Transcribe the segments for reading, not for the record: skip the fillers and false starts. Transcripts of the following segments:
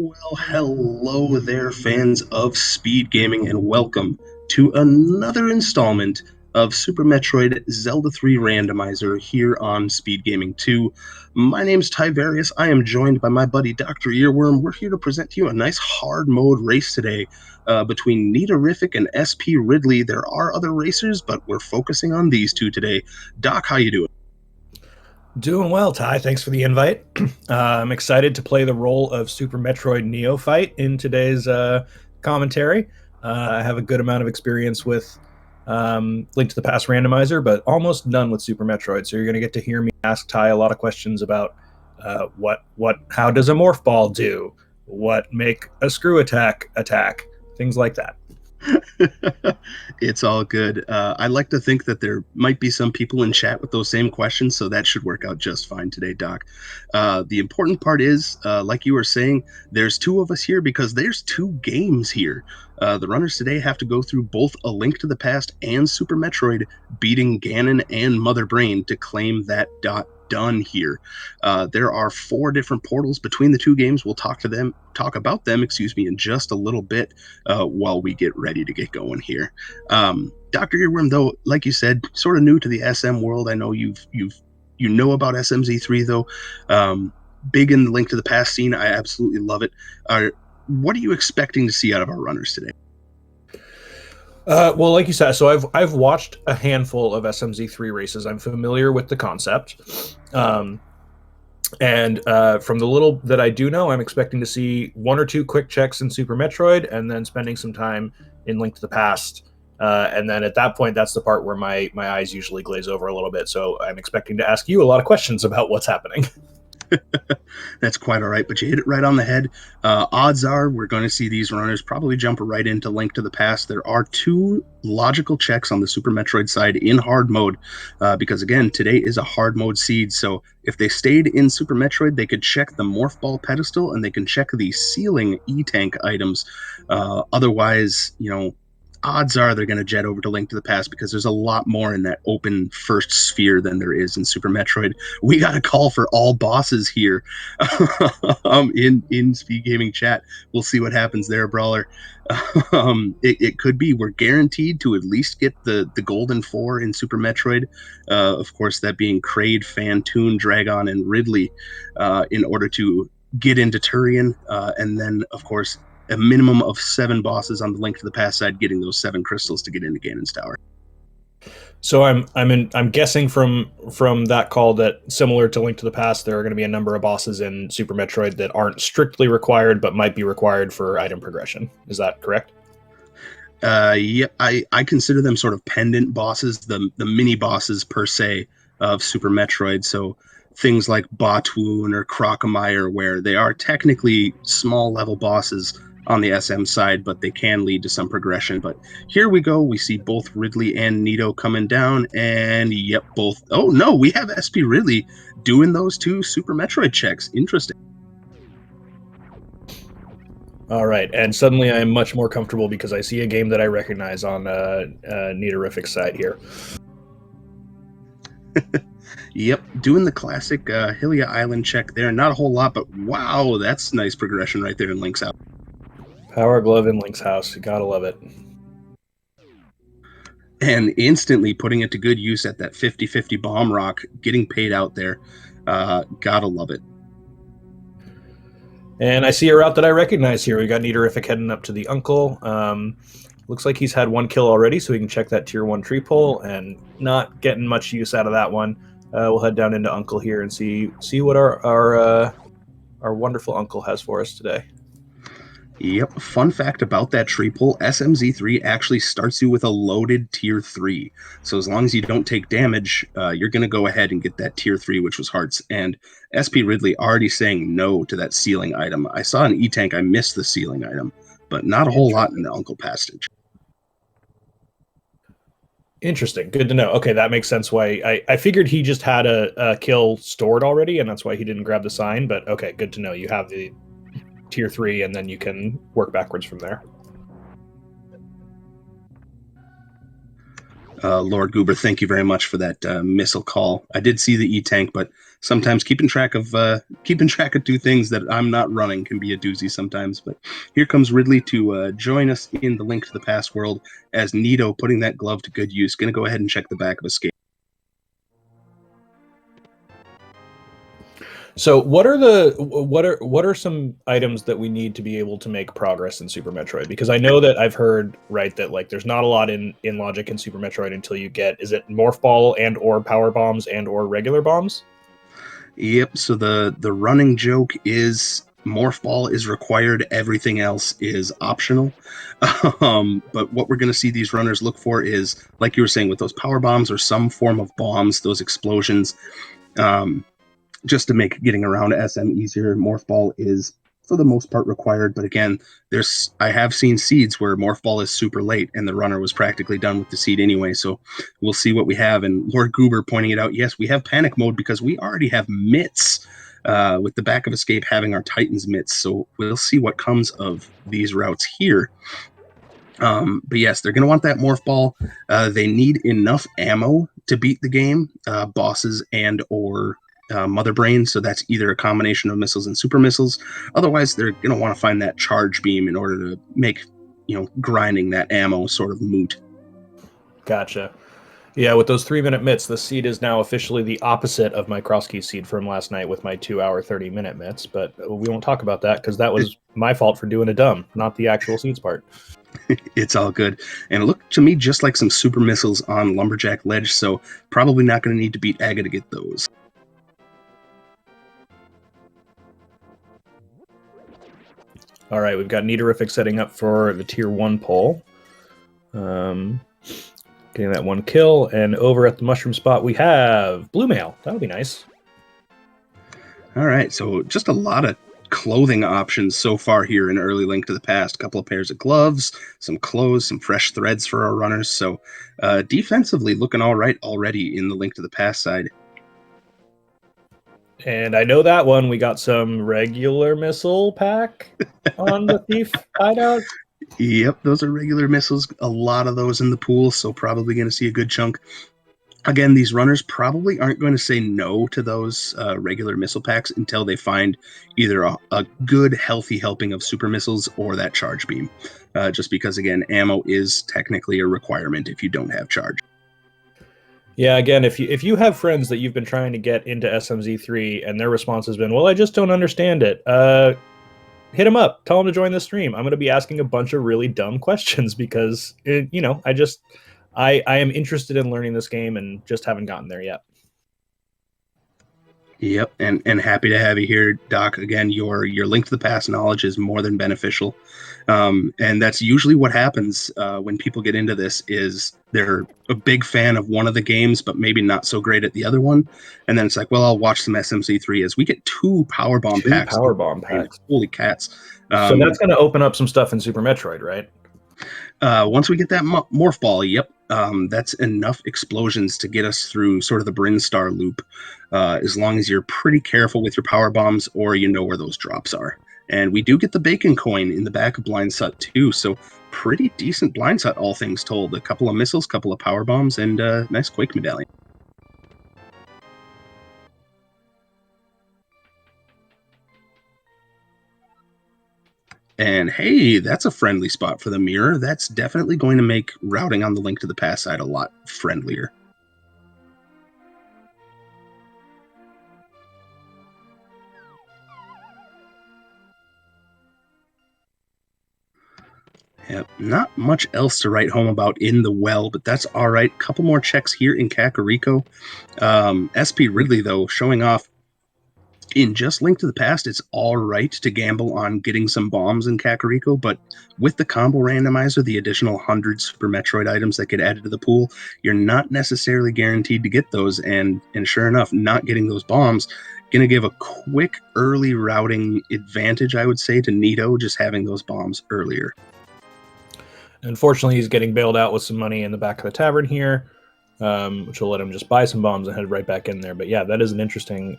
Well, hello there, fans of speed gaming, and welcome to another installment of Super Metroid Zelda 3 Randomizer here on Speed Gaming 2. My name's Tyvarius. I am joined by my buddy Dr. Earworm. We're here to present to you a nice hard mode race today between Niterific and SP Ridley. There are other racers, but we're focusing on these two today. Doc, how you doing? Doing well, Ty. Thanks for the invite. I'm excited to play the role of Super Metroid Neophyte in today's commentary. I have a good amount of experience with Link to the Past Randomizer, but almost none with Super Metroid. So you're going to get to hear me ask Ty a lot of questions about how does a morph ball do? What make a screw attack, things like that. It's all good. I like to think that there might be some people in chat with those same questions, so that should work out just fine today, Doc. The important part is, like you were saying, there's two of us here because there's two games here. The runners today have to go through both A Link to the Past and Super Metroid, beating Ganon and Mother Brain to claim that done here. There are 4 different portals between the two games. We'll talk about them, in just a little bit while we get ready to get going here. Dr. Earworm, though, like you said, sort of new to the SM world. I know you know about SMZ3 though. Big in the Link to the Past scene. I absolutely love it. What are you expecting to see out of our runners today? Well, like you said, so I've watched a handful of SMZ3 races. I'm familiar with the concept. And from the little that I do know, I'm expecting to see 1 or 2 quick checks in Super Metroid and then spending some time in Link to the Past. And then at that point, that's the part where my eyes usually glaze over a little bit. So I'm expecting to ask you a lot of questions about what's happening. That's quite all right, but you hit it right on the head. Odds are we're going to see these runners probably jump right into Link to the Past. There are 2 logical checks on the Super Metroid side in hard mode, because again, today is a hard mode seed. So if they stayed in Super Metroid, they could check the Morph Ball pedestal and they can check the ceiling E-Tank items. Otherwise, odds are they're going to jet over to Link to the Past because there's a lot more in that open first sphere than there is in Super Metroid. We got a call for all bosses here in Speed Gaming chat. We'll see what happens there, Brawler. It could be we're guaranteed to at least get the Golden 4 in Super Metroid. Of course, that being Kraid, Fantoon, Dragon, and Ridley in order to get into Turian. And then, of course, a minimum of 7 bosses on the Link to the Past side, getting those 7 crystals to get into Ganon's Tower. So I'm guessing from that call that similar to Link to the Past, there are going to be a number of bosses in Super Metroid that aren't strictly required, but might be required for item progression. Is that correct? Yeah, I consider them sort of pendant bosses, the mini bosses per se of Super Metroid. So things like Batwoon or Crocomire, where they are technically small level bosses on the SM side, but they can lead to some progression. But here we go. We see both Ridley and Nito coming down, and yep, both. Oh no, we have SP Ridley doing those 2 Super Metroid checks. Interesting. All right, and suddenly I'm much more comfortable because I see a game that I recognize on Niterific's side here. Yep, doing the classic Hylia Island check there. Not a whole lot, but wow, that's nice progression right there in Link's house. Power Glove in Link's house. You gotta love it. And instantly putting it to good use at that 50-50 bomb rock, getting paid out there. Gotta love it. And I see a route that I recognize here. We got Niterific heading up to the Uncle. Looks like he's had 1 kill already, so we can check that tier 1 tree pole, and not getting much use out of that one. We'll head down into Uncle here and see what our wonderful Uncle has for us today. Yep. Fun fact about that tree pole, SMZ3 actually starts you with a loaded tier 3. So as long as you don't take damage, you're going to go ahead and get that tier 3, which was hearts. And SP Ridley already saying no to that ceiling item. I saw an E-Tank, I missed the ceiling item, but not a whole lot in the Uncle Passage. Interesting. Good to know. Okay, that makes sense why. I figured he just had a kill stored already, and that's why he didn't grab the sign, but okay, good to know. You have the tier 3, and then you can work backwards from there. Lord Goober, thank you very much for that missile call. I did see the E-tank, but sometimes keeping track of two things that I'm not running can be a doozy sometimes. But here comes Ridley to join us in the Link to the Past world as Nito putting that glove to good use. Going to go ahead and check the back of Escape. So what are some items that we need to be able to make progress in Super Metroid? Because I know that I've heard that like there's not a lot in logic in Super Metroid until you get, is it Morph Ball and or Power Bombs and or regular bombs? Yep. So the running joke is Morph Ball is required. Everything else is optional. But what we're going to see these runners look for is, like you were saying, with those power bombs or some form of bombs, those explosions. Um, just to make getting around SM easier. Morph Ball is for the most part required, but again, I have seen seeds where Morph Ball is super late and the runner was practically done with the seed anyway. So we'll see what we have. And Lord Goober pointing it out, yes, we have panic mode because we already have mitts. With the back of Escape having our Titans mitts, so we'll see what comes of these routes here. But yes, they're going to want that Morph Ball. They need enough ammo to beat the game, bosses and or Mother Brain. So that's either a combination of missiles and super missiles. Otherwise, they're going to want to find that charge beam in order to make, grinding that ammo sort of moot. Gotcha. Yeah, with those 3-minute mitts, the seed is now officially the opposite of my Crosskey seed from last night with my 2-hour, 30-minute mitts. But we won't talk about that because that was my fault for doing a dumb, not the actual seeds part. It's all good. And it looked to me just like some super missiles on Lumberjack Ledge, so probably not going to need to beat Aga to get those. All right, we've got Nitorific setting up for the Tier 1 pole. Getting that one kill, and over at the mushroom spot we have Blue Mail. That'll be nice. All right, so just a lot of clothing options so far here in early Link to the Past. A couple of pairs of gloves, some clothes, some fresh threads for our runners. So defensively looking all right already in the Link to the Past side. And I know that one, we got some regular missile pack on the Thief hideout. Yep, those are regular missiles. A lot of those in the pool, so probably going to see a good chunk. Again, these runners probably aren't going to say no to those regular missile packs until they find either a good, healthy helping of super missiles or that charge beam. Just because, again, ammo is technically a requirement if you don't have charge. Yeah, again, if you have friends that you've been trying to get into SMZ3 and their response has been, well, I just don't understand it, hit them up. Tell them to join the stream. I'm going to be asking a bunch of really dumb questions because, I am interested in learning this game and just haven't gotten there yet. Yep, and happy to have you here, Doc. Again, your Link to the Past knowledge is more than beneficial, and that's usually what happens when people get into this. Is they're a big fan of one of the games, but maybe not so great at the other one, and then it's like, well, I'll watch some SMZ3 as we get 2 power bomb packs. Power bomb packs. Holy cats! So that's going to open up some stuff in Super Metroid, right? Once we get that Morph Ball, yep, that's enough explosions to get us through sort of the Brinstar loop, as long as you're pretty careful with your power bombs or you know where those drops are. And we do get the bacon coin in the back of Blind Sut too, so pretty decent Blind Sut, all things told. A couple of missiles, couple of power bombs, and a nice Quake medallion. And hey, that's a friendly spot for the mirror. That's definitely going to make routing on the Link to the Past side a lot friendlier. Yep, not much else to write home about in the well, but that's all right. Couple more checks here in Karkariko. SP Ridley, though, showing off in just Link to the Past, it's all right to gamble on getting some bombs in Kakariko, but with the combo randomizer, the additional 100 Super Metroid items that get added to the pool, you're not necessarily guaranteed to get those, and sure enough, not getting those bombs going to give a quick early routing advantage, I would say, to Nito, just having those bombs earlier. Unfortunately, he's getting bailed out with some money in the back of the tavern here, which will let him just buy some bombs and head right back in there. But yeah, that is an interesting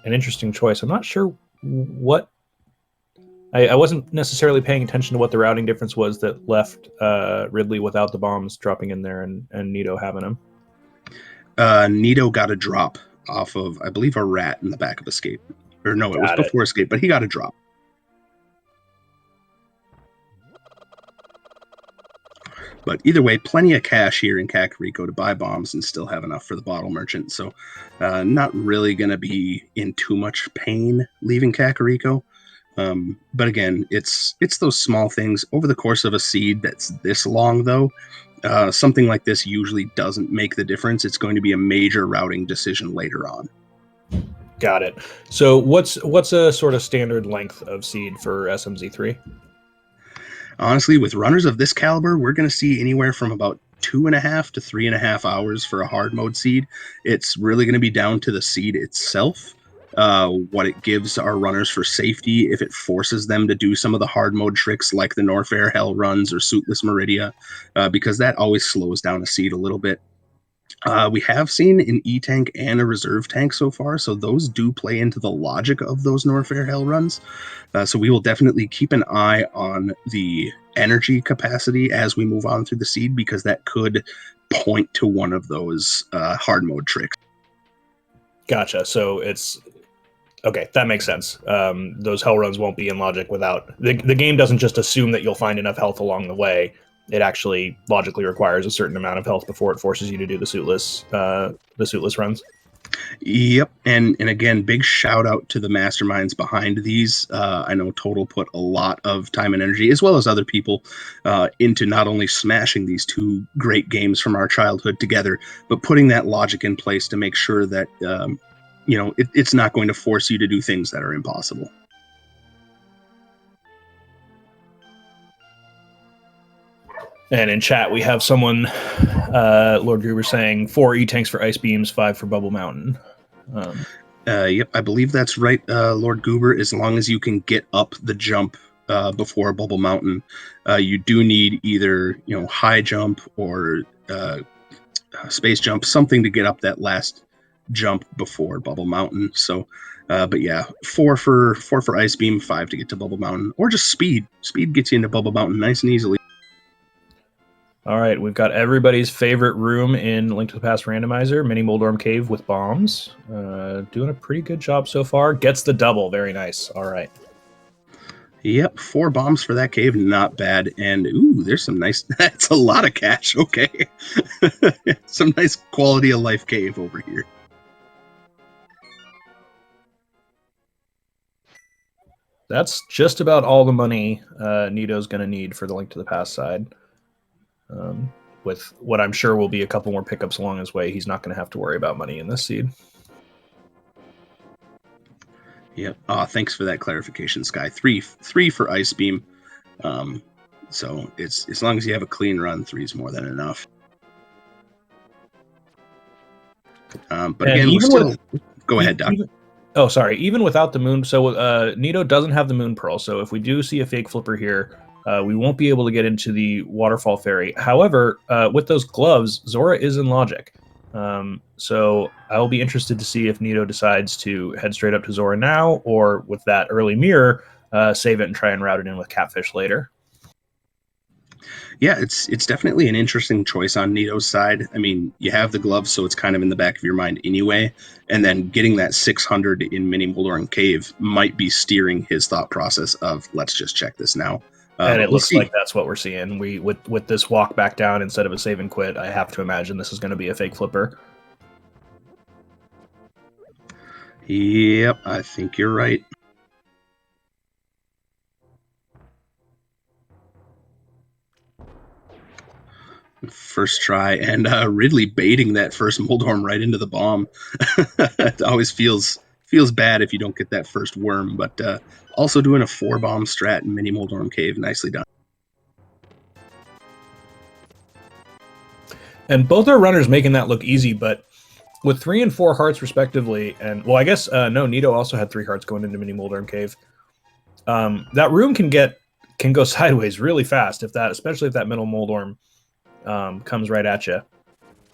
choice. I'm not sure what... I wasn't necessarily paying attention to what the routing difference was that left Ridley without the bombs dropping in there and Nito having them. Nito got a drop off of, I believe, a rat in the back of Escape. Or no, it was Got it. before Escape, but he got a drop. But either way, plenty of cash here in Karkariko to buy bombs and still have enough for the bottle merchant. So not really going to be in too much pain leaving Karkariko. But again, it's those small things. Over the course of a seed that's this long, though, something like this usually doesn't make the difference. It's going to be a major routing decision later on. Got it. So what's a sort of standard length of seed for SMZ3? Honestly, with runners of this caliber, we're going to see anywhere from about 2.5 to 3.5 hours for a hard mode seed. It's really going to be down to the seed itself, what it gives our runners for safety, if it forces them to do some of the hard mode tricks like the Norfair Hell runs or Suitless Meridia, because that always slows down a seed a little bit. We have seen an E-Tank and a reserve tank so far, so those do play into the logic of those Norfair Hell runs. So we will definitely keep an eye on the energy capacity as we move on through the seed, because that could point to one of those hard mode tricks. Gotcha. So it's okay. That makes sense. Those hell runs won't be in logic without the game doesn't just assume that you'll find enough health along the way. It actually logically requires a certain amount of health before it forces you to do the suitless runs. Yep, and again, big shout out to the masterminds behind these. I know Total put a lot of time and energy, as well as other people, into not only smashing these two great games from our childhood together, but putting that logic in place to make sure that it's not going to force you to do things that are impossible. And in chat, we have someone, Lord Gruber, saying 4 E-Tanks for Ice Beams, 5 for Bubble Mountain. Yep, I believe that's right, Lord Goober. As long as you can get up the jump before Bubble Mountain, you do need either high jump or space jump, something to get up that last jump before Bubble Mountain. So, but yeah, 4 for Ice Beam, 5 to get to Bubble Mountain, or just speed. Speed gets you into Bubble Mountain nice and easily. All right, we've got everybody's favorite room in Link to the Past Randomizer, Mini Moldorm Cave with bombs. Doing a pretty good job so far. Gets the double, very nice. All right. Yep, 4 bombs for that cave, not bad. And ooh, there's some nice. That's a lot of cash. Okay, some nice quality of life cave over here. That's just about all the money Nito's going to need for the Link to the Past side. With what I'm sure will be a couple more pickups along his way, he's not going to have to worry about money in this seed. Yep. Thanks for that clarification, Sky. 3 for Ice Beam. So it's as long as you have a clean run, 3 is more than enough. But and again, we're still. Go ahead, Doc. Even without the moon, so Nito doesn't have the moon pearl. So if we do see a fake flipper here, we won't be able to get into the waterfall ferry. However, with those gloves, Zora is in logic. So I'll be interested to see if Nito decides to head straight up to Zora now, or with that early mirror, save it and try and route it in with Catfish later. Yeah, it's definitely an interesting choice on Nito's side. I mean, you have the gloves, so it's kind of in the back of your mind anyway. And then getting that 600 in Mini Moldorm Cave might be steering his thought process of, let's just check this now. And it looks like that's what we're seeing. We with this walk back down instead of a save and quit, I have to imagine this is going to be a fake flipper. Yep, I think you're right. First try, and Ridley baiting that first Moldorm right into the bomb. It always feels bad if you don't get that first worm, but also doing a 4-bomb strat in Mini Moldorm Cave, nicely done. And both our runners making that look easy, but with 3 and 4 hearts respectively, and well, I guess no, Nito also had 3 hearts going into Mini Moldorm Cave. That room can go sideways really fast especially if that middle Moldorm comes right at you.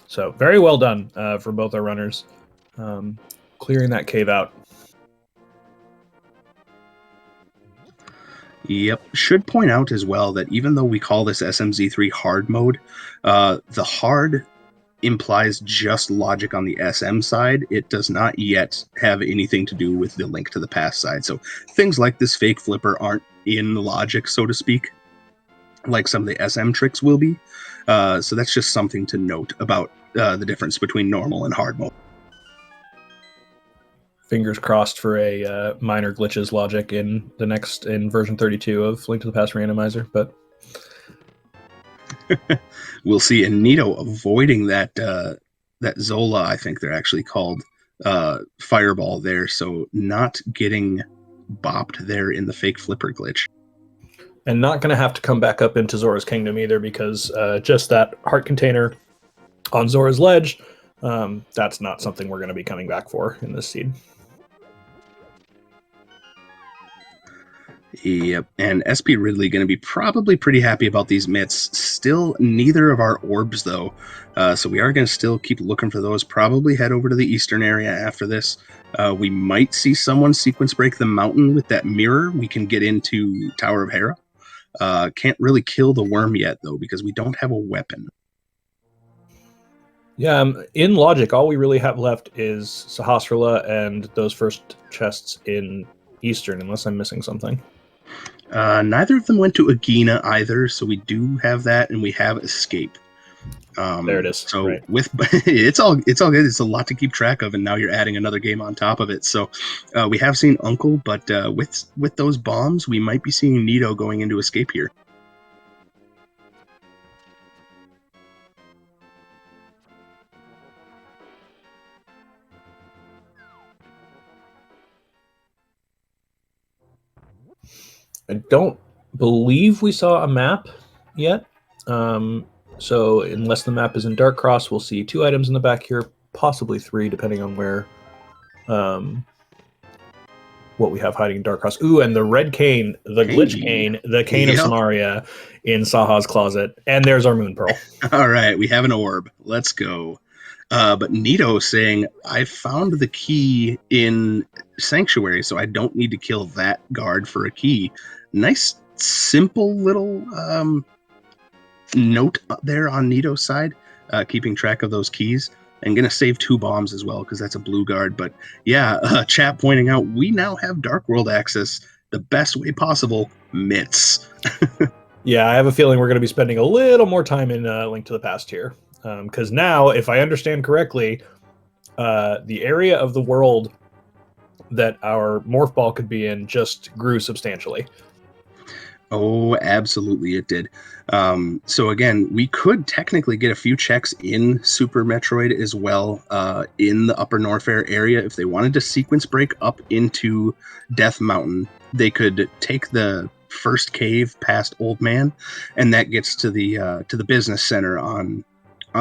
So very well done for both our runners, clearing that cave out. Yep. Should point out as well that even though we call this SMZ3 hard mode, the hard implies just logic on the SM side. It does not yet have anything to do with the Link to the Past side. So things like this fake flipper aren't in logic, so to speak, like some of the SM tricks will be. So that's just something to note about the difference between normal and hard mode. Fingers crossed for a minor glitches logic in version 32 of Link to the Past Randomizer, but we'll see. And Nito avoiding that Zola, I think they're actually called, fireball there, so not getting bopped there in the fake flipper glitch. And not going to have to come back up into Zora's Kingdom either, because just that heart container on Zora's Ledge, that's not something we're going to be coming back for in this seed. Yep, and SP Ridley going to be probably pretty happy about these mitts. Still neither of our orbs, though, so we are going to still keep looking for those. Probably head over to the eastern area after this. We might see someone sequence break the mountain with that mirror. We can get into Tower of Hera. Can't really kill the worm yet, though, because we don't have a weapon. Yeah, in logic, all we really have left is Sahasrara and those first chests in Eastern, unless I'm missing something. Neither of them went to Agena either, so we do have that, and we have Escape. There it is. So right. with it's all good. It's a lot to keep track of, and now you're adding another game on top of it. So we have seen Uncle, but with those bombs, we might be seeing Nito going into Escape here. I don't believe we saw a map yet. So unless the map is in Dark Cross, we'll see 2 items in the back here, possibly 3, depending on where what we have hiding in Dark Cross. Ooh, and the red cane, the glitch cane, the cane of Samaria in Saha's closet. And there's our moon pearl. All right, we have an orb. Let's go. But Nito saying, I found the key in Sanctuary, so I don't need to kill that guard for a key. Nice, simple little note there on Nito's side, keeping track of those keys. And going to save 2 bombs as well, because that's a blue guard. But yeah, chat pointing out, we now have Dark World access the best way possible, mitts. Yeah, I have a feeling we're going to be spending a little more time in Link to the Past here. Because now, if I understand correctly, the area of the world that our morph ball could be in just grew substantially. Oh, absolutely it did. So again, we could technically get a few checks in Super Metroid as well, in the Upper Norfair area. If they wanted to sequence break up into Death Mountain, they could take the first cave past Old Man, and that gets to the business center on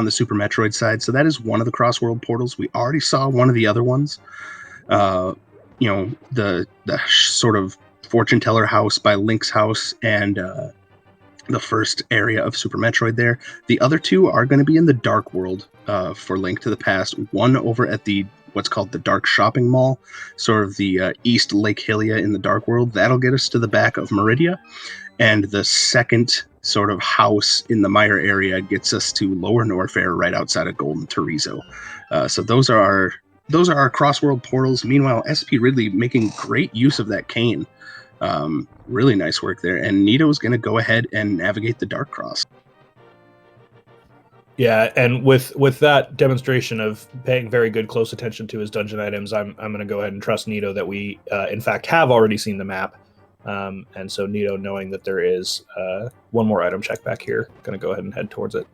the Super Metroid side. So that is one of the cross-world portals. We already saw one of the other ones. The sort of fortune teller house by Link's house, and the first area of Super Metroid there. The other 2 are going to be in the Dark World for Link to the Past. One over at the what's called the Dark Shopping Mall, sort of the East Lake Hylia in the Dark World. That'll get us to the back of Meridia. And the second sort of house in the Mire area gets us to Lower Norfair, right outside of Golden Torizo. So those are our cross-world portals. Meanwhile, SP Ridley making great use of that cane. Really nice work there. And Nito's going to go ahead and navigate the Dark Cross. Yeah, and with that demonstration of paying very good close attention to his dungeon items, I'm going to go ahead and trust Nito that we, in fact, have already seen the map. And so Nito, knowing that there is one more item check back here, going to go ahead and head towards it.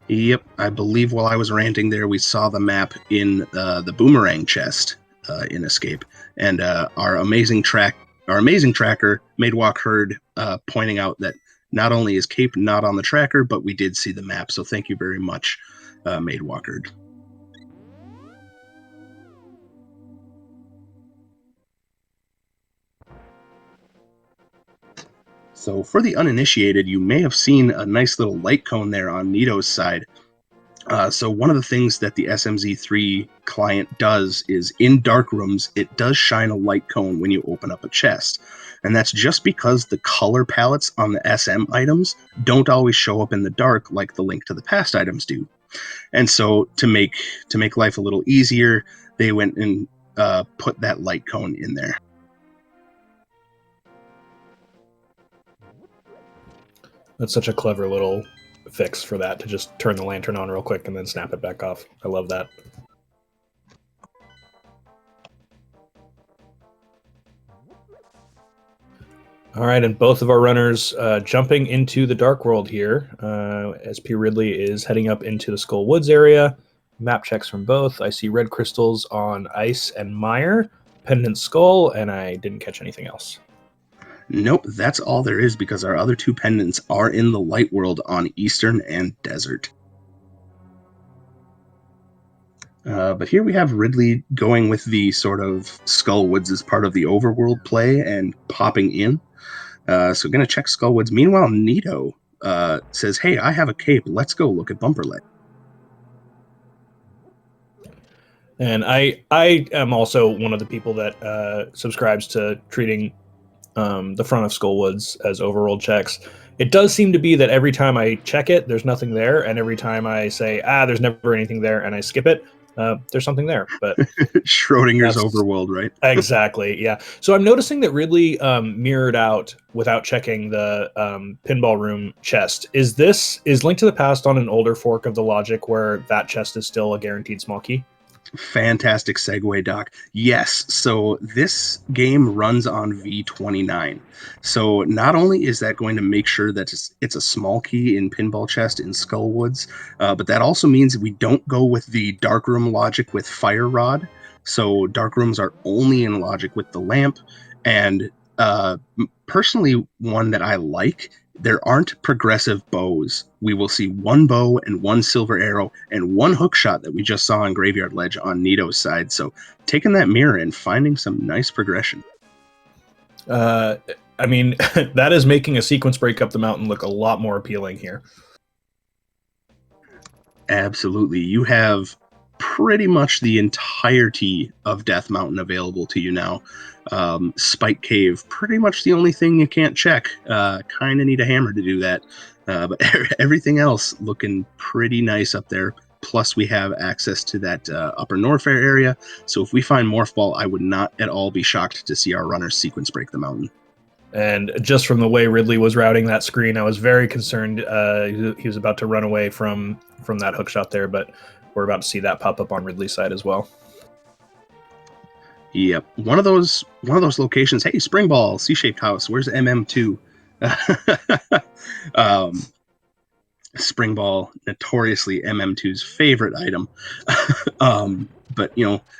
Yep, I believe while I was ranting there, we saw the map in the boomerang chest in Escape, and our amazing tracker, Madewalk Herd, pointing out that not only is Cape not on the tracker, but we did see the map. So thank you very much, Madewalk Herd. So for the uninitiated, you may have seen a nice little light cone there on Nito's side. So one of the things that the SMZ3 client does is in dark rooms, it does shine a light cone when you open up a chest. And that's just because the color palettes on the SM items don't always show up in the dark like the Link to the Past items do. And so to make life a little easier, they went and put that light cone in there. That's such a clever little fix for that, to just turn the lantern on real quick and then snap it back off. I love that. All right, and both of our runners jumping into the Dark World here, as P. Ridley is heading up into the Skull Woods area. Map checks from both. I see red crystals on Ice and Mire, Pendant Skull, and I didn't catch anything else. Nope, that's all there is, because our other two pendants are in the light world on Eastern and Desert. But here we have Ridley going with the sort of Skull Woods as part of the overworld play and popping in. So we're going to check Skull Woods. Meanwhile, Nito says, hey, I have a cape. Let's go look at Bumperleg. And I am also one of the people that subscribes to treating the front of Skull Woods as overworld checks. It does seem to be that every time I check it, there's nothing there, and every time I say, there's never anything there, and I skip it, there's something there. But Schrodinger's overworld, right? Exactly, yeah. So I'm noticing that Ridley mirrored out without checking the pinball room chest. Is Link to the Past on an older fork of the logic where that chest is still a guaranteed small key? Fantastic segue, Doc. Yes, so this game runs on V29. So not only is that going to make sure that it's a small key in Pinball Chest in Skull Woods, but that also means we don't go with the Dark Room logic with Fire Rod. So Dark Rooms are only in logic with the lamp. And personally, one that I like, there aren't progressive bows. We will see one bow and one silver arrow and one hook shot that we just saw on Graveyard Ledge on Nito's side. So taking that mirror and finding some nice progression. I mean, that is making a sequence break up the mountain look a lot more appealing here. Absolutely. You have pretty much the entirety of Death Mountain available to you now. Spike Cave, pretty much the only thing you can't check. Kind of need a hammer to do that. But everything else looking pretty nice up there. Plus, we have access to that upper Norfair area. So if we find Morph Ball, I would not at all be shocked to see our runners sequence break the mountain. And just from the way Ridley was routing that screen, I was very concerned he was about to run away from that hook shot there, but we're about to see that pop up on Ridley's side as well. Yep, one of those locations. Hey, Spring Ball, C-shaped house. Where's MM2? Spring Ball, notoriously MM2's favorite item. But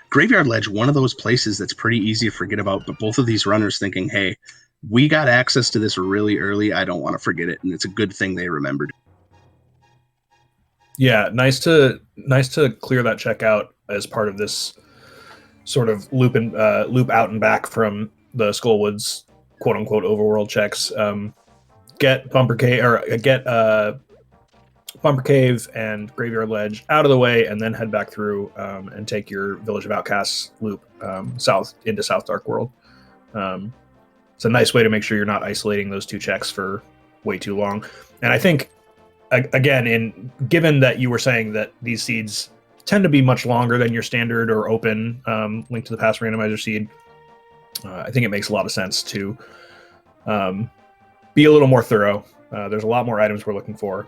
Graveyard Ledge, one of those places that's pretty easy to forget about. But both of these runners thinking, hey, we got access to this really early. I don't want to forget it, and it's a good thing they remembered. Yeah, nice to clear that check out as part of this sort of loop out and back from the Skullwoods quote unquote overworld checks. Get Bumper Cave and Graveyard Ledge out of the way, and then head back through and take your Village of Outcasts loop south into South Dark World. It's a nice way to make sure you're not isolating those two checks for way too long. And I think, again, given that you were saying that these seeds tend to be much longer than your standard or open Link to the Past randomizer seed, I think it makes a lot of sense to be a little more thorough. There's a lot more items we're looking for.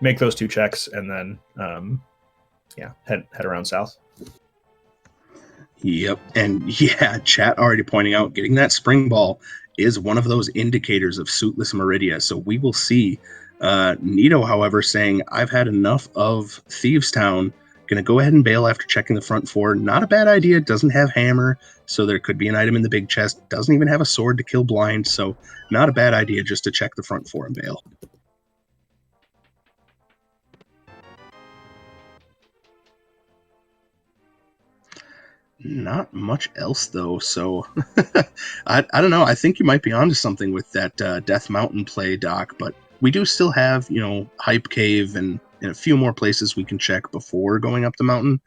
Make those two checks and then head around south. Yep. And yeah, chat already pointing out getting that Spring Ball is one of those indicators of Suitless Meridia. So we will see. Nito, however, saying, I've had enough of Thieves Town. Going to go ahead and bail after checking the front four. Not a bad idea. Doesn't have hammer, so there could be an item in the big chest. Doesn't even have a sword to kill blind, so not a bad idea just to check the front four and bail. Not much else, though, so I don't know. I think you might be onto something with that Death Mountain play, Doc, but we do still have, Hype Cave and a few more places we can check before going up the mountain.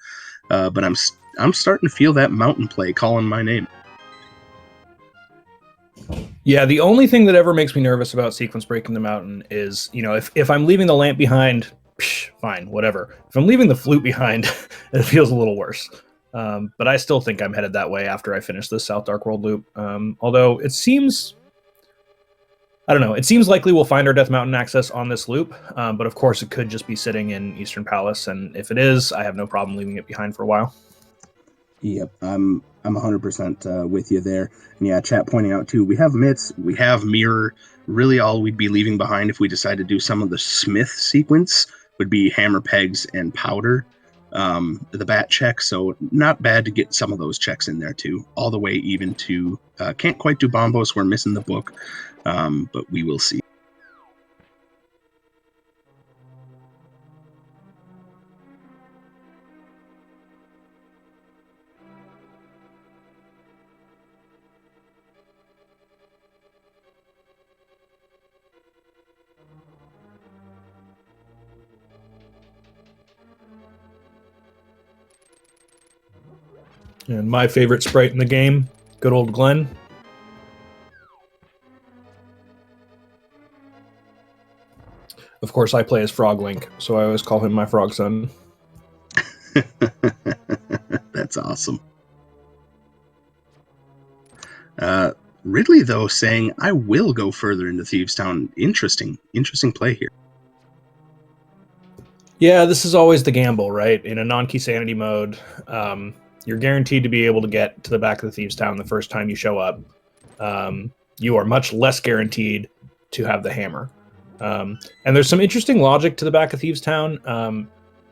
But I'm starting to feel that mountain play calling my name. Yeah, the only thing that ever makes me nervous about sequence breaking the mountain is, if I'm leaving the lamp behind fine, whatever. If I'm leaving the flute behind, it feels a little worse. But I still think I'm headed that way after I finish this South Dark World loop. Although it seems, I don't know, it seems likely we'll find our Death Mountain access on this loop. But of course, it could just be sitting in Eastern Palace, and if it is, I have no problem leaving it behind for a while. Yep, I'm 100% with you there. And yeah, chat pointing out too, we have Mitts, we have Mirror. Really, all we'd be leaving behind if we decide to do some of the Smith sequence would be hammer, pegs, and powder. The bat check, so not bad to get some of those checks in there too. All the way even to can't quite do Bombos. We're missing the book, but we will see. And my favorite sprite in the game, good old Glenn. Of course, I play as Frog Link, so I always call him my frog son. That's awesome. Ridley, though, saying, I will go further into Thieves Town. Interesting play here. Yeah, this is always the gamble, right? In a non-key sanity mode, you're guaranteed to be able to get to the back of the Thieves Town the first time you show up. You are much less guaranteed to have the hammer. And there's some interesting logic to the back of Thieves Town.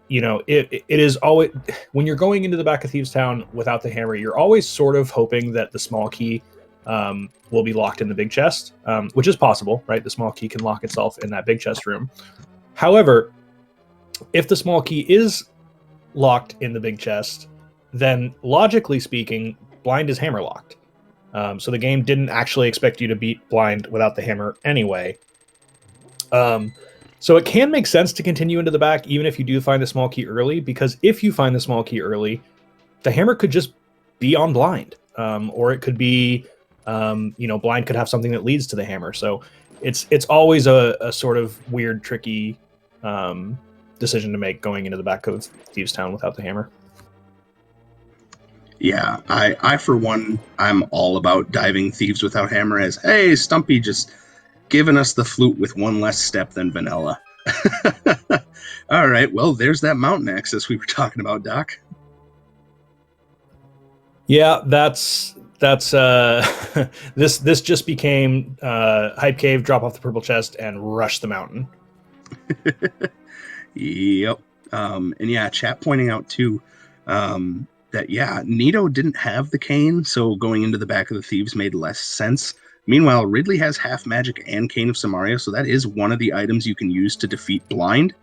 It is always, when you're going into the back of Thieves Town without the hammer, you're always sort of hoping that the small key will be locked in the big chest, which is possible, right? The small key can lock itself in that big chest room. However, if the small key is locked in the big chest, then logically speaking, blind is hammer locked. So the game didn't actually expect you to beat blind without the hammer anyway. So it can make sense to continue into the back even if you do find the small key early, because if you find the small key early, the hammer could just be on blind, or it could be, blind could have something that leads to the hammer. So it's always a sort of weird, tricky decision to make going into the back of Thieves Town without the hammer. Yeah, I for one, I'm all about diving Thieves without hammer as, hey, Stumpy just giving us the flute with one less step than vanilla. All right, well, there's that mountain access we were talking about, Doc. Yeah, that's this just became Hype Cave, drop off the purple chest, and rush the mountain. Yep. And yeah, chat pointing out too that, yeah, Nito didn't have the cane, so going into the back of the Thieves made less sense. Meanwhile, Ridley has half magic and Cane of Samaria, so that is one of the items you can use to defeat blind,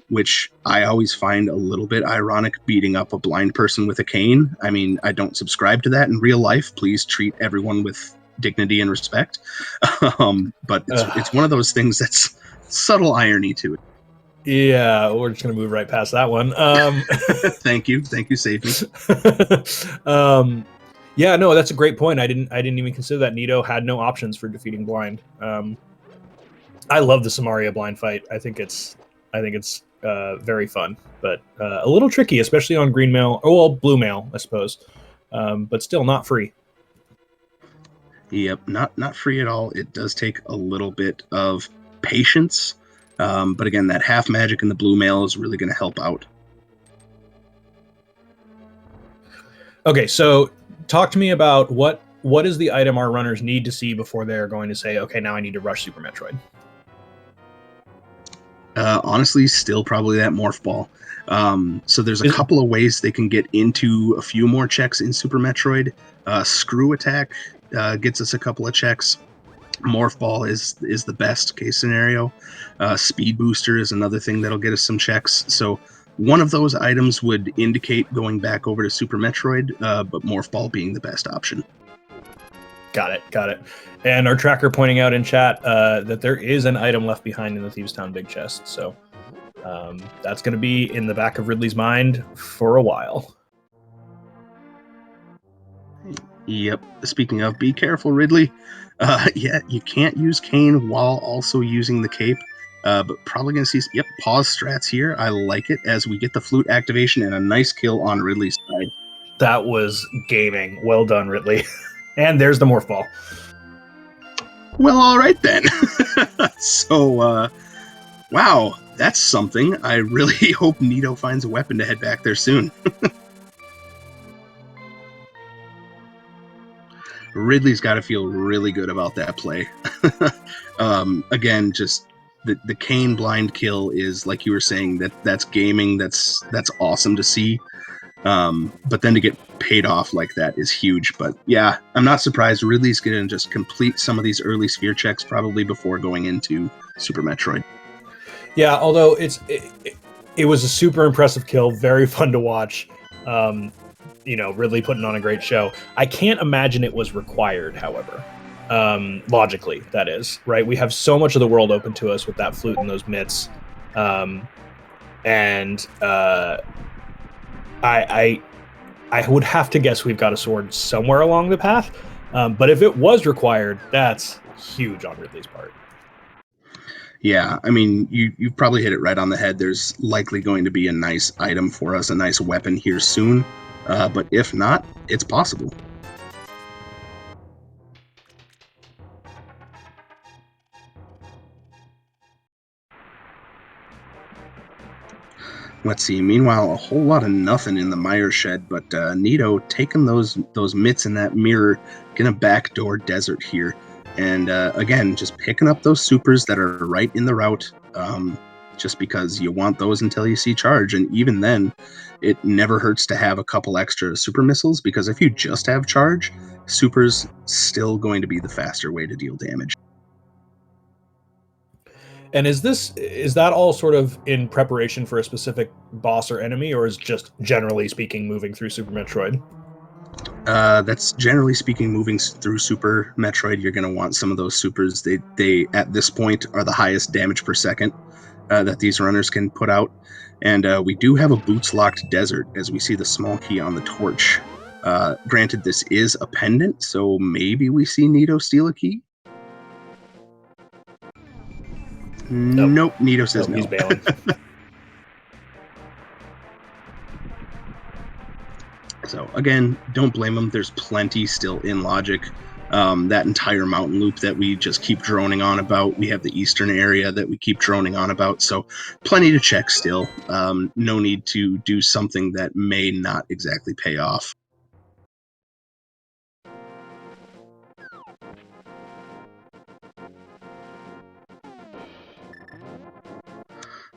which I always find a little bit ironic, beating up a blind person with a cane. I mean, I don't subscribe to that in real life. Please treat everyone with dignity and respect. But it's one of those things that's subtle irony to it. Yeah, we're just going to move right past that one. Thank you. Save me. Yeah, no, that's a great point. I didn't even consider that. Nito had no options for defeating blind. I love the Samaria blind fight. I think it's very fun, but a little tricky, especially on green mail, or well, blue mail, I suppose, but still not free. Yep, not free at all. It does take a little bit of patience, but again, that half magic in the blue mail is really going to help out. Okay, so talk to me about what is the item our runners need to see before they're going to say, okay, now I need to rush Super Metroid. Honestly, still probably that Morph Ball. So there's a couple of ways they can get into a few more checks in Super Metroid. Screw Attack gets us a couple of checks. Morph Ball is the best case scenario. Speed Booster is another thing that'll get us some checks. So one of those items would indicate going back over to Super Metroid, but Morph Ball being the best option. Got it. And our tracker pointing out in chat that there is an item left behind in the Thieves Town big chest. So that's going to be in the back of Ridley's mind for a while. Yep. Speaking of, be careful, Ridley. Yeah, you can't use Cane while also using the cape. But probably going to see, yep, pause strats here. I like it as we get the flute activation and a nice kill on Ridley's side. That was gaming. Well done, Ridley. And there's the morph ball. Well, all right then. So, wow, that's something. I really hope Nito finds a weapon to head back there soon. Ridley's got to feel really good about that play. Again, just the Kane blind kill is, like you were saying, that's gaming. That's awesome to see. But then to get paid off like that is huge. But yeah, I'm not surprised. Ridley's going to just complete some of these early sphere checks probably before going into Super Metroid. Yeah, although it was a super impressive kill, very fun to watch. Ridley putting on a great show. I can't imagine it was required, however. Logically, that is, right? We have so much of the world open to us with that flute and those mitts. I would have to guess we've got a sword somewhere along the path. But if it was required, that's huge on Ridley's part. Yeah, I mean, you've probably hit it right on the head. There's likely going to be a nice item for us, a nice weapon here soon. But if not, it's possible. Let's see. Meanwhile, a whole lot of nothing in the Mire shed, but Nito taking those mitts in that mirror, gonna backdoor desert here, and again, just picking up those supers that are right in the route, just because you want those until you see charge, and even then, it never hurts to have a couple extra super missiles, because if you just have charge, super's still going to be the faster way to deal damage. And is that all sort of in preparation for a specific boss or enemy, or is just generally speaking moving through Super Metroid? That's generally speaking moving through Super Metroid. You're going to want some of those supers. They at this point are the highest damage per second that these runners can put out. And we do have a boots locked desert as we see the small key on the torch. Granted, this is a pendant, so maybe we see Nito steal a key. Nope, Nito says no. He's bailing. So again, don't blame him. There's plenty still in logic. That entire mountain loop that we just keep droning on about. We have the eastern area that we keep droning on about. So plenty to check still. No need to do something that may not exactly pay off.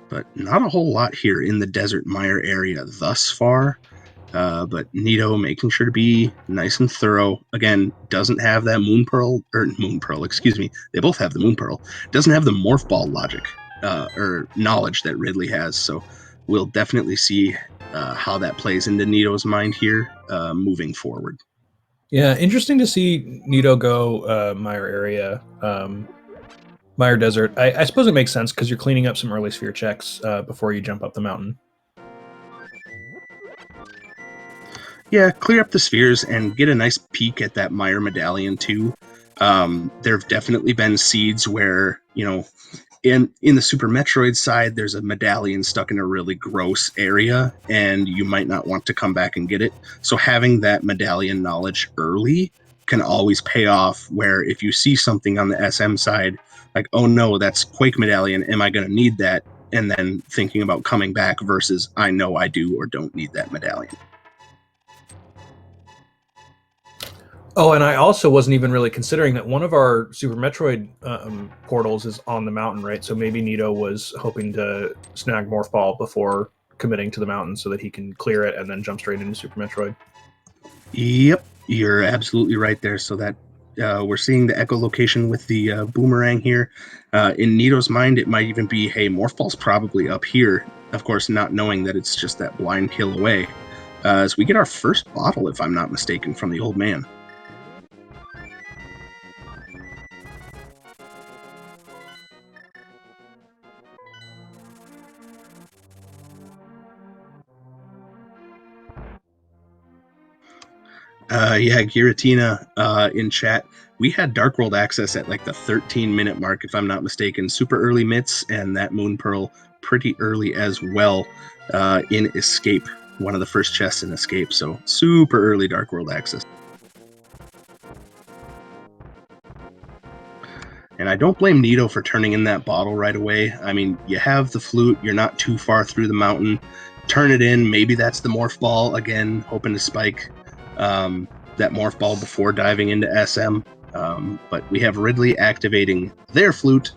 But not a whole lot here in the Desert Mire area thus far. But Nito making sure to be nice and thorough. Again, doesn't have that Moon Pearl, excuse me. They both have the Moon Pearl. Doesn't have the Morph Ball logic or knowledge that Ridley has. So we'll definitely see how that plays into Nito's mind here moving forward. Yeah, interesting to see Nito go Mire area, Mire Desert. I suppose it makes sense because you're cleaning up some early sphere checks before you jump up the mountain. Yeah, clear up the spheres and get a nice peek at that Mire medallion too. There have definitely been seeds where, in the Super Metroid side, there's a medallion stuck in a really gross area, and you might not want to come back and get it. So having that medallion knowledge early can always pay off, where if you see something on the SM side, like, oh no, that's Quake medallion, am I going to need that? And then thinking about coming back versus I know I do or don't need that medallion. Oh, and I also wasn't even really considering that one of our Super Metroid portals is on the mountain, right? So maybe Nito was hoping to snag Morph Ball before committing to the mountain so that he can clear it and then jump straight into Super Metroid. Yep, you're absolutely right there. So that we're seeing the echolocation with the boomerang here. In Nito's mind, it might even be, hey, Morph Ball's probably up here. Of course, not knowing that it's just that blind kill away. As we get our first bottle, if I'm not mistaken, from the old man. Yeah, Giratina in chat. We had Dark World access at like the 13-minute mark, if I'm not mistaken. Super early mitts and that Moon Pearl pretty early as well in Escape, one of the first chests in Escape. So super early Dark World access. And I don't blame Nito for turning in that bottle right away. I mean, you have the flute, you're not too far through the mountain. Turn it in. Maybe that's the morph ball. Again, hoping to spike that morph ball before diving into SM. But we have Ridley activating their flute.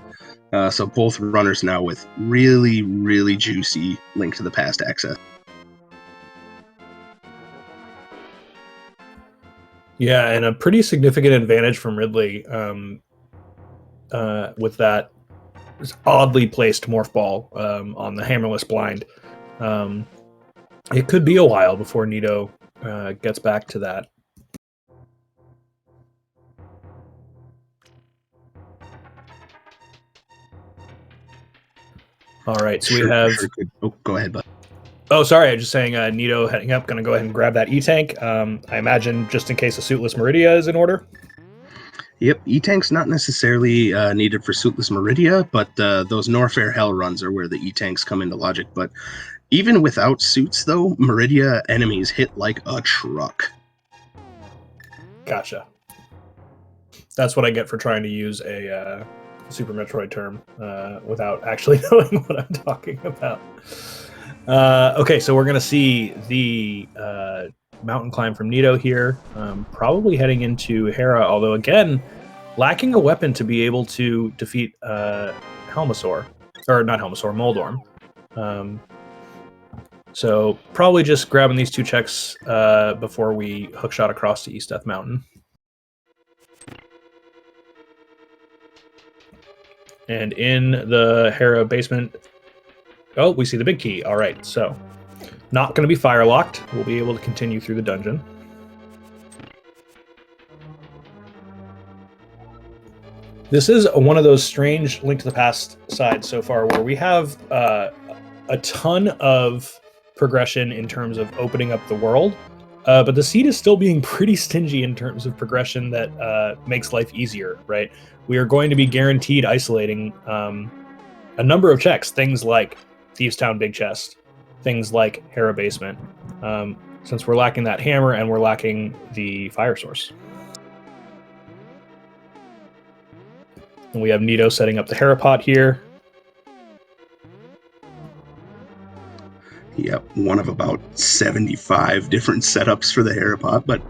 So both runners now with really, really juicy Link to the Past access. Yeah, and a pretty significant advantage from Ridley with that oddly placed morph ball on the hammerless blind. It could be a while before Nito gets back to that. All right, so we have... Oh, go ahead, bud. Oh, sorry, I was just saying Nito heading up, going to go ahead and grab that E-Tank. I imagine just in case a Suitless Meridia is in order. Yep, E-Tank's not necessarily needed for Suitless Meridia, but those Norfair Hell runs are where the E-Tanks come into logic. But even without suits, though, Meridia enemies hit like a truck. Gotcha. That's what I get for trying to use a Super Metroid term without actually knowing what I'm talking about. Okay, so we're going to see the mountain climb from Nito here, probably heading into Hera, although again, lacking a weapon to be able to defeat Helmasaur, or not Helmasaur, Moldorm. So probably just grabbing these two checks before we hookshot across to East Death Mountain. And in the Hera basement, oh, we see the big key. All right, so not going to be fire locked. We'll be able to continue through the dungeon. This is one of those strange Link to the Past sides so far where we have a ton of progression in terms of opening up the world, but the seed is still being pretty stingy in terms of progression that makes life easier, right? We are going to be guaranteed isolating a number of checks, things like Thieves Town Big Chest, things like Hera Basement, since we're lacking that hammer and we're lacking the fire source. And we have Nito setting up the Hera pot here. Yep, one of about 75 different setups for the Hera pot, but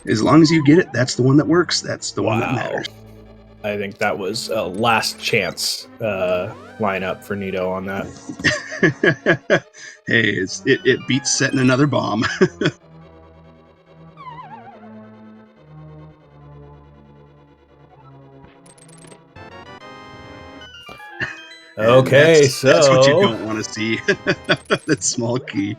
as long as you get it, that's the one that works. That's the one that matters. I think that was a last chance lineup for Nito on that. Hey, it beats setting another bomb. Okay, that's what you don't want to see. That small key.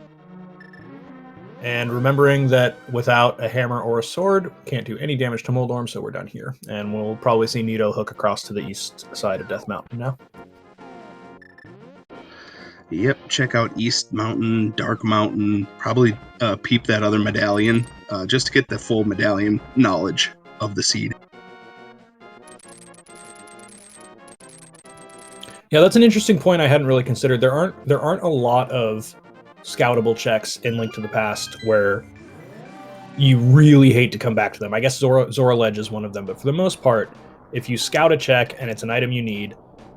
And remembering that without a hammer or a sword, can't do any damage to Moldorm, so we're done here. And we'll probably see Nito hook across to the east side of Death Mountain now. Yep, check out East Mountain, Dark Mountain, probably peep that other medallion, just to get the full medallion knowledge of the seed. Yeah, that's an interesting point I hadn't really considered. There aren't a lot of scoutable checks in Link to the Past where you really hate to come back to them. I guess Zora Ledge is one of them, but for the most part, if you scout a check and it's an item you need,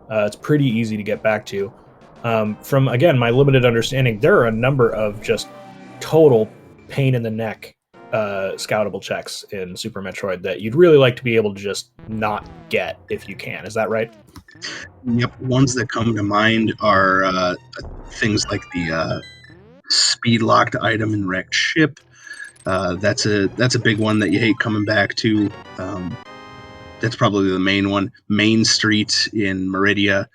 it's pretty easy to get back to. From, again, my limited understanding, there are a number of just total pain in the neck scoutable checks in Super Metroid that you'd really like to be able to just not get if you can. Is that right? Yep, ones that come to mind are things like the speed-locked item in Wrecked Ship. That's a big one that you hate coming back to. That's probably the main one. Main Street in Meridia.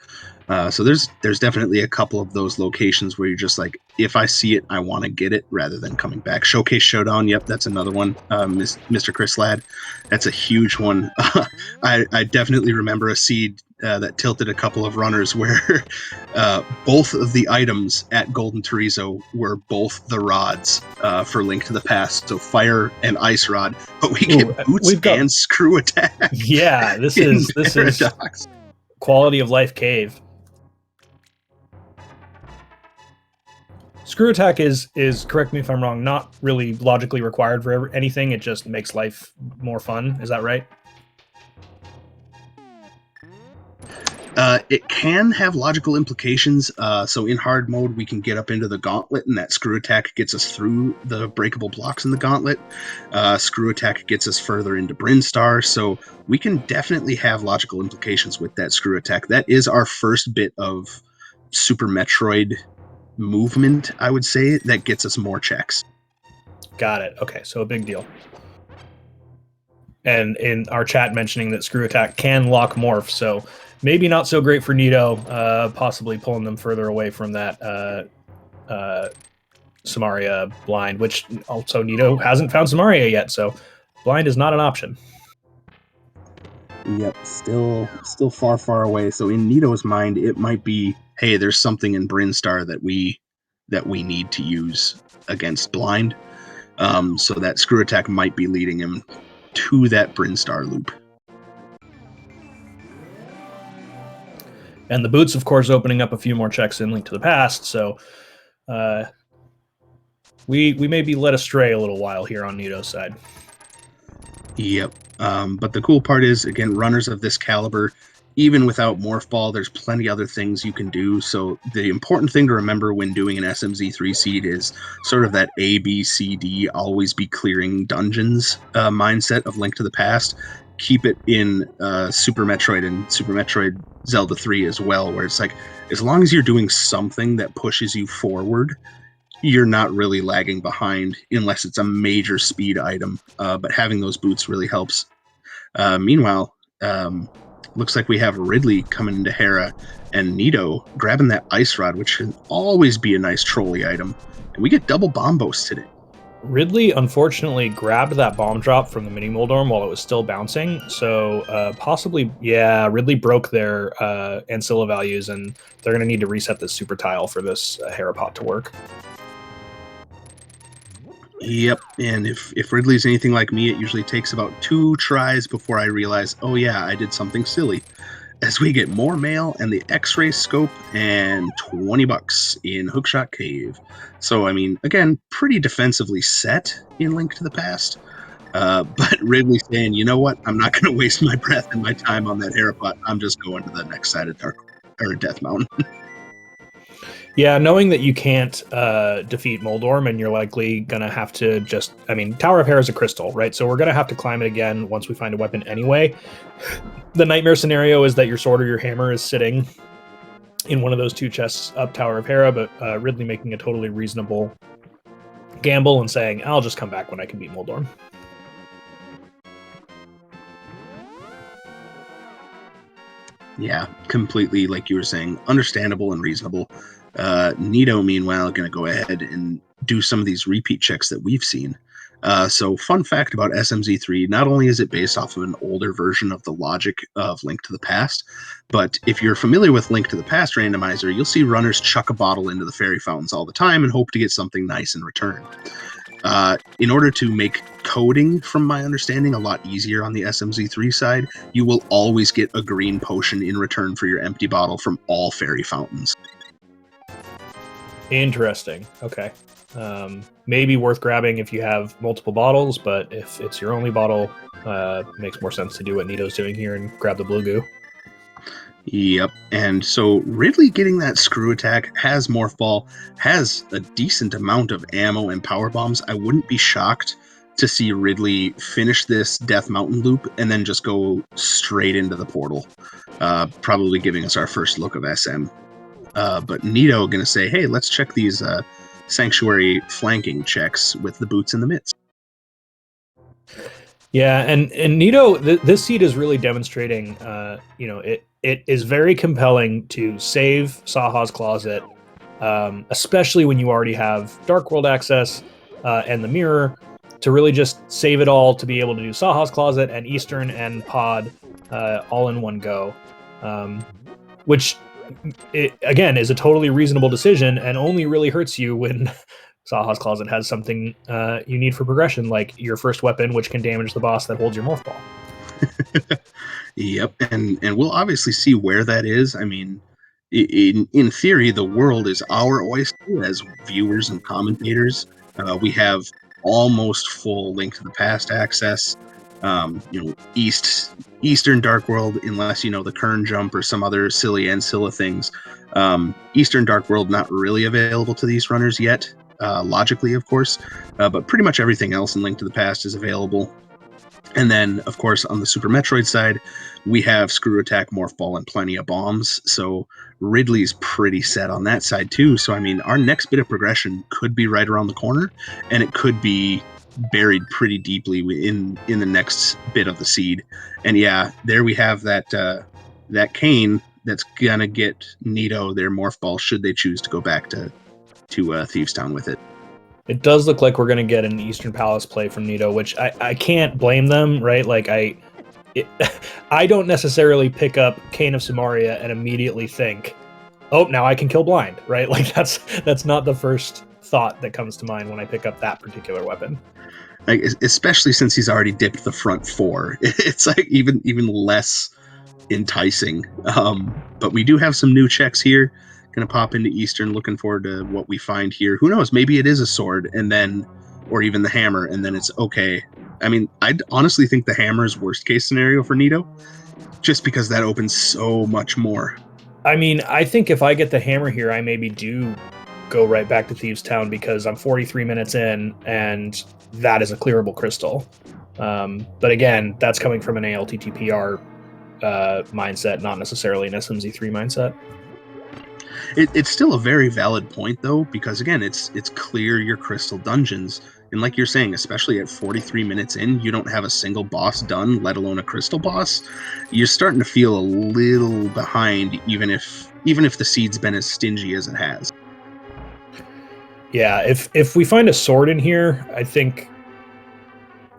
So there's definitely a couple of those locations where you're just like, if I see it, I want to get it rather than coming back. Showcase Showdown, yep, that's another one. Mr. Chris Ladd, that's a huge one. I definitely remember a seed that tilted a couple of runners where both of the items at Golden Chorizo were both the rods for Link to the Past, so fire and ice rod, but we Ooh, get boots we've got- and screw attack. Yeah, this in is Paradox. quality of life cave. Screw attack is, correct me if I'm wrong, not really logically required for anything. It just makes life more fun. Is that right? It can have logical implications. So in hard mode, we can get up into the Gauntlet, and that screw attack gets us through the breakable blocks in the Gauntlet. Screw attack gets us further into Brinstar, so we can definitely have logical implications with that screw attack. That is our first bit of Super Metroid movement, I would say, that gets us more checks. Got it. Okay, so a big deal. And in our chat mentioning that screw attack can lock morph, so maybe not so great for Nito, possibly pulling them further away from that Samaria blind, which also Nito hasn't found Samaria yet, so blind is not an option. Yep, still far away. So in Nito's mind, it might be, hey, there's something in Brinstar that we need to use against blind. So that screw attack might be leading him to that Brinstar loop. And the boots, of course, opening up a few more checks in Link to the Past, so we may be led astray a little while here on Nito's side. Yep. But the cool part is, again, runners of this caliber, even without Morph Ball, there's plenty other things you can do. So the important thing to remember when doing an SMZ3 seed is sort of that A, B, C, D, always be clearing dungeons mindset of Link to the Past. Keep it in Super Metroid and Super Metroid Zelda 3 as well, where it's like, as long as you're doing something that pushes you forward, you're not really lagging behind unless it's a major speed item. But having those boots really helps. Meanwhile, looks like we have Ridley coming into Hera and Nito grabbing that ice rod, which can always be a nice trolley item. And we get double bombos today. Ridley unfortunately grabbed that bomb drop from the mini Moldorm while it was still bouncing, so possibly, yeah, Ridley broke their Ancilla values, and they're going to need to reset this super tile for this Hera pot to work. Yep, and if Ridley's anything like me, it usually takes about 2 tries before I realize, oh yeah, I did something silly. As we get more mail and the X-ray scope and $20 in Hookshot Cave. So, I mean, again, pretty defensively set in Link to the Past. But Ridley saying, you know what, I'm not going to waste my breath and my time on that Herapot. I'm just going to the next side of Death Mountain. Yeah, knowing that you can't defeat Moldorm, and you're likely going to have to just... I mean, Tower of Hera is a crystal, right? So we're going to have to climb it again once we find a weapon anyway. The nightmare scenario is that your sword or your hammer is sitting in one of those 2 chests up Tower of Hera, but Ridley making a totally reasonable gamble and saying, I'll just come back when I can beat Moldorm. Yeah, completely, like you were saying, understandable and reasonable. Nito, meanwhile, going to go ahead and do some of these repeat checks that we've seen. So fun fact about SMZ3, not only is it based off of an older version of the logic of Link to the Past, but if you're familiar with Link to the Past Randomizer, you'll see runners chuck a bottle into the fairy fountains all the time and hope to get something nice in return. In order to make coding, from my understanding, a lot easier on the SMZ3 side, you will always get a green potion in return for your empty bottle from all fairy fountains. Interesting. Okay. Maybe worth grabbing if you have multiple bottles, but if it's your only bottle, it makes more sense to do what Nito's doing here and grab the blue goo. Yep, and so Ridley getting that screw attack, has Morph Ball, has a decent amount of ammo and power bombs. I wouldn't be shocked to see Ridley finish this Death Mountain loop and then just go straight into the portal, probably giving us our first look of SM. But Nito going to say, hey, let's check these Sanctuary flanking checks with the boots in the mitts. Yeah, and Nito, this seed is really demonstrating, it is very compelling to save Saha's Closet, especially when you already have Dark World access and the mirror, to really just save it all to be able to do Saha's Closet and Eastern and Pod all in one go, which again is a totally reasonable decision and only really hurts you when Saha's Closet has something you need for progression, like your first weapon, which can damage the boss that holds your morph ball. Yep, and we'll obviously see where that is. I mean, in theory, the world is our oyster as viewers and commentators. We have almost full Link to the Past access. Eastern Dark World, unless you know the Kern Jump or some other silly Ancilla things. Eastern Dark World not really available to these runners yet, logically, of course, but pretty much everything else in Link to the Past is available. And then, of course, on the Super Metroid side, we have Screw Attack, Morph Ball, and plenty of bombs. So Ridley's pretty set on that side, too. So, I mean, our next bit of progression could be right around the corner, and it could be buried pretty deeply in the next bit of the seed. And yeah, there we have that cane that's going to get Nito their Morph Ball should they choose to go back to Thieves Town with it. It does look like we're going to get an Eastern Palace play from Nito, which I can't blame them, right? Like, I don't necessarily pick up Cane of Samaria and immediately think, oh, now I can kill blind, right? Like, that's not the first thought that comes to mind when I pick up that particular weapon. Like, especially since he's already dipped the front four, it's like even less enticing. But we do have some new checks here. Gonna pop into Eastern, looking forward to what we find here. Who knows? Maybe it is a sword, and then, or even the hammer, and then it's okay. I mean, I'd honestly think the hammer is worst case scenario for Nito, just because that opens so much more. I mean, I think if I get the hammer here, I maybe do go right back to Thieves Town because I'm 43 minutes in, and that is a clearable crystal. But again, that's coming from an ALTTPR mindset, not necessarily an SMZ3 mindset. It's still a very valid point, though, because again, it's clear your crystal dungeons, and like you're saying, especially at 43 minutes in, you don't have a single boss done, let alone a crystal boss. You're starting to feel a little behind, even if the seed's been as stingy as it has. Yeah, if we find a sword in here, I think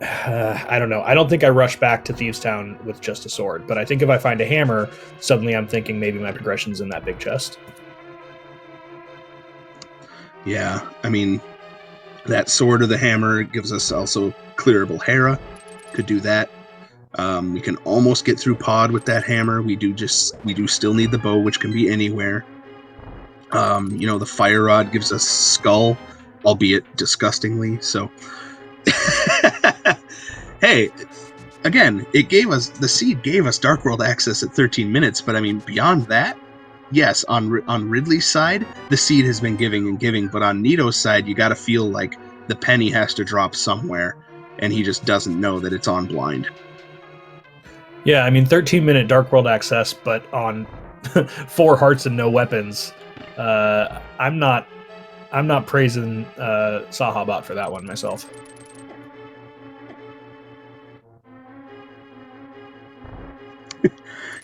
I don't know. I don't think I rush back to Thieves Town with just a sword, but I think if I find a hammer, suddenly I'm thinking maybe my progression's in that big chest. Yeah, I mean, that sword or the hammer gives us also clearable Hera. Could do that. We can almost get through Pod with that hammer. We do still need the bow, which can be anywhere. The fire rod gives us skull, albeit disgustingly. So, hey, again, the seed gave us Dark World access at 13 minutes, but I mean, beyond that, yes, on Ridley's side, the seed has been giving and giving, but on Nito's side, you got to feel like the penny has to drop somewhere, and he just doesn't know that it's on blind. Yeah, I mean, 13-minute Dark World access, but on 4 hearts and no weapons. I'm not praising Sahabot for that one myself.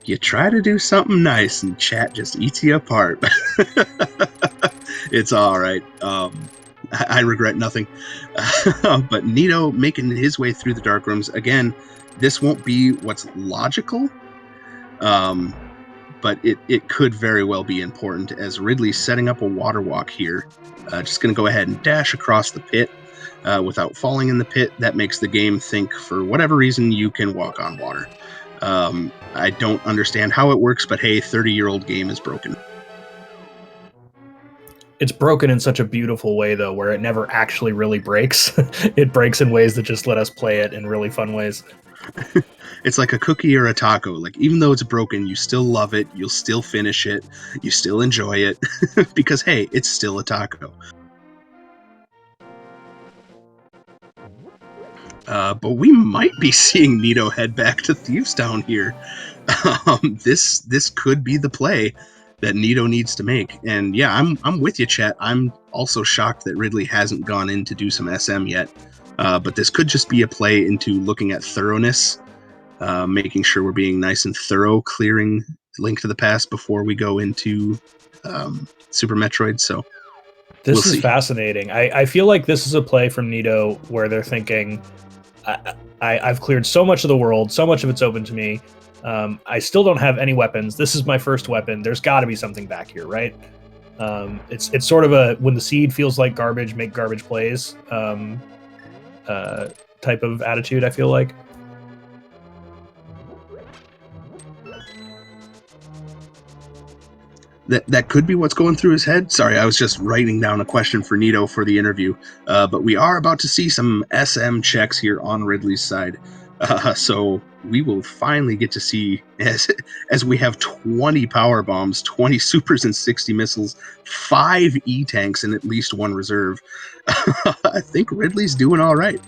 You try to do something nice and chat just eats you apart. It's all right. I regret nothing. But Nito making his way through the dark rooms again. This won't be what's logical, but it could very well be important as Ridley's setting up a water walk here. Just going to go ahead and dash across the pit without falling in the pit. That makes the game think, for whatever reason, you can walk on water. I don't understand how it works, but hey, 30-year-old game is broken. It's broken in such a beautiful way, though, where it never actually really breaks. It breaks in ways that just let us play it in really fun ways. It's like a cookie or a taco. Like, even though it's broken, you still love it. You'll still finish it. You still enjoy it because, hey, it's still a taco. But we might be seeing Nito head back to Thieves Town here. This could be the play that Nito needs to make. And yeah, I'm with you, chat. I'm also shocked that Ridley hasn't gone in to do some SM yet. But this could just be a play into looking at thoroughness, making sure we're being nice and thorough, clearing Link to the Past before we go into Super Metroid. So this is fascinating. I feel like this is a play from Nito where they're thinking, I've cleared so much of the world, so much of it's open to me. I still don't have any weapons. This is my first weapon. There's got to be something back here, right? It's sort of a when the seed feels like garbage, make garbage plays type of attitude, I feel like. That could be what's going through his head. Sorry, I was just writing down a question for Nito for the interview. But we are about to see some SM checks here on Ridley's side. So we will finally get to see, as we have 20 power bombs, 20 supers and 60 missiles, 5 E-tanks and at least 1 reserve. I think Ridley's doing all right.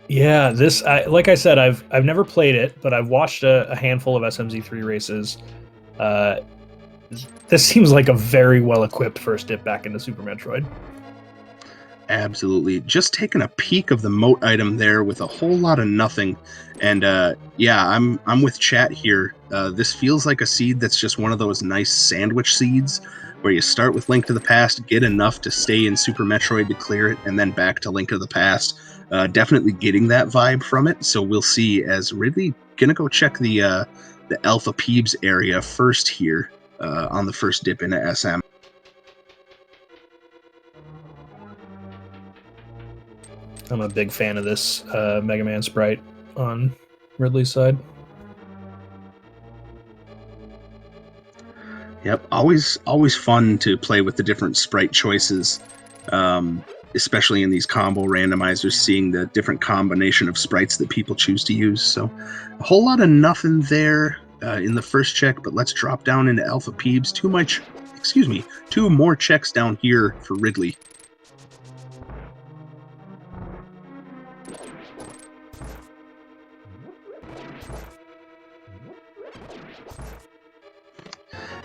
Yeah, this, like I said, I've never played it, but I've watched a handful of SMZ3 races. This seems like a very well-equipped first dip back into Super Metroid. Absolutely. Just taking a peek of the moat item there with a whole lot of nothing. And yeah, I'm with chat here. This feels like a seed that's just one of those nice sandwich seeds where you start with Link to the Past, get enough to stay in Super Metroid to clear it, and then back to Link to the Past. Definitely getting that vibe from it. So we'll see, as Ridley gonna go check the Alpha Peeps area first here on the first dip into SM. I'm a big fan of this Mega Man sprite on Ridley's side. Yep, always fun to play with the different sprite choices, especially in these combo randomizers, seeing the different combination of sprites that people choose to use. So a whole lot of nothing there in the first check, but let's drop down into Alpha Peeps. Two more checks down here for Ridley.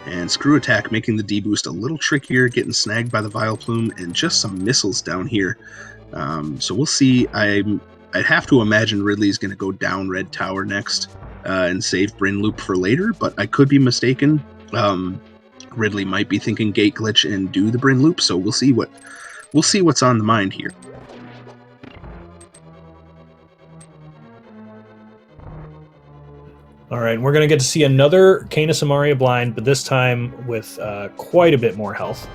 And Screw Attack making the D-Boost a little trickier, getting snagged by the Vileplume, and just some missiles down here. So we'll see. I'd have to imagine Ridley's going to go down Red Tower next and save Bryn Loop for later, but I could be mistaken. Ridley might be thinking Gate Glitch and do the Bryn Loop, so we'll see what's on the mind here. All right, we're going to get to see another Kena Samaria blind, but this time with quite a bit more health.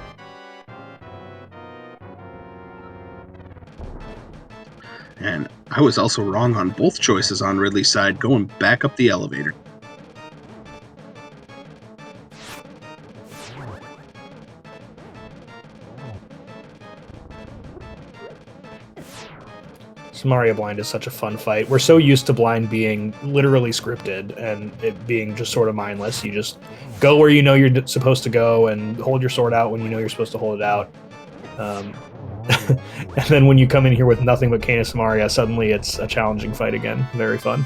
And I was also wrong on both choices on Ridley's side, going back up the elevator. Samaria blind is such a fun fight. We're so used to blind being literally scripted and it being just sort of mindless. You just go where you know you're supposed to go and hold your sword out when you know you're supposed to hold it out. And then when you come in here with nothing but Kena Samaria, suddenly it's a challenging fight again. Very fun.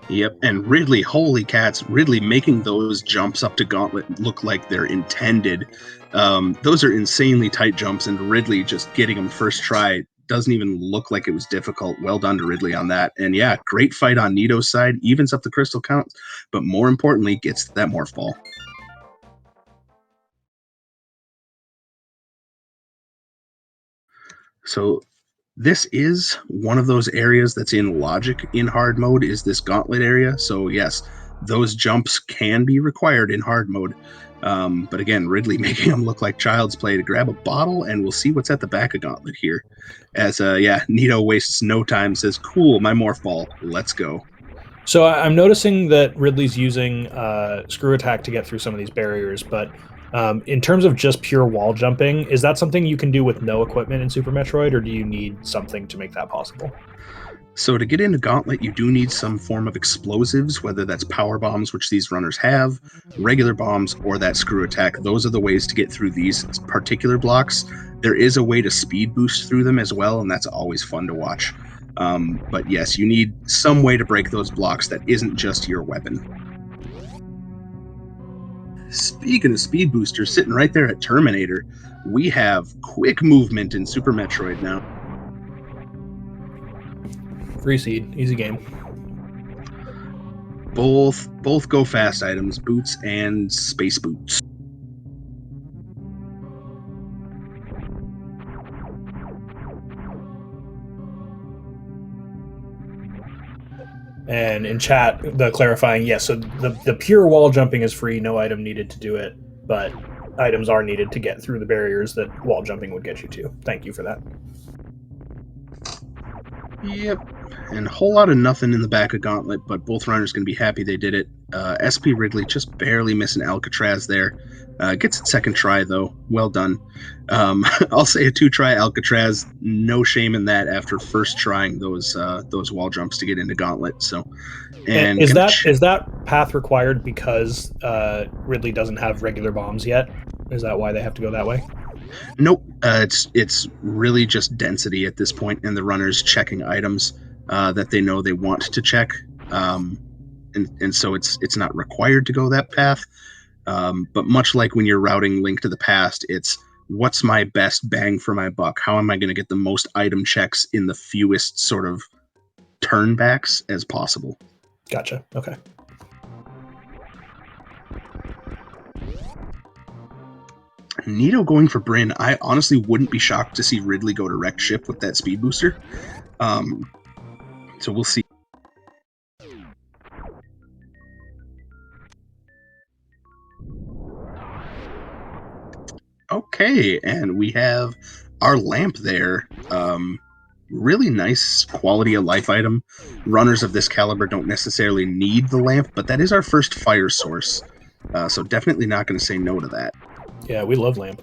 Yep, and Ridley, holy cats, Ridley making those jumps up to Gauntlet look like they're intended. Those are insanely tight jumps, and Ridley just getting them first try doesn't even look like it was difficult. Well done to Ridley on that. And yeah, great fight on Nito's side, evens up the crystal count, but more importantly, gets that morph ball. So this is one of those areas that's in logic in hard mode, is this Gauntlet area. So yes, those jumps can be required in hard mode. But again, Ridley making them look like child's play to grab a bottle, and we'll see what's at the back of Gauntlet here. As yeah, Nito wastes no time, says, cool, my morph ball, let's go. So I'm noticing that Ridley's using Screw Attack to get through some of these barriers, but in terms of just pure wall jumping, is that something you can do with no equipment in Super Metroid, or do you need something to make that possible? So to get into Gauntlet, you do need some form of explosives, whether that's power bombs, which these runners have, regular bombs, or that Screw Attack. Those are the ways to get through these particular blocks. There is a way to speed boost through them as well, and that's always fun to watch. But yes, you need some way to break those blocks that isn't just your weapon. Speaking of speed boosters, sitting right there at Terminator, we have quick movement in Super Metroid now. Free seed, easy game. Both go fast items, boots and space boots. And in chat, the clarifying, yes, so the pure wall jumping is free, no item needed to do it, but items are needed to get through the barriers that wall jumping would get you to. Thank you for that. Yep. And a whole lot of nothing in the back of Gauntlet, but both runners going to be happy they did it. SP Wrigley just barely missing Alcatraz there. Gets it second try, though. Well done. I'll say a 2-try Alcatraz. No shame in that after first trying those wall jumps to get into Gauntlet. So, and is that path required because Ridley doesn't have regular bombs yet? Is that why they have to go that way? Nope. It's really just density at this point, and the runners checking items that they know they want to check, and so it's not required to go that path. But much like when you're routing Link to the Past, it's what's my best bang for my buck? How am I going to get the most item checks in the fewest sort of turnbacks as possible? Gotcha. Okay. Nito going for Bryn. I honestly wouldn't be shocked to see Ridley go to wrecked ship with that speed booster. So we'll see. Okay, and we have our lamp there. Really nice quality of life item. Runners of this caliber don't necessarily need the lamp, but that is our first fire source. So definitely not going to say no to that. Yeah, we love lamp.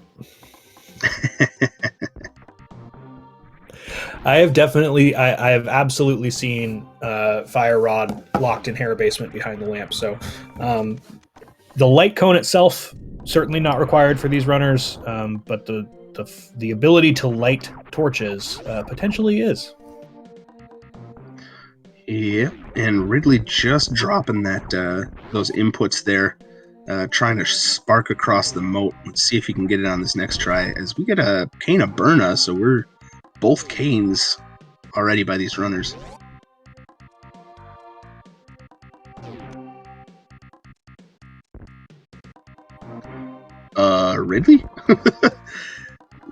I have absolutely seen fire rod locked in Hera basement behind the lamp. So the light cone itself certainly not required for these runners, but the ability to light torches potentially is. Yeah, and Ridley just dropping that those inputs there, trying to spark across the moat. Let's see if he can get it on this next try. As we get a cane of Burna, so we're both canes already by these runners. Ridley?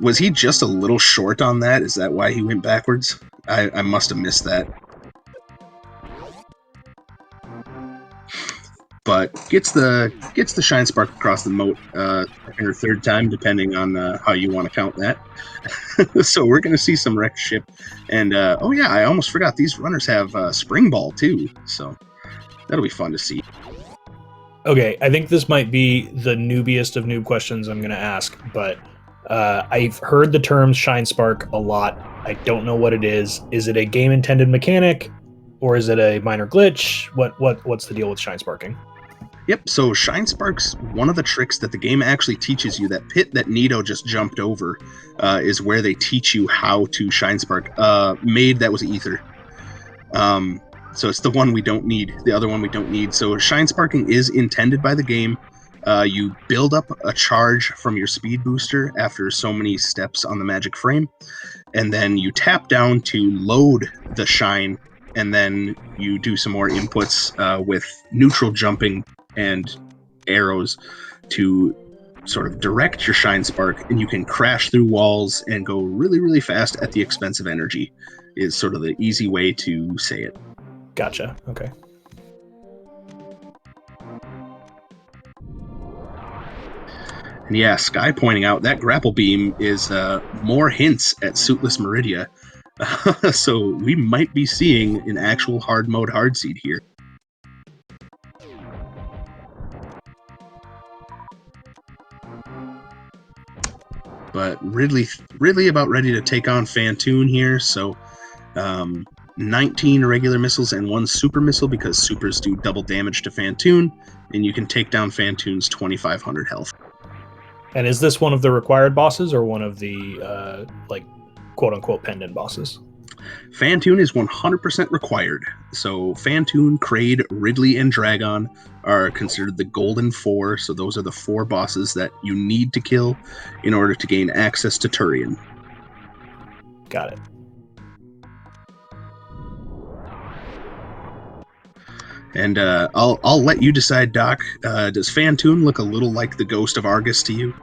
Was he just a little short on that? Is that why he went backwards? I must have missed that. But gets the shine spark across the moat second or third time, depending on how you want to count that. So we're going to see some wrecked ship. And oh yeah, I almost forgot, these runners have spring ball too. So that'll be fun to see. Okay, I think this might be the noobiest of noob questions I'm going to ask, but I've heard the term shine spark a lot. I don't know what it is. Is it a game intended mechanic, or is it a minor glitch? What's the deal with shine sparking? Yep, so Shine Spark's one of the tricks that the game actually teaches you. That pit that Nito just jumped over is where they teach you how to Shine Spark. Made that was Ether. So it's the one we don't need, the other one we don't need. So Shine Sparking is intended by the game. You build up a charge from your speed booster after so many steps on the magic frame, and then you tap down to load the shine, and then you do some more inputs with neutral jumping and arrows to sort of direct your shine spark, and you can crash through walls and go really, really fast at the expense of energy, is sort of the easy way to say it. Gotcha. Okay. And yeah, Sky pointing out that grapple beam is more hints at Suitless Meridia. So we might be seeing an actual hard mode hard seed here. But Ridley about ready to take on Fantoon here. So 19 regular missiles and 1 super missile, because supers do double damage to Fantoon, and you can take down Fantoon's 2,500 health. And is this one of the required bosses, or one of the like quote-unquote pendant bosses? Fantoon is 100% required. So Fantoon, Kraid, Ridley, and Dragon are considered the Golden Four. So those are the 4 bosses that you need to kill in order to gain access to Turian. Got it. And I'll let you decide, Doc. Does Fantoon look a little like the ghost of Argus to you?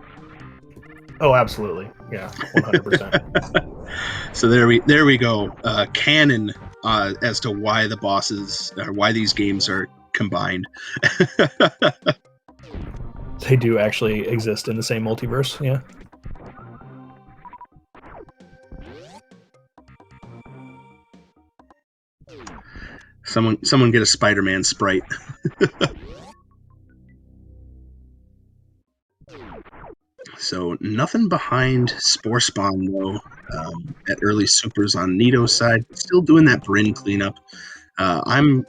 Oh, absolutely. Yeah, 100%. So there we go. Canon as to why the bosses or why these games are combined. They do actually exist in the same multiverse. Yeah. Someone get a Spider-Man sprite. So nothing behind Spore Spawn though. At early supers on Nito's side, still doing that Bryn cleanup. I'm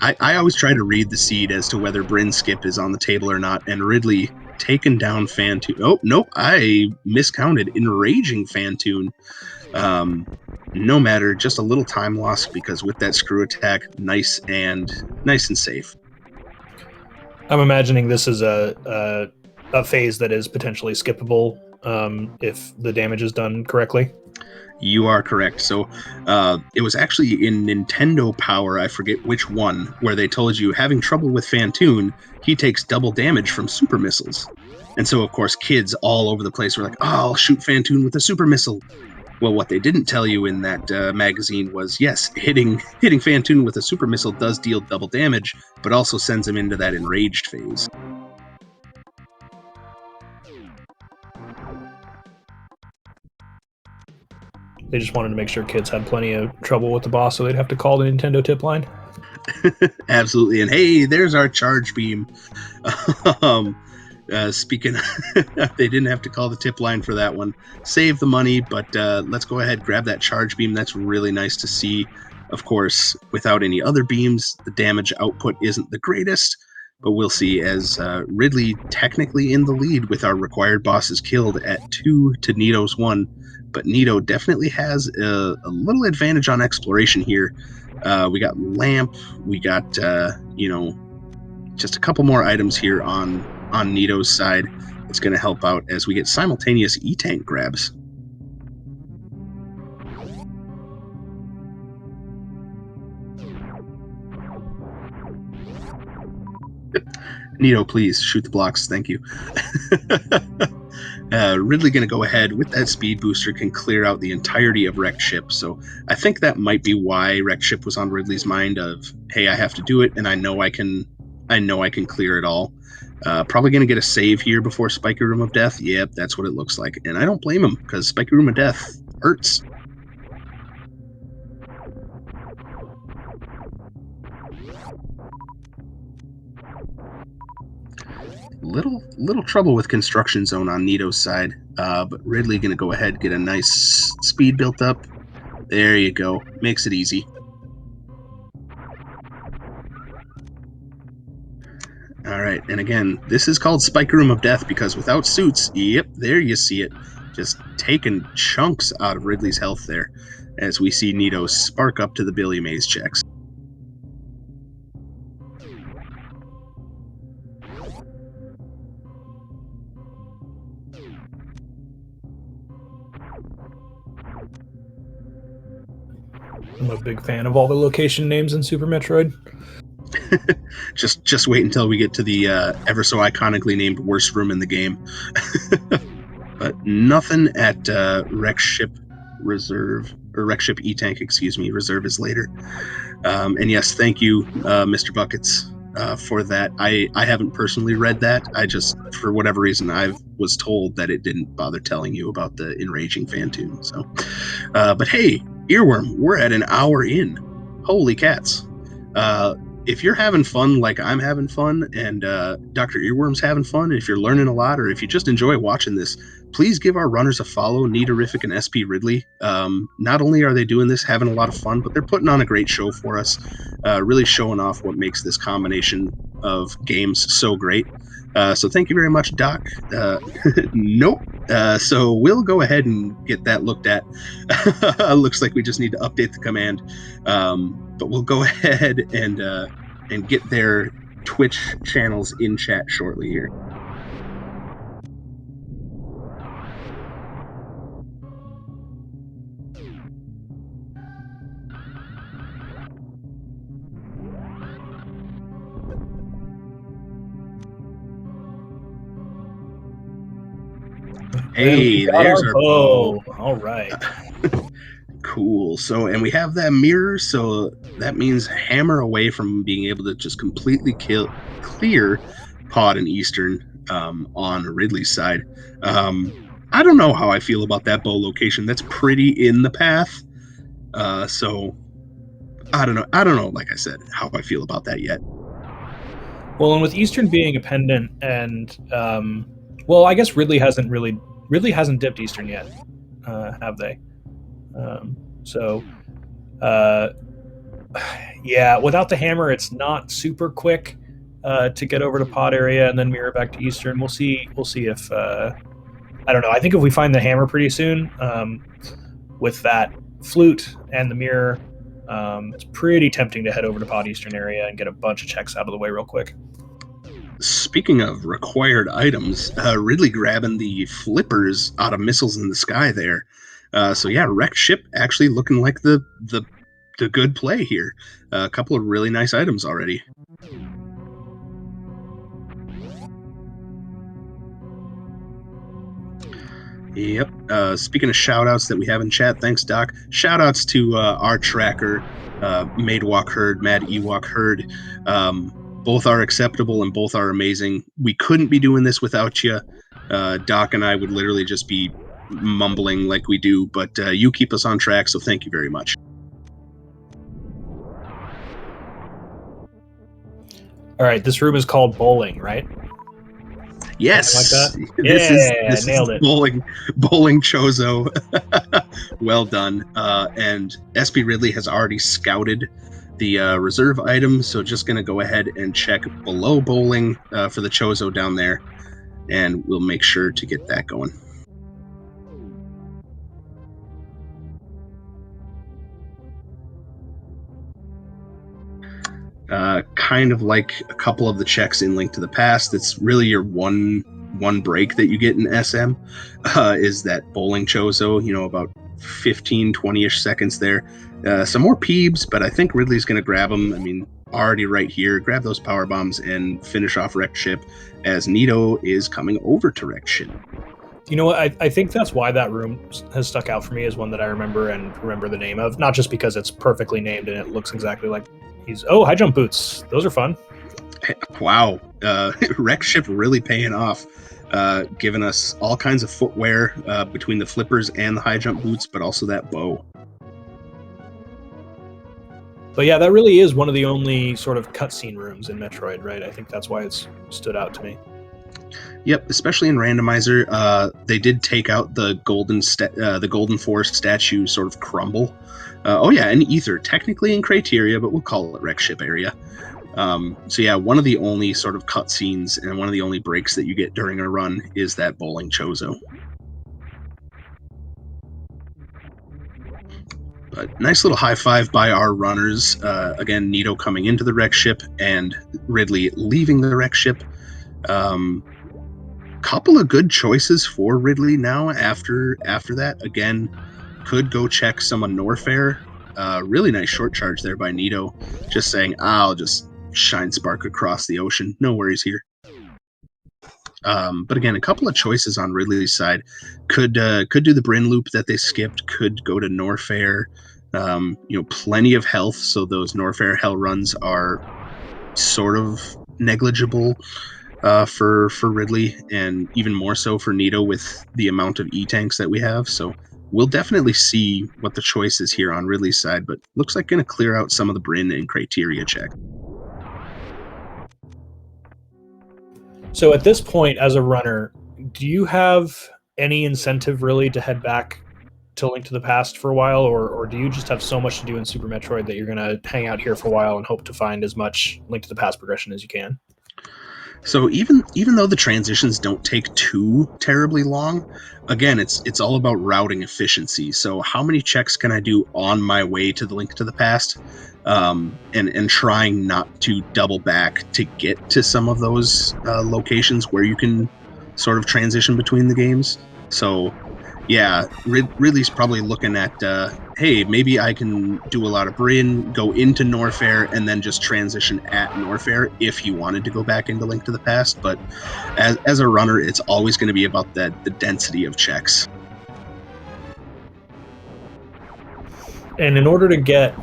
I always try to read the seed as to whether Bryn skip is on the table or not, and Ridley taken down Fantoon. Oh nope, I miscounted. Enraging Fantoon. Um, no matter, just a little time loss because with that screw attack, nice and safe. I'm imagining this is a phase that is potentially skippable if the damage is done correctly. You are correct. So it was actually in Nintendo Power, I forget which one, where they told you having trouble with Fantoon, he takes double damage from super missiles. And so, of course, kids all over the place were like, oh, I'll shoot Fantoon with a super missile. Well, what they didn't tell you in that magazine was, yes, hitting Fantoon with a super missile does deal double damage, but also sends him into that enraged phase. They just wanted to make sure kids had plenty of trouble with the boss, so they'd have to call the Nintendo tip line. Absolutely. And hey, there's our charge beam. Speaking, they didn't have to call the tip line for that one. Save the money, but let's go ahead, grab that charge beam. That's really nice to see. Of course, without any other beams, the damage output isn't the greatest, but we'll see as Ridley technically in the lead with our required bosses killed at 2 to Nito's 1. But Nito definitely has a little advantage on exploration here. We got Lamp, we got, just a couple more items here on Nito's side. It's going to help out as we get simultaneous E-Tank grabs. Nito, please shoot the blocks. Thank you. Ridley going to go ahead with that speed booster, can clear out the entirety of Wrecked Ship. So I think that might be why Wrecked Ship was on Ridley's mind of, hey, I have to do it, and I know I can clear it all. Probably going to get a save here before Spiky Room of Death. Yep, that's what it looks like. And I don't blame him, because Spiky Room of Death hurts. Little trouble with Construction Zone on Nito's side, but Ridley going to go ahead, get a nice speed built up. There you go. Makes it easy. All right, and again, this is called Spike Room of Death because without suits, yep, there you see it. Just taking chunks out of Ridley's health there as we see Nito spark up to the Billy Mays checks. I'm a big fan of all the location names in Super Metroid. just wait until we get to the ever so iconically named worst room in the game. But nothing at Wreck Ship Reserve, or Wreck Ship E-Tank, excuse me. Reserve is later. And yes, thank you, Mr. Buckets, for that. I haven't personally read that. I just, for whatever reason, I was told that it didn't bother telling you about the Enraging Fantoon. So, but hey, Earworm, we're at an hour in. Holy cats. If you're having fun like I'm having fun, and Dr. Earworm's having fun, if you're learning a lot, or if you just enjoy watching this, please give our runners a follow, Neaterific and SP Ridley. Not only are they doing this, having a lot of fun, but they're putting on a great show for us, really showing off what makes this combination of games so great. So thank you very much, Doc. Nope. So we'll go ahead and get that looked at. Looks like we just need to update the command. But we'll go ahead and get their Twitch channels in chat shortly here. And we Hey, got there's our our bow. bow. All right. Cool. So, and we have that mirror, so that means hammer away from being able to just completely clear Pod and Eastern on Ridley's side. I don't know how I feel about that bow location. That's pretty in the path. So I don't know. I don't know, like I said, how I feel about that yet. Well, and with Eastern being a pendant, and well, I guess Ridley hasn't dipped Eastern yet, have they? So, uh, yeah, without the hammer, it's not super quick to get over to Pod area and then mirror back to Eastern. We'll see. We'll see if I don't know. I think if we find the hammer pretty soon, with that flute and the mirror, it's pretty tempting to head over to Pod Eastern area and get a bunch of checks out of the way real quick. Speaking of required items, Ridley grabbing the flippers out of missiles in the sky there. So yeah, wrecked ship actually looking like the good play here. A couple of really nice items already. Yep. Speaking of shout outs that we have in chat, thanks, Doc. Shout outs to our tracker, Madewalk Herd, Mad Ewok Herd. Both are acceptable and both are amazing. We couldn't be doing this without you. Doc and I would literally just be mumbling like we do, but you keep us on track, so thank you very much. All right, this room is called bowling, right? Yes, like that? This nailed is it. bowling Chozo. Well done. And SP Ridley has already scouted the reserve item, so just gonna go ahead and check below bowling for the Chozo down there, and we'll make sure to get that going. Kind of like a couple of the checks in Link to the Past, it's really your one break that you get in SM, is that bowling Chozo, about 15, 20-ish seconds there. Some more Peeps, but I think Ridley's going to grab them. I mean, already right here, grab those power bombs and finish off Wrecked Ship as Nito is coming over to Wrecked Ship. You know what? I think that's why that room has stuck out for me as one that I remember and remember the name of. Not just because it's perfectly named and it looks exactly like high jump boots. Those are fun. Wow. Wrecked Ship really paying off. Giving us all kinds of footwear between the flippers and the high jump boots, but also that bow. But yeah, that really is one of the only sort of cutscene rooms in Metroid, right? I think that's why it's stood out to me. Yep, especially in Randomizer, they did take out the golden forest statue sort of crumble. Oh yeah, and Ether, technically in Criteria, but we'll call it Wreck Ship area. So yeah, one of the only sort of cutscenes and one of the only breaks that you get during a run is that bowling Chozo. But nice little high five by our runners. Again, Nito coming into the Wreck Ship and Ridley leaving the Wreck Ship. Couple of good choices for Ridley now after that. Again, could go check some on Norfair. Really nice short charge there by Nito. Just saying, I'll just shine spark across the ocean. No worries here. But again, a couple of choices on Ridley's side. Could do the Bryn loop that they skipped. Could go to Norfair. Plenty of health, so those Norfair hell runs are sort of negligible for Ridley, and even more so for Nito with the amount of E-tanks that we have. So we'll definitely see what the choice is here on Ridley's side, but looks like going to clear out some of the Bryn and Criteria check. So at this point, as a runner, do you have any incentive really to head back to Link to the Past for a while, or do you just have so much to do in Super Metroid that you're going to hang out here for a while and hope to find as much Link to the Past progression as you can? So even though the transitions don't take too terribly long, again, it's all about routing efficiency. So how many checks can I do on my way to the Link to the Past, and trying not to double back to get to some of those locations where you can sort of transition between the games. So yeah, Ridley's probably looking at hey, maybe I can do a lot of Bryn, go into Norfair, and then just transition at Norfair if you wanted to go back into Link to the Past. But as a runner, it's always going to be about the density of checks. And in order to get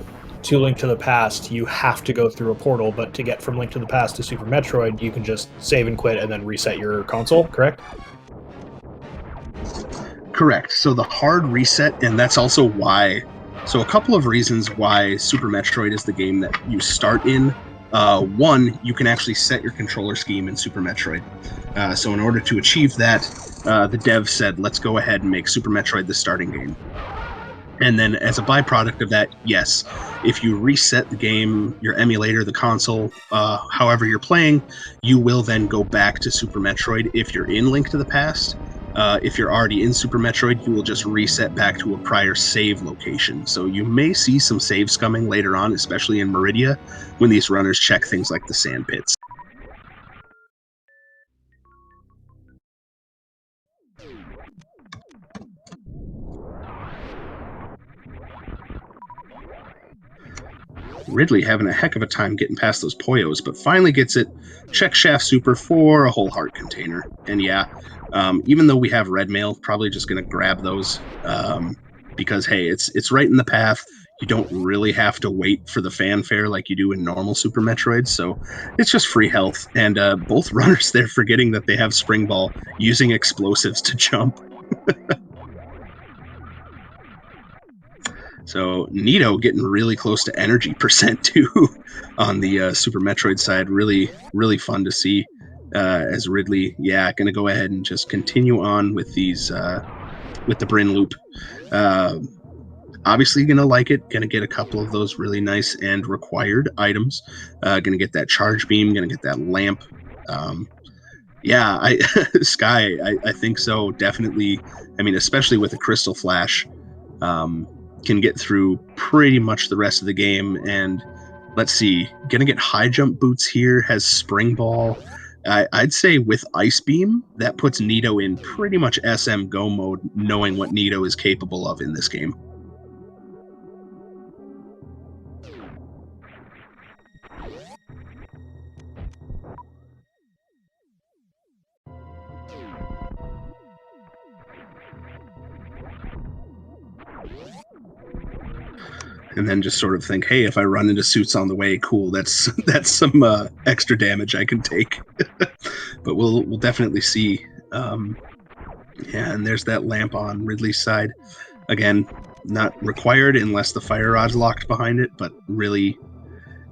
to Link to the Past, you have to go through a portal, but to get from Link to the Past to Super Metroid, you can just save and quit and then reset your console, correct? Correct. So the hard reset, and that's also why. So a couple of reasons why Super Metroid is the game that you start in. One, you can actually set your controller scheme in Super Metroid. So in order to achieve that, the dev said, let's go ahead and make Super Metroid the starting game. And then as a byproduct of that, yes, if you reset the game, your emulator, the console, however you're playing, you will then go back to Super Metroid if you're in Link to the Past. If you're already in Super Metroid, you will just reset back to a prior save location. So you may see some save scumming later on, especially in Meridia, when these runners check things like the sand pits. Ridley having a heck of a time getting past those Poyos, but finally gets it. Check Shaft Super for a whole heart container. And yeah, even though we have red mail, probably just going to grab those because, hey, it's right in the path. You don't really have to wait for the fanfare like you do in normal Super Metroid, so it's just free health. And both runners there forgetting that they have Spring Ball using explosives to jump. So Nito getting really close to energy percent too on the Super Metroid side. Really, really fun to see as Ridley, going to go ahead and just continue on with these, with the Bryn loop. Obviously going to like it. Going to get a couple of those really nice and required items. Going to get that charge beam. Going to get that lamp. Sky, I think so. Definitely. I mean, especially with the Crystal Flash. Can get through pretty much the rest of the game. And let's see, gonna get high jump boots here, has spring ball. I'd say with Ice Beam, that puts Nito in pretty much SM Go mode, knowing what Nito is capable of in this game. And then just sort of think, hey, if I run into suits on the way, cool, that's some extra damage I can take. But we'll definitely see. And there's that lamp on Ridley's side. Again, not required unless the fire rod's locked behind it, but really,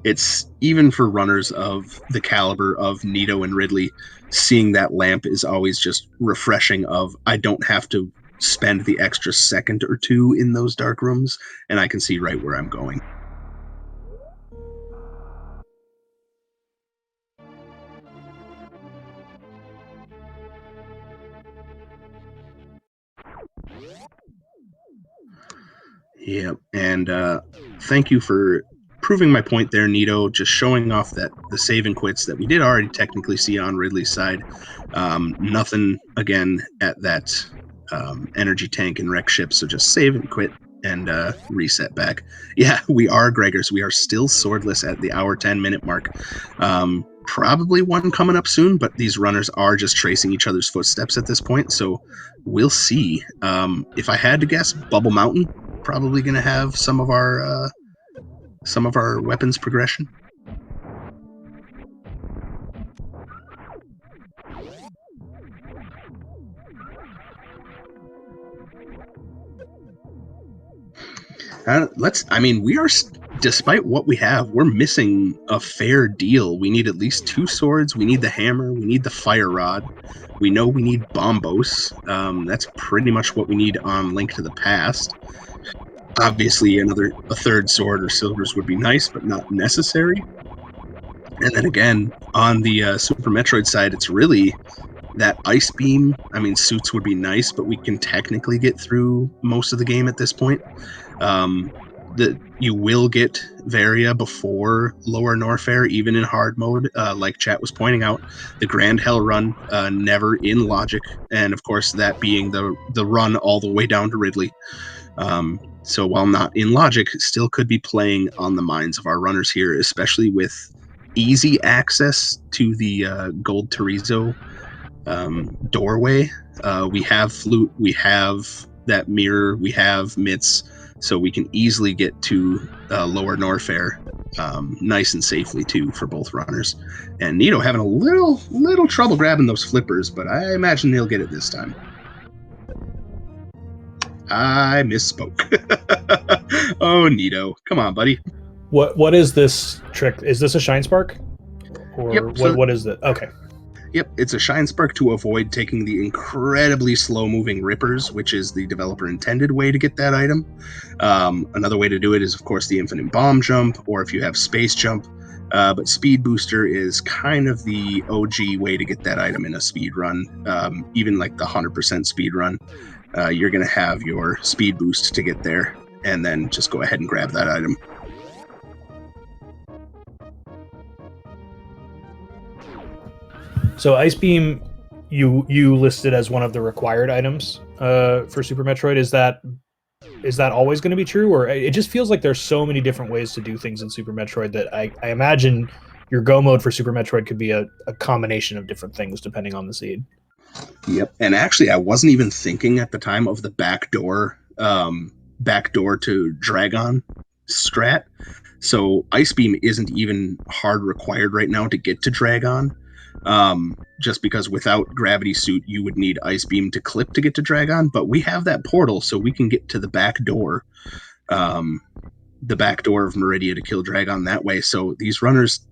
it's even for runners of the caliber of Nito and Ridley, seeing that lamp is always just refreshing of I don't have to spend the extra second or two in those dark rooms, and I can see right where I'm going. Yeah, and thank you for proving my point there, Nito, just showing off that the save and quits that we did already technically see on Ridley's side. Nothing, again, at that energy tank and wreck ship, so just save and quit and reset back. Yeah, we are Gregors. We are still swordless at the hour 10-minute mark. Probably one coming up soon, but these runners are just tracing each other's footsteps at this point, so we'll see. If I had to guess, Bubble Mountain probably going to have some of our weapons progression. We are, despite what we have, we're missing a fair deal. We need at least 2 swords. We need the hammer. We need the fire rod. We know we need Bombos. That's pretty much what we need on Link to the Past. Obviously, a third sword or silvers would be nice, but not necessary. And then again, on the Super Metroid side, it's really that ice beam. I mean, suits would be nice, but we can technically get through most of the game at this point. You will get Varia before Lower Norfair, even in hard mode. Like chat was pointing out, the Grand Hell run never in logic, and of course that being the run all the way down to Ridley. So while not in logic, still could be playing on the minds of our runners here, especially with easy access to the Gold Terizo doorway. We have Flute, we have that mirror, we have Mitts, so we can easily get to Lower Norfair nice and safely too for both runners. And Nito having a little trouble grabbing those flippers, but I imagine they'll get it this time. I misspoke. Oh, Nito, come on, buddy. What is this trick? Is this a Shine Spark? Or Yep, so, what is it? Okay. Yep, it's a Shine Spark to avoid taking the incredibly slow-moving Rippers, which is the developer-intended way to get that item. Another way to do it is, of course, the Infinite Bomb Jump, or if you have Space Jump. But Speed Booster is kind of the OG way to get that item in a speed run. Even like the 100% speed run, you're going to have your Speed Boost to get there, and then just go ahead and grab that item. So Ice Beam, you listed as one of the required items for Super Metroid. Is that always going to be true, or it just feels like there's so many different ways to do things in Super Metroid that I imagine your go mode for Super Metroid could be a combination of different things depending on the seed. Yep, and actually, I wasn't even thinking at the time of the backdoor to Dragon strat. So Ice Beam isn't even hard required right now to get to Dragon. Just because without Gravity Suit, you would need Ice Beam to clip to get to Dragon, but we have that portal, so we can get to the back door of Meridia to kill Dragon that way. So these runners,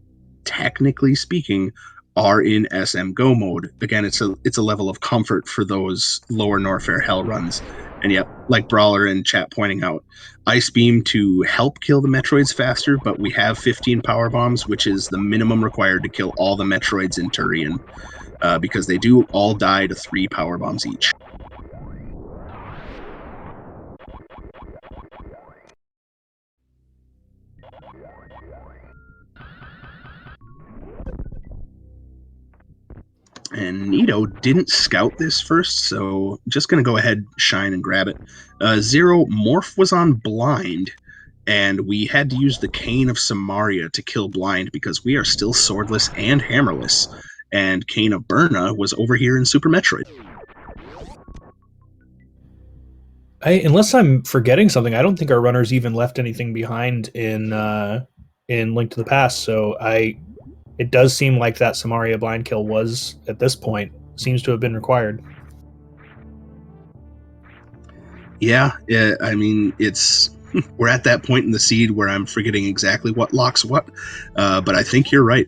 technically speaking, are in SM Go mode. Again, it's a level of comfort for those Lower Norfair Hell runs. And yep, like Brawler and chat pointing out, Ice Beam to help kill the Metroids faster, but we have 15 Power Bombs, which is the minimum required to kill all the Metroids in Turian, because they do all die to 3 Power Bombs each. And Nito didn't scout this first, so just going to go ahead, shine, and grab it. Zero, Morph was on Blind, and we had to use the Cane of Samaria to kill Blind because we are still swordless and hammerless. And Cane of Burna was over here in Super Metroid. Unless I'm forgetting something, I don't think our runners even left anything behind in Link to the Past. So it does seem like that Samaria blind kill was, at this point, seems to have been required. Yeah, I mean, we're at that point in the seed where I'm forgetting exactly what locks what, but I think you're right.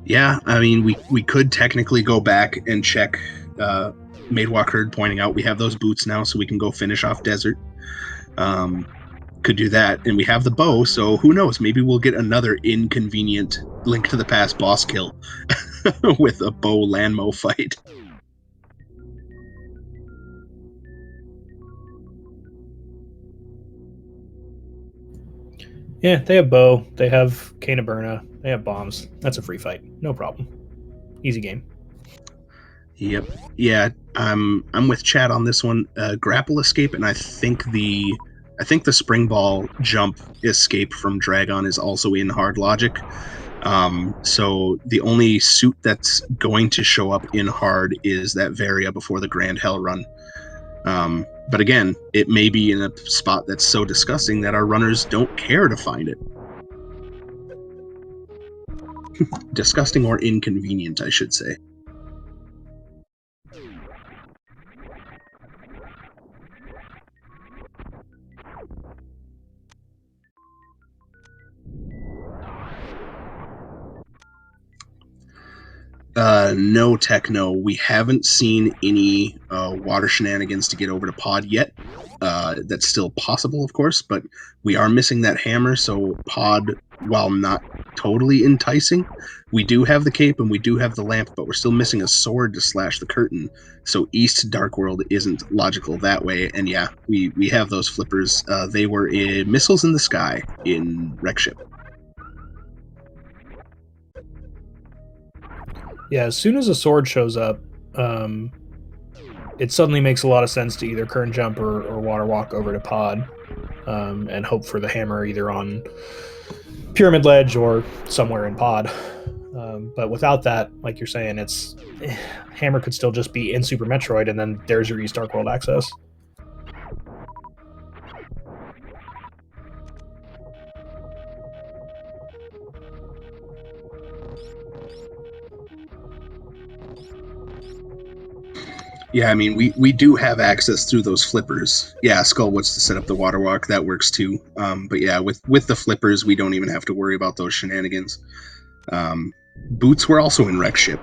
Yeah, I mean, we could technically go back and check Madewalk Herd pointing out we have those boots now, so we can go finish off Desert. Could do that, and we have the bow, so who knows, maybe we'll get another inconvenient Link to the Past boss kill with a bow Lanmo fight. Yeah, they have bow, they have Cane of Burna, they have bombs. That's a free fight, no problem. Easy game. Yep. Yeah, I'm with Chad on this one. Grapple escape, and I think the spring ball jump escape from Dragon is also in hard logic. So the only suit that's going to show up in hard is that Varia before the Grand Hell run. But again, it may be in a spot that's so disgusting that our runners don't care to find it. Disgusting or inconvenient, I should say. No techno. We haven't seen any water shenanigans to get over to Pod yet. That's still possible, of course, but we are missing that hammer, so Pod, while not totally enticing, we do have the cape and we do have the lamp, but we're still missing a sword to slash the curtain, so East Dark World isn't logical that way, and yeah, we have those flippers. They were missiles in the sky in Wreckship. Yeah, as soon as a sword shows up, it suddenly makes a lot of sense to either current jump or water walk over to pod, and hope for the hammer either on pyramid ledge or somewhere in pod. But without that, like you're saying, it's hammer could still just be in Super Metroid, and then there's your East Dark World access. Yeah, I mean, we do have access through those flippers. Yeah, Skullwoods to set up the water walk, that works too. But yeah, with the flippers, we don't even have to worry about those shenanigans. Boots were also in Wreck Ship.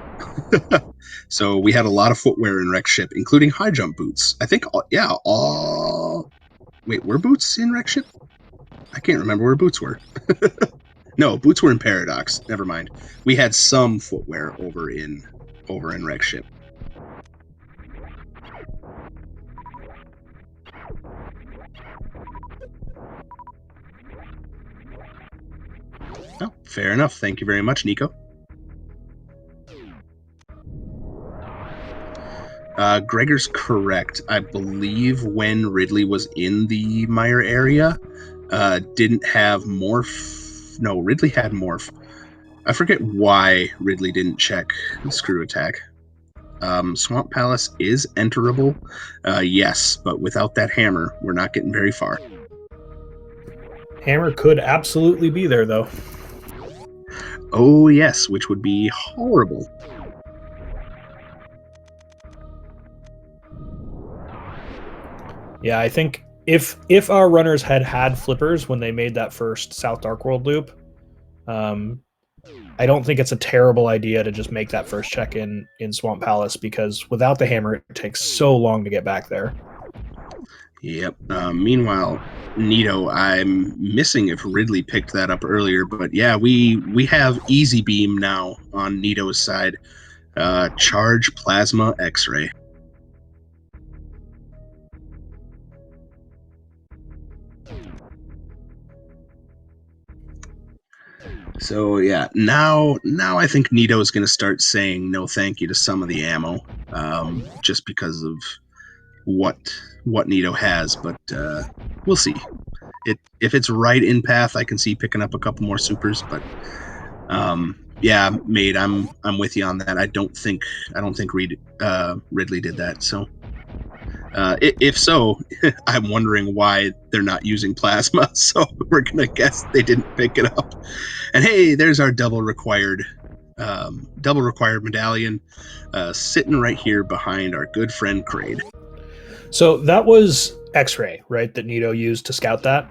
So we had a lot of footwear in Wreck Ship, including high jump boots. I think, yeah, all... Wait, were boots in Wreck Ship? I can't remember where boots were. No, boots were in Paradox. Never mind. We had some footwear over in Wreck Ship. Oh, fair enough. Thank you very much, Nico. Gregor's correct. I believe when Ridley was in the Mire area, didn't have morph. No, Ridley had morph. I forget why Ridley didn't check screw attack. Swamp Palace is enterable, yes, but without that hammer, we're not getting very far. Hammer could absolutely be there, though. Oh, yes, which would be horrible. Yeah, I think if our runners had flippers when they made that first South Dark World loop, I don't think it's a terrible idea to just make that first check in Swamp Palace, because without the hammer, it takes so long to get back there. Yep. Meanwhile, Nito, I'm missing if Ridley picked that up earlier, but yeah, we have Easy Beam now on Nito's side. Charge Plasma X-Ray. So yeah, now I think Nito's going to start saying no thank you to some of the ammo, just because of what Nito has. But we'll see. If it's right in path, I can see picking up a couple more supers. But yeah, mate, I'm with you on that. I don't think Ridley did that. So if so, I'm wondering why they're not using plasma. So we're gonna guess they didn't pick it up. And hey, there's our double required medallion, sitting right here behind our good friend Kraid. So that was X-Ray, right? That Nito used to scout that.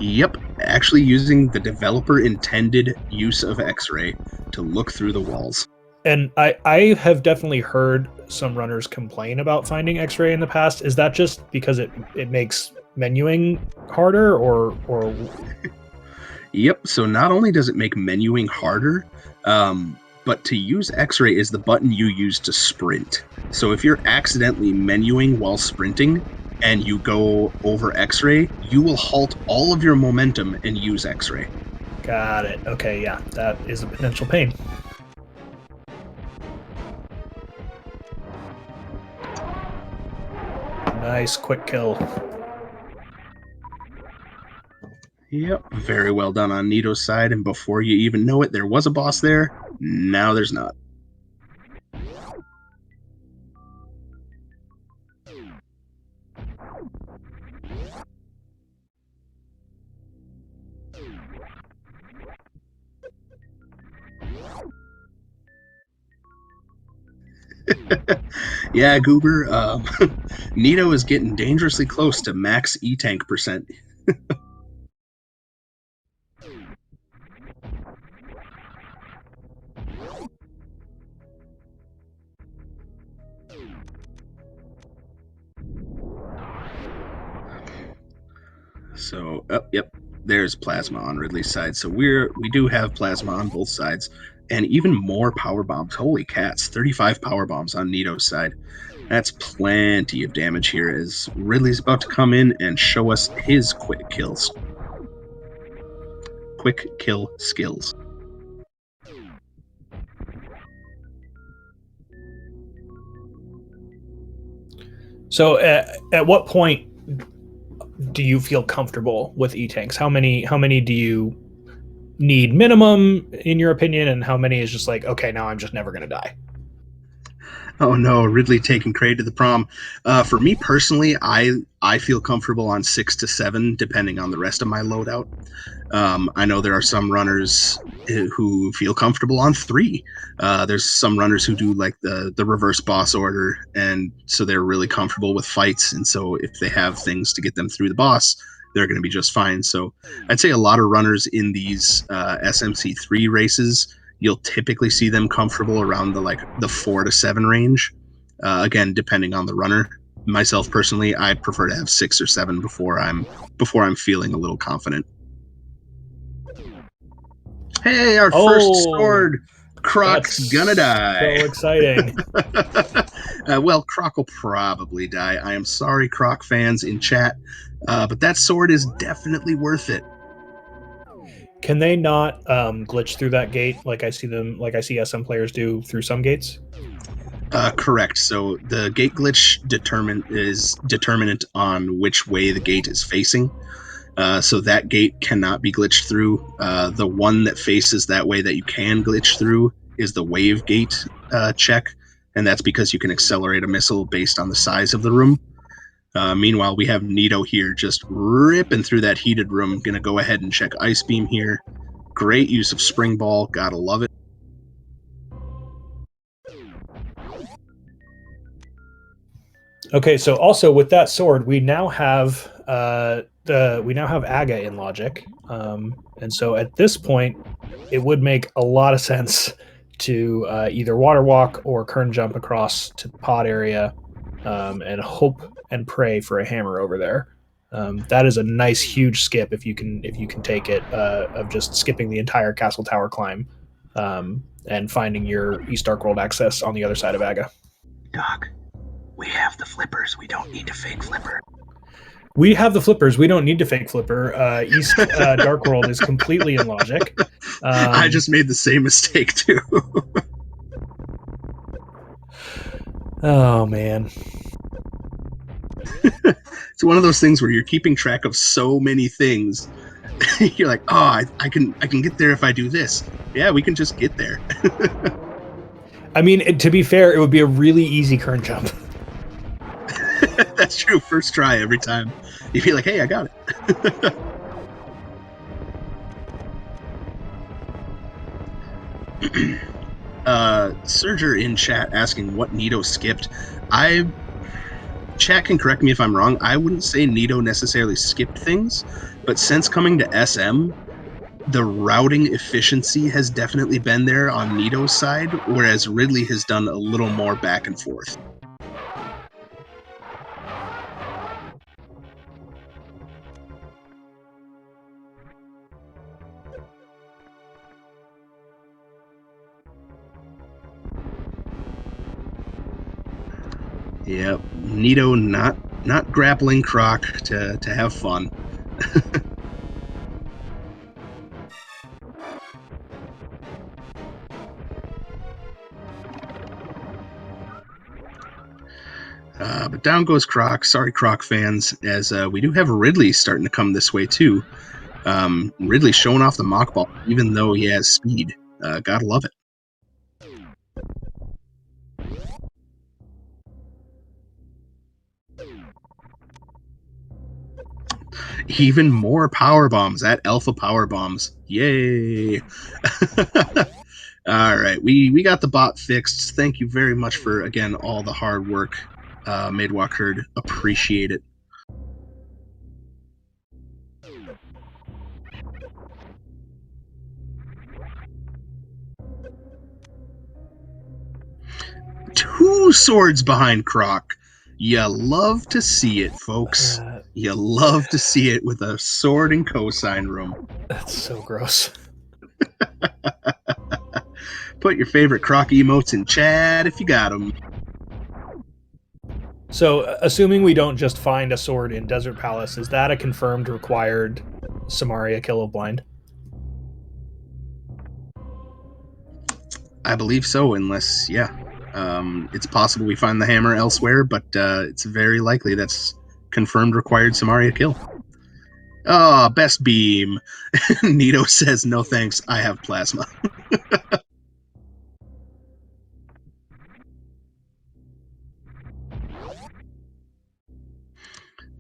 Yep, actually using the developer intended use of X-Ray to look through the walls. And I have definitely heard some runners complain about finding X-Ray in the past. Is that just because it makes menuing harder, or Yep, so not only does it make menuing harder, but to use X-Ray is the button you use to sprint. So if you're accidentally menuing while sprinting and you go over X-Ray, you will halt all of your momentum and use X-Ray. Got it. Okay, yeah, that is a potential pain. Nice quick kill. Yep, very well done on Nito's side, and before you even know it, there was a boss there. Now there's not. Yeah, Goober, Nito is getting dangerously close to max E-Tank percent. So, yep, there's plasma on Ridley's side. So we do have plasma on both sides, and even more power bombs. Holy cats! 35 power bombs on Nito's side. That's plenty of damage here as Ridley's about to come in and show us his quick kill skills. So at what point do you feel comfortable with E-tanks? How many do you need minimum in your opinion, and how many is just like, okay, now I'm just never going to die? Oh no, Ridley taking Kraid to the prom. For me personally, I feel comfortable on 6 to 7, depending on the rest of my loadout. I know there are some runners who feel comfortable on 3. There's some runners who do like the reverse boss order, and so they're really comfortable with fights. And so if they have things to get them through the boss, they're going to be just fine. So I'd say a lot of runners in these SMC3 races, you'll typically see them comfortable around the 4 to 7 range. Again, depending on the runner. Myself personally, I prefer to have 6 or 7 before I'm feeling a little confident. Hey, our first sword. Croc's gonna die. So exciting. Well, Croc will probably die. I am sorry, Croc fans in chat, but that sword is definitely worth it. Can they not glitch through that gate like I see SM players do through some gates? Correct. So the gate glitch is determinant on which way the gate is facing. So that gate cannot be glitched through. The one that faces that way that you can glitch through is the wave gate check, and that's because you can accelerate a missile based on the size of the room. Meanwhile, we have Nito here just ripping through that heated room. Gonna go ahead and check Ice Beam here. Great use of Spring Ball. Gotta love it. Okay, so also with that sword, we now have Aga in logic, and so at this point, it would make a lot of sense to either water walk or kern jump across to the pod area, and hope and pray for a hammer over there. That is a nice huge skip if you can take it, of just skipping the entire castle tower climb, and finding your East Dark World access on the other side of Aga. Doc, we have the flippers. We don't need to fake flipper. We have the flippers. We don't need to fake flipper. East Dark World is completely in logic. I just made the same mistake too. Oh man. It's one of those things where you're keeping track of so many things. You're like, oh, I can get there if I do this. Yeah, we can just get there. I mean, to be fair, it would be a really easy kern jump. That's true. First try every time. You'd be like, hey, I got it. Surger in chat asking what Nito skipped. Chat can correct me if I'm wrong. I wouldn't say Nito necessarily skipped things, but since coming to SM, the routing efficiency has definitely been there on Nito's side, whereas Ridley has done a little more back and forth. Yep, Nito not grappling Croc to have fun. But down goes Croc. Sorry, Croc fans, as we do have Ridley starting to come this way too. Ridley showing off the mock ball, even though he has speed. Gotta love it. Even more power bombs at Alpha Power Bombs. Yay! All right, we got the bot fixed. Thank you very much for, again, all the hard work. Madewalk Herd, appreciate it. Two swords behind Croc. You love to see it, folks. You love to see it with a sword and cosign room. That's so gross. Put your favorite Croc emotes in chat if you got them. So, assuming we don't just find a sword in Desert Palace, is that a confirmed required Samaria kill of blind? I believe so, unless, yeah. It's possible we find the hammer elsewhere, but it's very likely that's confirmed required Samaria kill. Ah, best beam. Nito says, no thanks, I have plasma.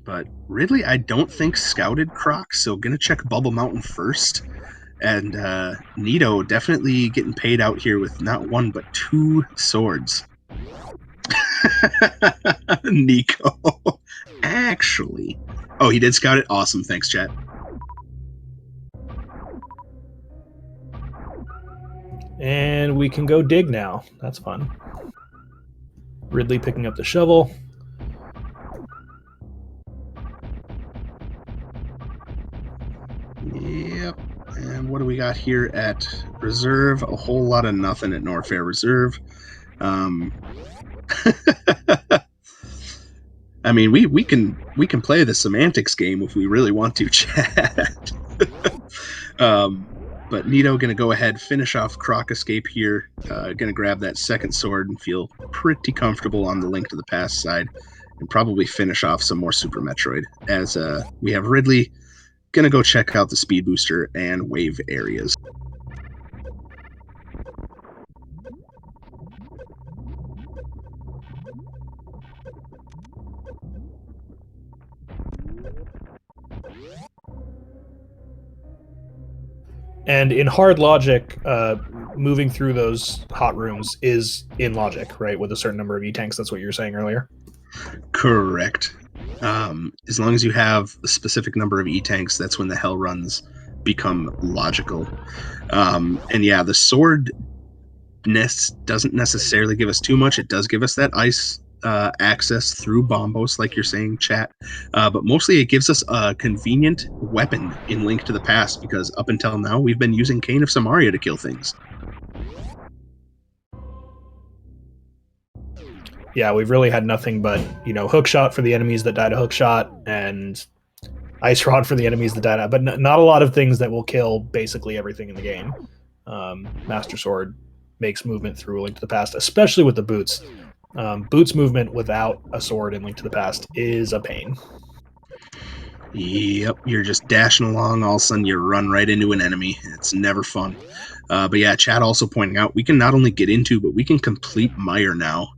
But Ridley, I don't think scouted Croc, so gonna check Bubble Mountain first. And Nito definitely getting paid out here with not one but 2 swords. Nico. Actually. Oh, he did scout it? Awesome. Thanks, chat. And we can go dig now. That's fun. Ridley picking up the shovel. Yep. And what do we got here at Reserve? A whole lot of nothing at Norfair Reserve. I mean, we can play the semantics game if we really want to, chat. But Nito gonna go ahead, finish off Croc Escape here. Gonna grab that second sword and feel pretty comfortable on the Link to the Past side, and probably finish off some more Super Metroid. As we have Ridley gonna go check out the speed booster and wave areas. And in hard logic, moving through those hot rooms is in logic, right? With a certain number of E-tanks. That's what you were saying earlier. Correct. As long as you have a specific number of E-tanks, that's when the hell runs become logical. And yeah, the sword doesn't necessarily give us too much. It does give us that ice access through Bombos, like you're saying, chat. But mostly it gives us a convenient weapon in Link to the Past, because up until now, we've been using Cane of Samaria to kill things. Yeah, we've really had nothing but, hook shot for the enemies that die to hook shot, and ice rod for the enemies that die to, but not a lot of things that will kill basically everything in the game. Master Sword makes movement through Link to the Past, especially with the boots. Boots movement without a sword in Link to the Past is a pain. Yep, you're just dashing along, all of a sudden you run right into an enemy. It's never fun. But yeah, chat also pointing out, we can not only get into, but we can complete Mire now.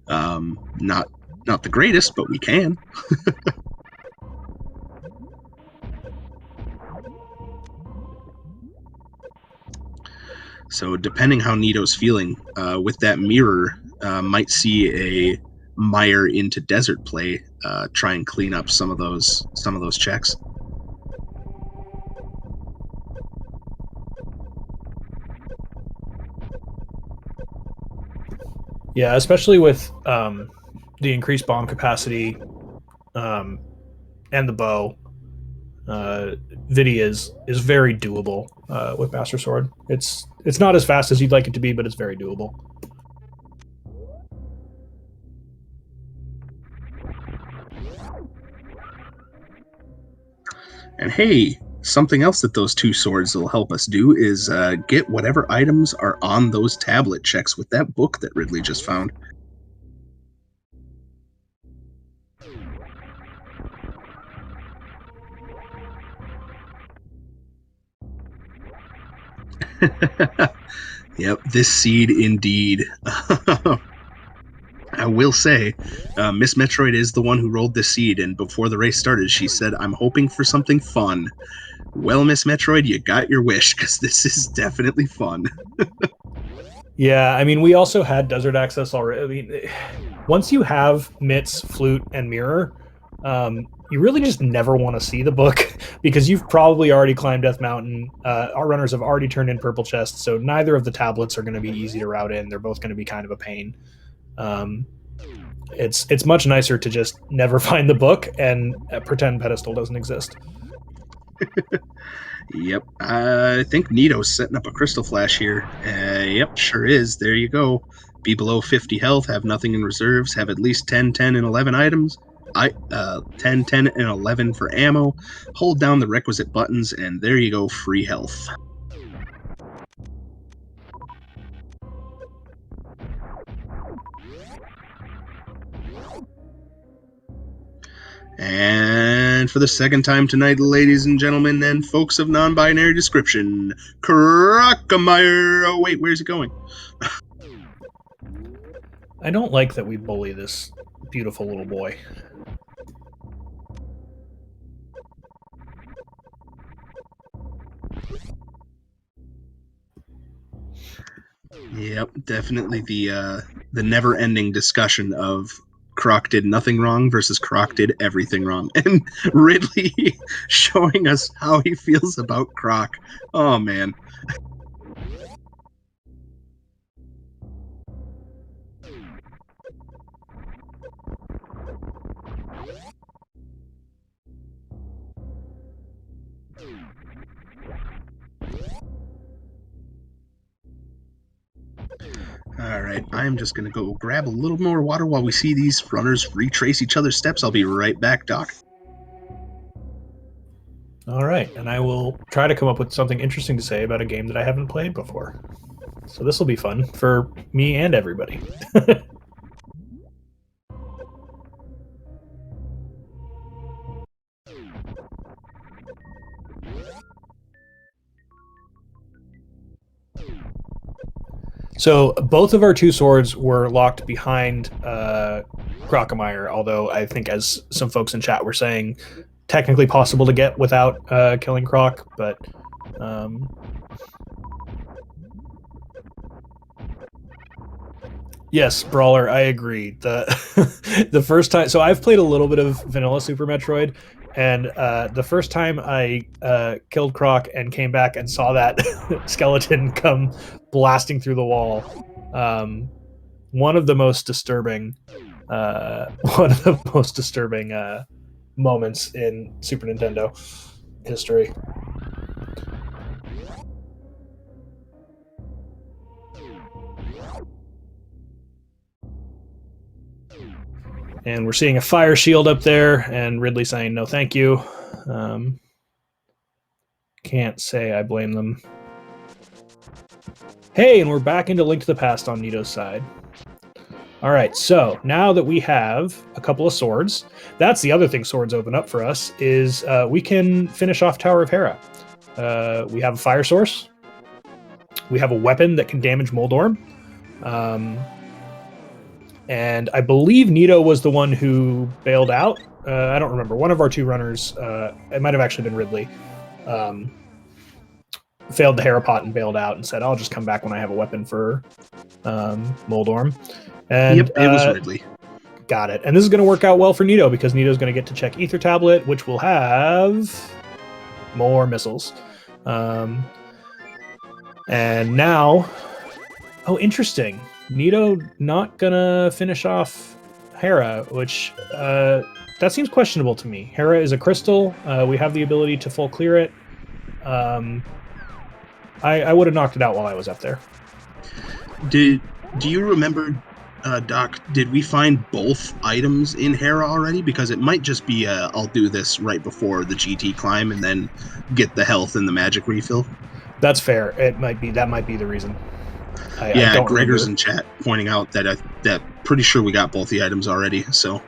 Not the greatest, but we can. So depending how Nito's feeling, with that mirror, might see a Mire into desert play, try and clean up some of those checks. Yeah, especially with the increased bomb capacity and the bow. Vidi is very doable with Master Sword. It's not as fast as you'd like it to be, but it's very doable. And hey, something else that those 2 swords will help us do is get whatever items are on those tablet checks with that book that Ridley just found. Yep, this seed indeed. I will say, Miss Metroid is the one who rolled this seed, and before the race started, she said, I'm hoping for something fun. Well, Miss Metroid, you got your wish, because this is definitely fun. Yeah, I mean, we also had desert access already. I mean, once you have Mitts, Flute, and Mirror, you really just never want to see the book, because you've probably already climbed Death Mountain. Our runners have already turned in Purple Chests, so neither of the tablets are going to be easy to route in. They're both going to be kind of a pain. It's much nicer to just never find the book and pretend Pedestal doesn't exist. Yep, I think Nito's setting up a Crystal Flash here. Yep, sure is. There you go. Be below 50 health, have nothing in reserves, have at least 10, 10, and 11 items. 10, 10, and 11 for ammo. Hold down the requisite buttons, and there you go, free health. And for the second time tonight, ladies and gentlemen, and folks of non-binary description, Karkariko. Oh wait, where's he going? I don't like that we bully this beautiful little boy. Yep, definitely the never-ending discussion of Croc did nothing wrong versus Croc did everything wrong, and Ridley showing us how he feels about Croc. Oh man. All right, I'm just going to go grab a little more water while we see these runners retrace each other's steps. I'll be right back, Doc. All right, and I will try to come up with something interesting to say about a game that I haven't played before. So this will be fun for me and everybody. So both of our two swords were locked behind Crocomire, although I think, as some folks in chat were saying, technically possible to get without killing Croc, but yes, Brawler, I agree. The first time, so I've played a little bit of vanilla Super Metroid, and the first time I killed Croc and came back and saw that skeleton come blasting through the wall, one of the most disturbing moments in Super Nintendo history. And we're seeing a fire shield up there, and Ridley saying no thank you. Can't say I blame them. Hey, and we're back into Link to the Past on Nito's side. All right, so now that we have a couple of swords, that's the other thing swords open up for us, is we can finish off Tower of Hera. We have a fire source. We have a weapon that can damage Moldorm. And I believe Nito was the one who bailed out. I don't remember. One of our two runners, it might have actually been Ridley, failed the Harapot and bailed out and said, I'll just come back when I have a weapon for Moldorm. And yep, it was Ridley. Got it. And this is going to work out well for Nito, because Nito's going to get to check Ether Tablet, which will have more missiles. And now... Oh, interesting. Nito not gonna finish off Hera, which that seems questionable to me. Hera is a crystal. We have the ability to full clear it. I would have knocked it out while I was up there. Do you remember, Doc, did we find both items in Hera already? Because it might just be I'll do this right before the GT climb and then get the health and the magic refill. That's fair. That might be the reason. I Gregor's in chat pointing out that pretty sure we got both the items already, so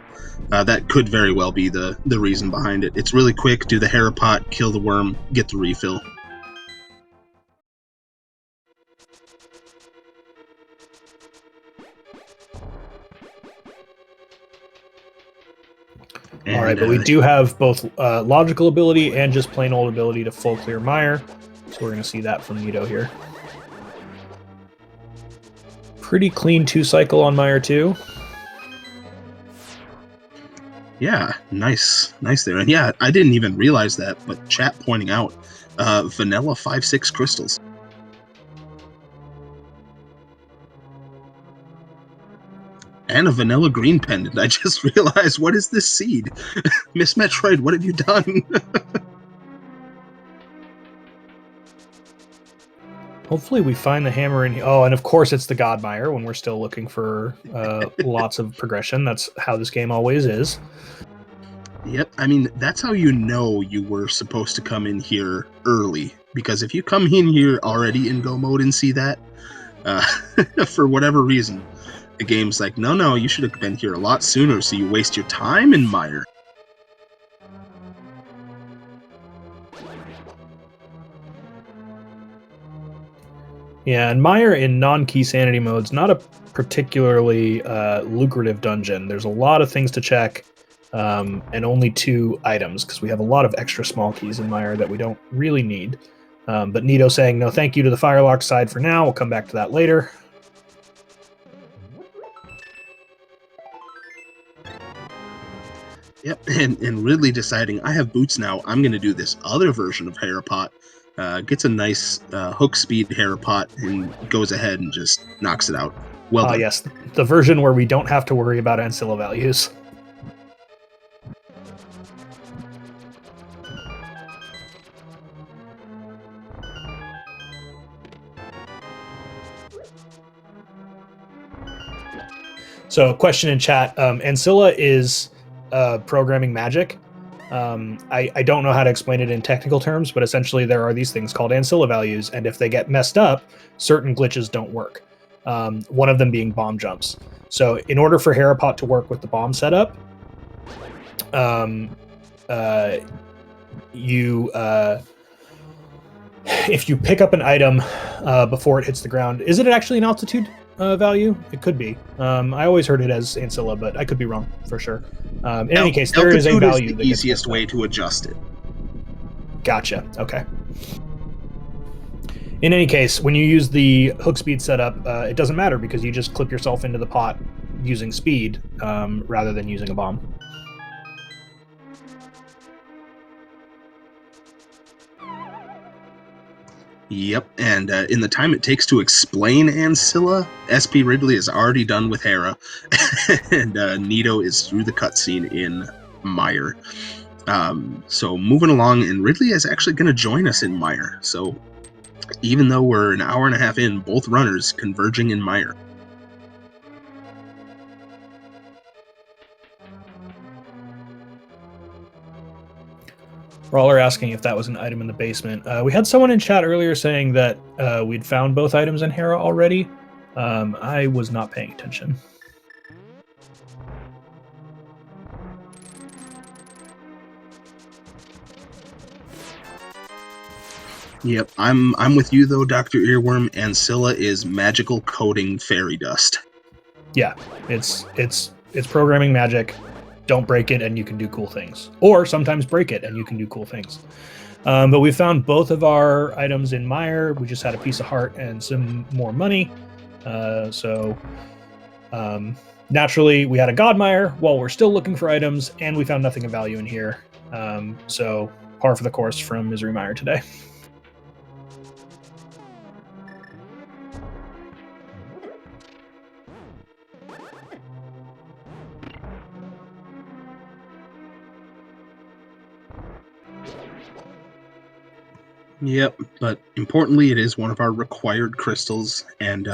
that could very well be the reason behind it. It's really quick, do the Harapot, kill the worm, get the refill. All right, but we do have both logical ability and just plain old ability to full clear Mire, so we're going to see that from Nito here. Pretty clean 2-cycle on Mire 2. Yeah, nice there. And yeah, I didn't even realize that, but chat pointing out vanilla 5/6 crystals. And a vanilla green pendant. I just realized, what is this seed? Miss Metroid, what have you done? Hopefully we find the hammer in here. Oh, and of course it's the Godmire when we're still looking for lots of progression. That's how this game always is. Yep, I mean, that's how you know you were supposed to come in here early. Because if you come in here already in go mode and see that, for whatever reason, the game's like, no, you should have been here a lot sooner, so you waste your time in Mire. Yeah, and Mire in non-key sanity mode's not a particularly lucrative dungeon. There's a lot of things to check, and only 2 items, because we have a lot of extra small keys in Mire that we don't really need. But Nito saying no thank you to the Firelock side for now. We'll come back to that later. Yep, and Ridley deciding I have boots now. I'm going to do this other version of Harapot. Gets a nice hook speed Harapot and goes ahead and just knocks it out. Well done. Yes, the version where we don't have to worry about ancilla values. So, question in chat: ancilla is programming magic. I don't know how to explain it in technical terms, but essentially there are these things called ancilla values, and if they get messed up, certain glitches don't work. One of them being bomb jumps. So in order for Harapot to work with the bomb setup, if you pick up an item before it hits the ground, is it actually an altitude value? It could be. I always heard it as ancilla, but I could be wrong for sure. In any case, there is a value. Is the easiest way to adjust it. Gotcha. Okay. In any case, when you use the hook speed setup, it doesn't matter because you just clip yourself into the pot using speed rather than using a bomb. Yep, and in the time it takes to explain Ancilla, SP Ridley is already done with Hera, and Nito is through the cutscene in Mire. So moving along, and Ridley is actually going to join us in Mire. So even though we're an hour and a half in, both runners converging in Mire. Brawler asking if that was an item in the basement. We had someone in chat earlier saying that we'd found both items in Hera already. I was not paying attention. Yep, I'm with you though, Dr. Earworm. Ancilla is magical coating fairy dust. Yeah, it's programming magic. Don't break it and you can do cool things. Or sometimes break it and you can do cool things. But we found both of our items in Mire. We just had a piece of heart and some more money. Naturally, we had a God Mire while we're still looking for items, and we found nothing of value in here. So par for the course from Misery Mire today. Yep, but importantly, it is one of our required crystals, and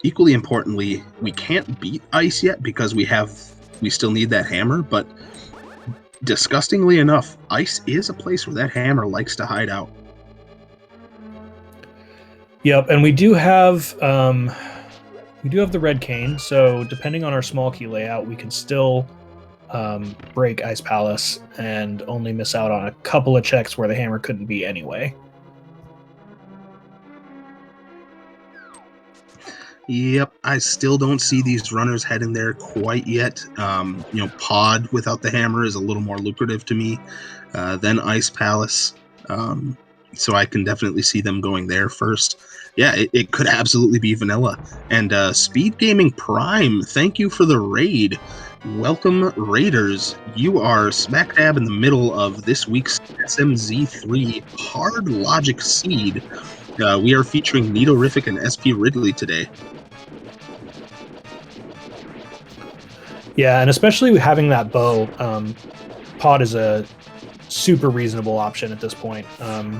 equally importantly, we can't beat ice yet because we still need that hammer, but disgustingly enough, ice is a place where that hammer likes to hide out. Yep, and we do have the red cane, so depending on our small key layout, we can still break Ice Palace and only miss out on a couple of checks where the hammer couldn't be anyway. Yep, I still don't see these runners heading there quite yet. Pod without the hammer is a little more lucrative to me than Ice Palace. So I can definitely see them going there first. Yeah, it could absolutely be vanilla. And Speed Gaming Prime, thank you for the raid. Welcome, Raiders. You are smack dab in the middle of this week's SMZ3 Hard Logic Seed. We are featuring Nidorific and SP Ridley today. Yeah, and especially having that bow, Pod is a super reasonable option at this point, given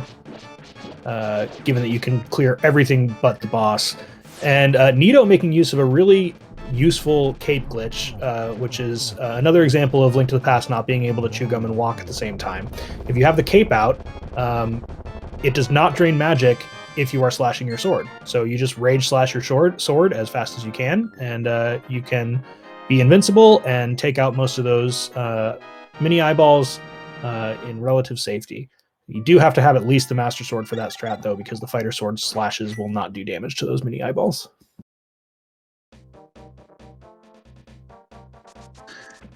that you can clear everything but the boss. And Nito making use of a really useful cape glitch, which is another example of Link to the Past not being able to chew gum and walk at the same time. If you have the cape out, it does not drain magic if you are slashing your sword. So you just rage slash your sword as fast as you can, and you can be invincible and take out most of those mini eyeballs in relative safety. You do have to have at least the Master Sword for that strat, though, because the Fighter Sword slashes will not do damage to those mini eyeballs.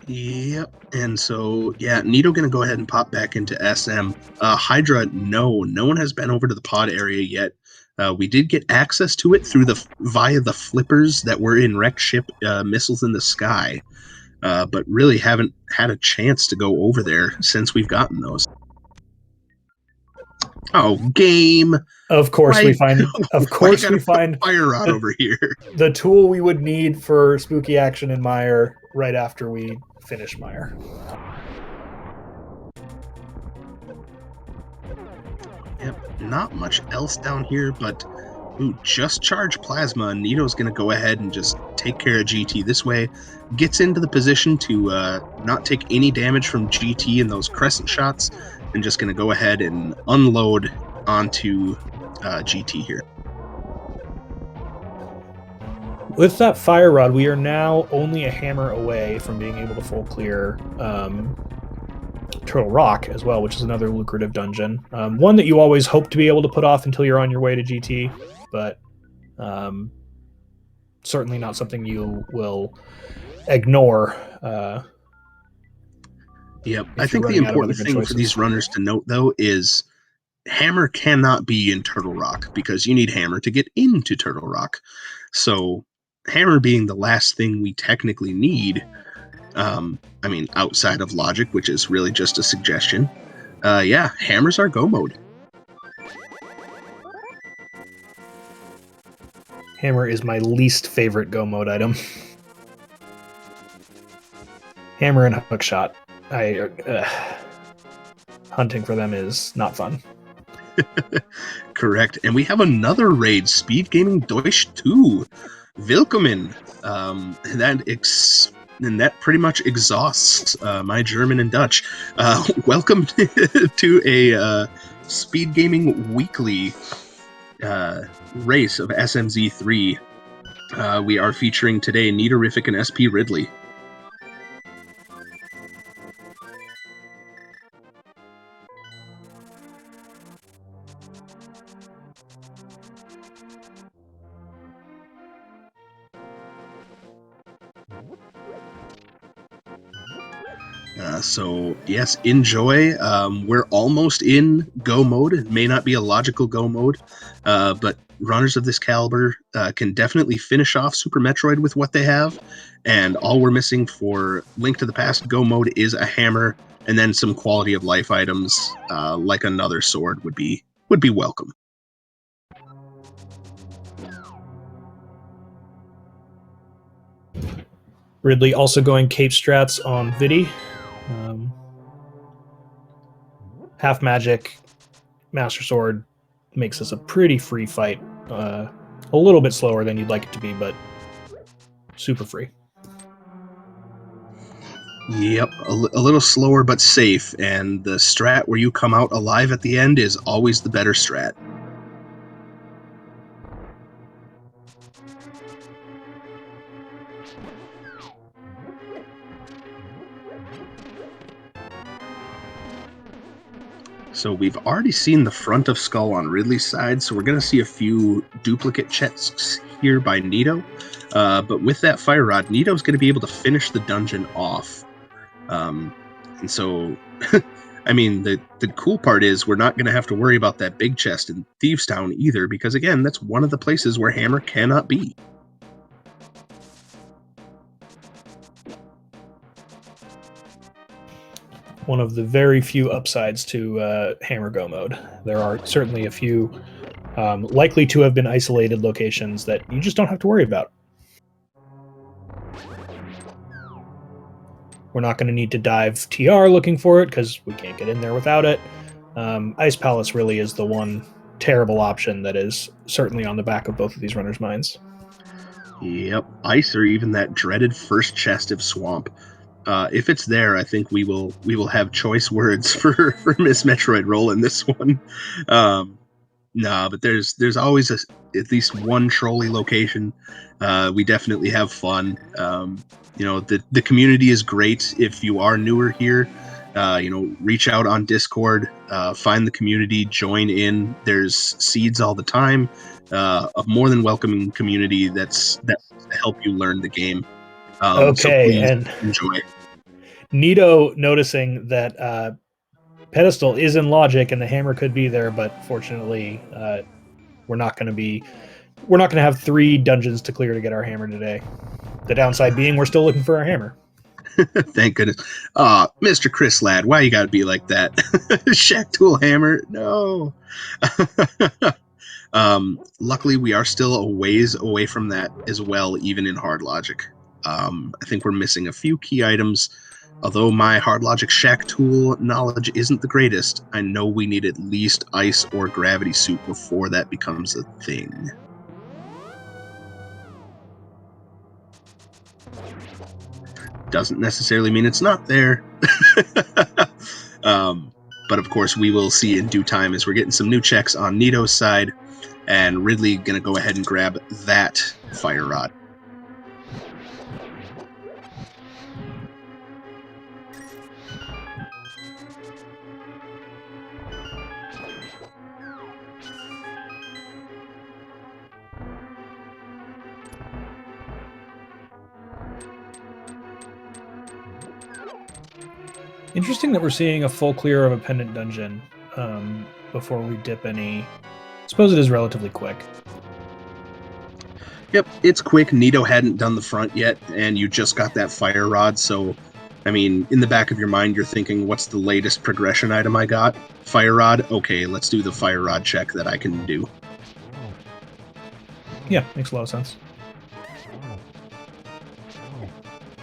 Yep. And so, yeah, Nito going to go ahead and pop back into SM. Hydra, no one has been over to the pod area yet. We did get access to it via the flippers that were in Wreck Ship Missiles in the Sky, but really haven't had a chance to go over there since we've gotten those. Oh, game! Of course, we find. Of course, we find Fire Rod over here. The tool we would need for spooky action in Mire right after we finish Mire. Yep, not much else down here, but just charge Plasma, and Nito's going to go ahead and just take care of GT this way. Gets into the position to not take any damage from GT in those crescent shots, and just going to go ahead and unload onto GT here. With that Fire Rod, we are now only a hammer away from being able to full clear Turtle Rock as well, which is another lucrative dungeon. One that you always hope to be able to put off until you're on your way to GT, but certainly not something you will ignore. Yep. I think the important thing for these runners to note, though, is Hammer cannot be in Turtle Rock because you need Hammer to get into Turtle Rock. So Hammer being the last thing we technically need, I mean, outside of logic, which is really just a suggestion, yeah, Hammer's our go mode. Hammer is my least favorite go mode item. Hammer and Hookshot. Hunting for them is not fun. Correct. And we have another raid, Speed Gaming Deutsch 2. Willkommen. That pretty much exhausts my German and Dutch. Welcome to a Speed Gaming Weekly race of SMZ3. We are featuring today Nitorific and SP Ridley. So yes, enjoy. We're almost in go mode. It may not be a logical go mode, but runners of this caliber can definitely finish off Super Metroid with what they have. And all we're missing for Link to the Past go mode is a hammer, and then some quality of life items like another sword would be welcome. Ridley also going Cape Strats on Vidi. Half magic, Master Sword makes this a pretty free fight. A little bit slower than you'd like it to be, but super free. Yep, a little slower but safe, and the strat where you come out alive at the end is always the better strat. So we've already seen the front of Skull on Ridley's side, so we're going to see a few duplicate chests here by Nito. But with that Fire Rod, Nito's going to be able to finish the dungeon off. And so, I mean, the cool part is we're not going to have to worry about that big chest in Thieves Town either, because again, that's one of the places where Hammer cannot be. One of the very few upsides to Hammer Go mode. There are certainly a few likely to have been isolated locations that you just don't have to worry about. We're not going to need to dive TR looking for it because we can't get in there without it. Ice Palace really is the one terrible option that is certainly on the back of both of these runners' minds. Yep, Ice or even that dreaded first chest of Swamp. If it's there, I think we will have choice words for Miss Metroid roll in this one. But there's always at least one trolley location. We definitely have fun. The community is great if you are newer here. reach out on Discord, find the community, join in. There's seeds all the time, a more than welcoming community that help you learn the game. So Okay, please and enjoy. Nito noticing that pedestal is in logic and the hammer could be there, but fortunately, we're not going to have 3 dungeons to clear to get our hammer today. The downside being we're still looking for our hammer. Thank goodness. Mr. Chris Ladd, why you gotta be like that? Shack Tool Hammer, no. Luckily, we are still a ways away from that as well, even in hard logic. I think we're missing a few key items. Although my hard logic Shack Tool knowledge isn't the greatest, I know we need at least ice or gravity suit before that becomes a thing. Doesn't necessarily mean it's not there. But of course, we will see in due time as we're getting some new checks on Nito's side, and Ridley going to go ahead and grab that fire rod. Interesting that we're seeing a full clear of a pendant dungeon before we dip any. I suppose it is relatively quick. Yep, it's quick. Nito hadn't done the front yet, and you just got that fire rod, so, I mean, in the back of your mind, you're thinking, what's the latest progression item I got? Fire rod? Okay, let's do the fire rod check that I can do. Yeah, makes a lot of sense.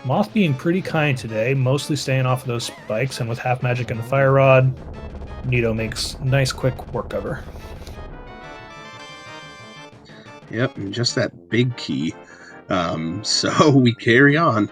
Moth being pretty kind today, mostly staying off of those spikes, and with half magic and the fire rod, Nito makes nice quick work of her. Yep, and just that big key. So we carry on.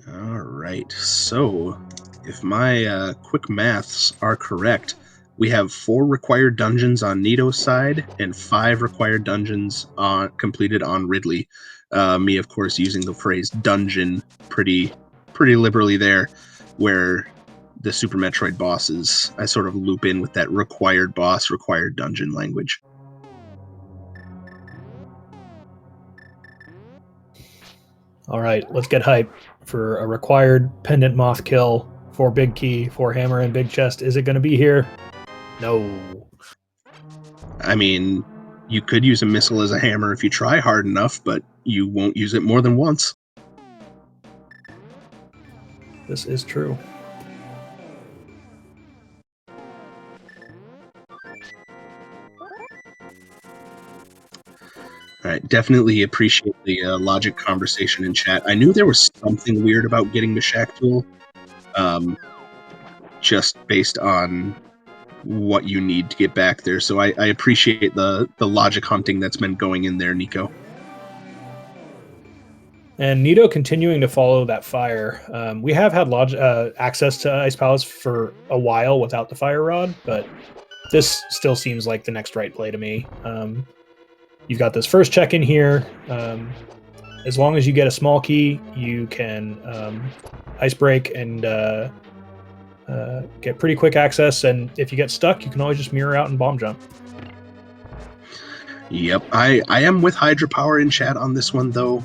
All right, so if my quick maths are correct, we have 4 required dungeons on Nito's side and 5 required dungeons completed on Ridley. Me, of course, using the phrase dungeon pretty liberally there, where the Super Metroid bosses, I sort of loop in with that required boss, required dungeon language. All right, let's get hype for a required pendant moth kill, 4 big key, 4 hammer, and big chest. Is it going to be here? No. I mean, you could use a missile as a hammer if you try hard enough, but you won't use it more than once. This is true. All right, definitely appreciate the logic conversation in chat. I knew there was something weird about getting the Shack Tool, just based on what you need to get back there. So I appreciate the logic hunting that's been going in there, Nico. And Nito continuing to follow that fire. We have had access to Ice Palace for a while without the fire rod, but this still seems like the next right play to me. You've got this first check in here. As long as you get a small key, you can ice break and get pretty quick access. And if you get stuck, you can always just mirror out and bomb jump. Yep, I am with Hydropower in chat on this one, though.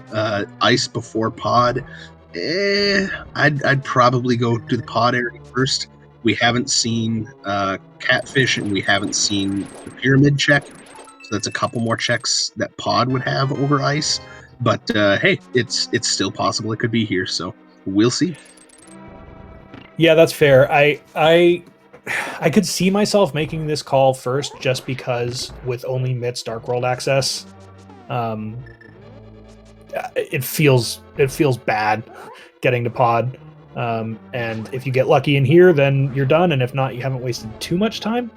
Ice before pod. I'd probably go to the pod area first. We haven't seen Catfish, and we haven't seen the Pyramid check. So that's a couple more checks that pod would have over ice. But hey, it's still possible it could be here, so we'll see. Yeah, that's fair. I could see myself making this call first, just because with only Mit's Dark World access, it feels bad getting to pod. And if you get lucky in here, then you're done. And if not, you haven't wasted too much time.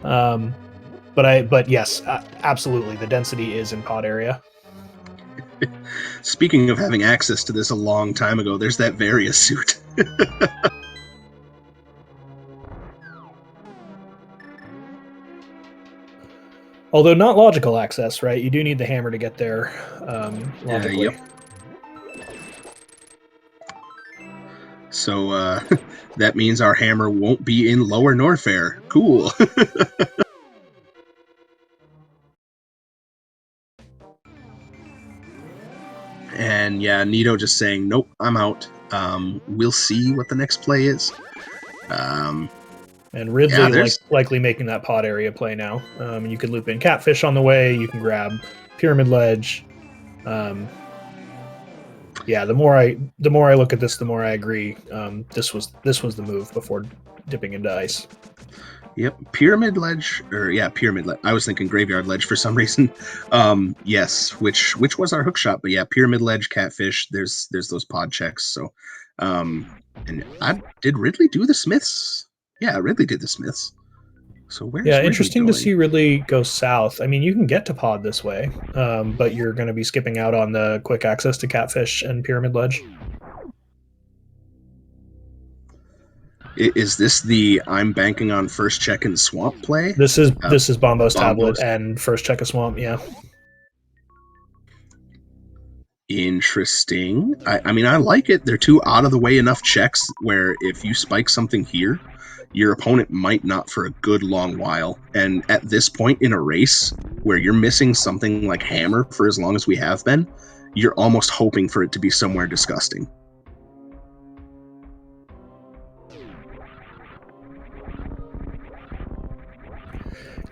But yes, absolutely, the density is in pod area. Speaking of having access to this a long time ago, there's that Various suit. Although not logical access, right? You do need the hammer to get there logically. Yep. So that means our hammer won't be in Lower Norfair. Cool. And yeah, Nito just saying, nope, I'm out. We'll see what the next play is. And Ridley likely making that pod area play now. You could loop in Catfish on the way. You can grab Pyramid Ledge. Yeah, the more I look at this, the more I agree. This was the move before dipping into ice. Yep, Pyramid Ledge, or yeah, Pyramid Ledge. I was thinking Graveyard Ledge for some reason. Yes, which was our hook shot, but yeah, Pyramid Ledge, Catfish. There's those pod checks. So, and did Ridley do the Smiths? Yeah, Ridley did the Smiths. So where's Ridley interesting going? to see Ridley go south. I mean, you can get to pod this way, but you're going to be skipping out on the quick access to Catfish and Pyramid Ledge. Is this the I'm banking on first check and swamp play? This is Bombo's tablet and first check a swamp, yeah. Interesting. I mean, I like it. They're two out of the way enough checks where if you spike something here, your opponent might not for a good long while. And at this point in a race where you're missing something like hammer for as long as we have been, you're almost hoping for it to be somewhere disgusting.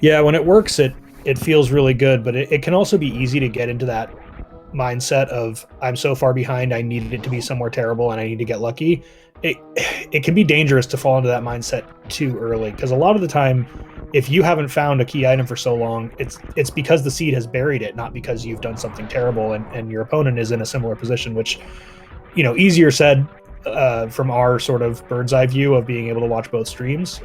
Yeah, when it works, it feels really good, but it can also be easy to get into that mindset of I'm so far behind, I needed it to be somewhere terrible and I need to get lucky. It can be dangerous to fall into that mindset too early, because a lot of the time, if you haven't found a key item for so long, it's because the seed has buried it, not because you've done something terrible and your opponent is in a similar position, which, easier said from our sort of bird's eye view of being able to watch both streams.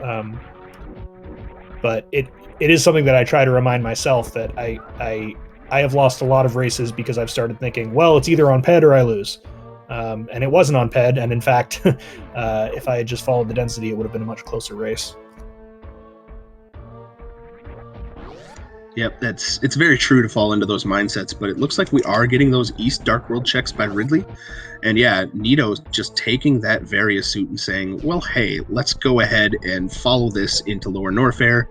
But it is something that I try to remind myself that I have lost a lot of races because I've started thinking, well, it's either on PED or I lose. And it wasn't on PED. And in fact, if I had just followed the density, it would have been a much closer race. Yep, it's very true to fall into those mindsets, but it looks like we are getting those East Dark World checks by Ridley. And yeah, Nito's just taking that Various suit and saying, well, hey, let's go ahead and follow this into Lower Norfair.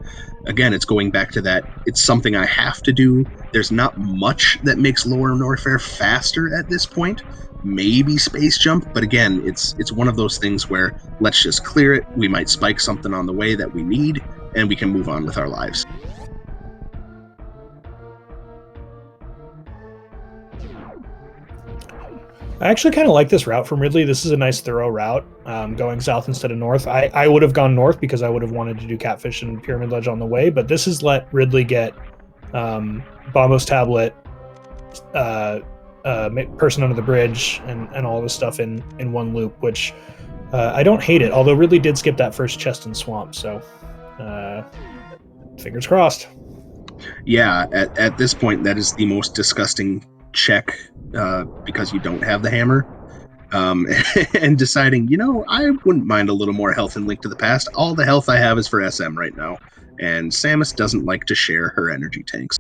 Again, it's going back to that, it's something I have to do. There's not much that makes Lower Norfair faster at this point. Maybe Space Jump, but again, it's one of those things where let's just clear it. We might spike something on the way that we need, and we can move on with our lives. I actually kind of like this route from Ridley. This is a nice thorough route, going south instead of north. I would have gone north because I would have wanted to do Catfish and Pyramid Ledge on the way, but this has let Ridley get Bombo's tablet, Person Under the Bridge, and all this stuff in one loop, which I don't hate it, although Ridley did skip that first chest and swamp, so fingers crossed. Yeah, at this point, that is the most disgusting check because you don't have the hammer, and deciding, I wouldn't mind a little more health in Link to the Past. All the health I have is for SM right now, and Samus doesn't like to share her energy tanks.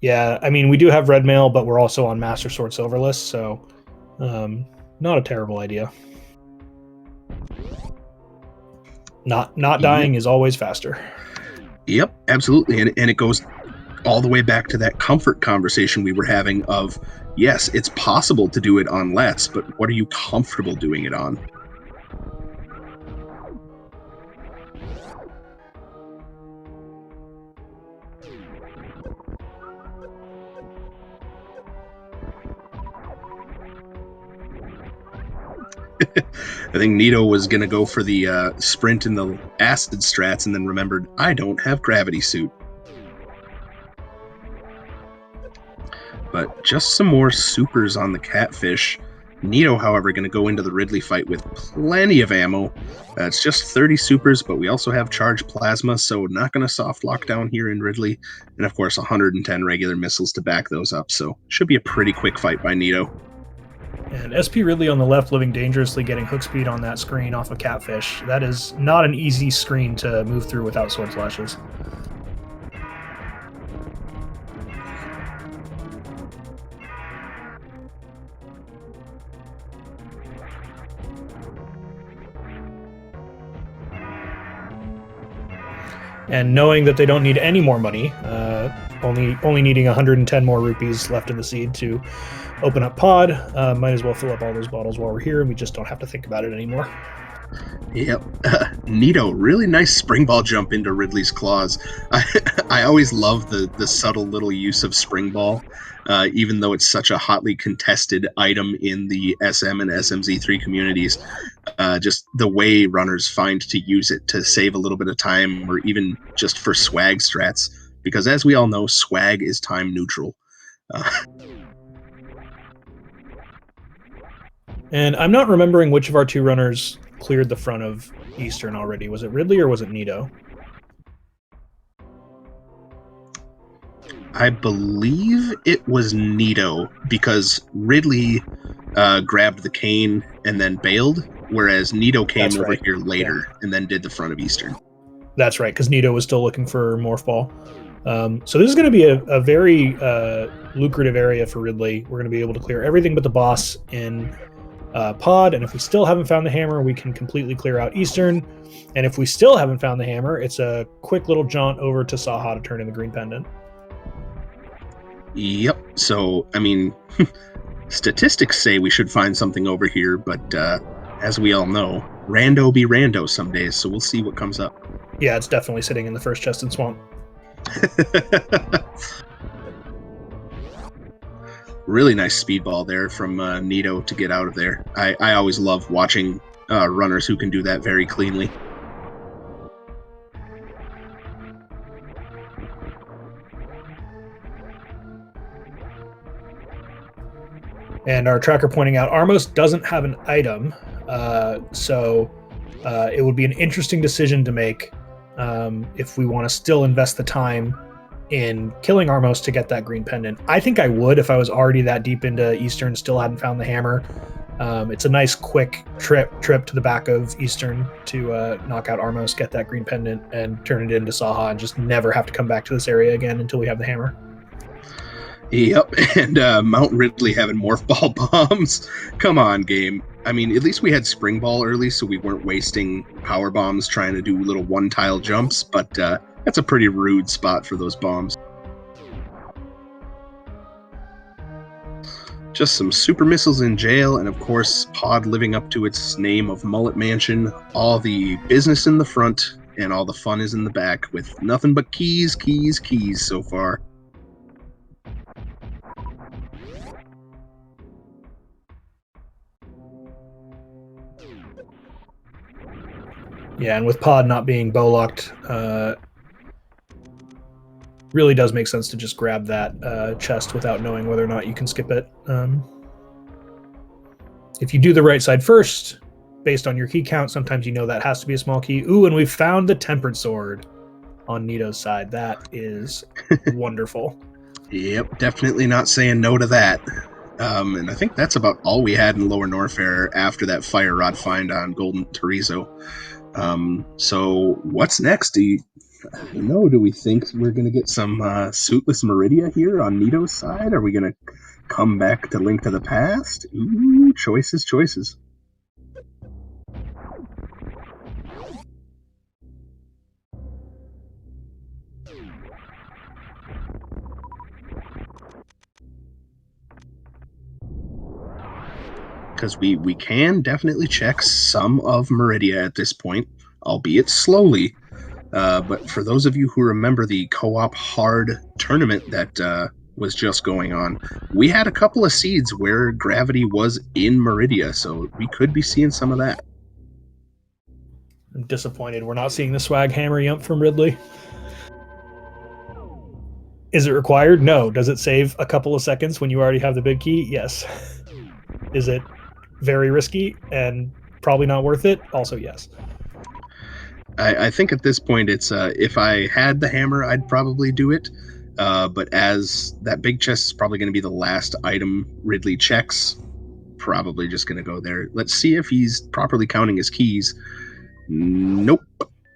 Yeah, I mean, we do have red mail, but we're also on Master Sword Silverless, so not a terrible idea. Not dying is always faster. Yep, absolutely, and it goes all the way back to that comfort conversation we were having of, yes, it's possible to do it on less, but what are you comfortable doing it on? I think Nito was going to go for the sprint and the acid strats and then remembered, I don't have gravity suit. But just some more supers on the Catfish. Nito, however, going to go into the Ridley fight with plenty of ammo. It's just 30 supers, but we also have charged plasma, so not going to soft lock down here in Ridley. And of course, 110 regular missiles to back those up, so should be a pretty quick fight by Nito. And SP Ridley on the left, living dangerously, getting hook speed on that screen off of Catfish. That is not an easy screen to move through without sword flashes. And knowing that they don't need any more money, only needing 110 more rupees left in the seed to open up pod, might as well fill up all those bottles while we're here, and we just don't have to think about it anymore. Yep. Nito, really nice spring ball jump into Ridley's claws. I always love the subtle little use of spring ball, even though it's such a hotly contested item in the SM and SMZ3 communities. Just the way runners find to use it to save a little bit of time, or even just for swag strats, because as we all know, swag is time neutral. And I'm not remembering which of our two runners cleared the front of Eastern already. Was it Ridley or was it Nito? I believe it was Nito, because Ridley grabbed the cane and then bailed, whereas Nito came over here later and then did the front of Eastern. That's right, because Nito was still looking for Morph Ball. So this is going to be a very lucrative area for Ridley. We're going to be able to clear everything but the boss in pod, and if we still haven't found the hammer, we can completely clear out Eastern. And if we still haven't found the hammer, it's a quick little jaunt over to Saha to turn in the green pendant. Yep. So, I mean, statistics say we should find something over here, but as we all know, rando be rando some days, so we'll see what comes up. Yeah, it's definitely sitting in the first chest in Swamp. Really nice speedball there from Nito to get out of there. I always love watching runners who can do that very cleanly. And our tracker pointing out Armos doesn't have an item, so it would be an interesting decision to make if we want to still invest the time in killing Armos to get that green pendant. I think I would if I was already that deep into Eastern, still hadn't found the hammer. It's a nice quick trip to the back of Eastern to knock out Armos, get that green pendant, and turn it into Saha, and just never have to come back to this area again until we have the hammer. Yep, and Mount Ridley having morph ball bombs. Come on, game. I mean, at least we had spring ball early, so we weren't wasting power bombs trying to do little one-tile jumps, but that's a pretty rude spot for those bombs. Just some super missiles in jail, and of course, pod living up to its name of Mullet Mansion. All the business in the front, and all the fun is in the back, with nothing but keys, keys, keys so far. Yeah, and with pod not being bow locked, really does make sense to just grab that chest without knowing whether or not you can skip it. If you do the right side first, based on your key count, sometimes you know that has to be a small key. Ooh, and we found the Tempered Sword on Nito's side. That is wonderful. Yep, definitely not saying no to that. And I think that's about all we had in Lower Norfair after that Fire Rod find on Golden Torizo. So what's next? Do we think we're going to get some Suitless Meridia here on Nito's side? Are we going to come back to Link to the Past? Ooh, choices. Because we can definitely check some of Meridia at this point, albeit slowly. But for those of you who remember the co-op hard tournament that was just going on, we had a couple of seeds where gravity was in Meridia, so we could be seeing some of that. I'm disappointed we're not seeing the swag hammer yump from Ridley. Is it required? No. Does it save a couple of seconds when you already have the big key? Yes. Is it very risky and probably not worth it, also yes. I think at this point it's if I had the hammer, I'd probably do it. But as that big chest is probably going to be the last item Ridley checks, probably just going to go there. Let's see if he's properly counting his keys. Nope.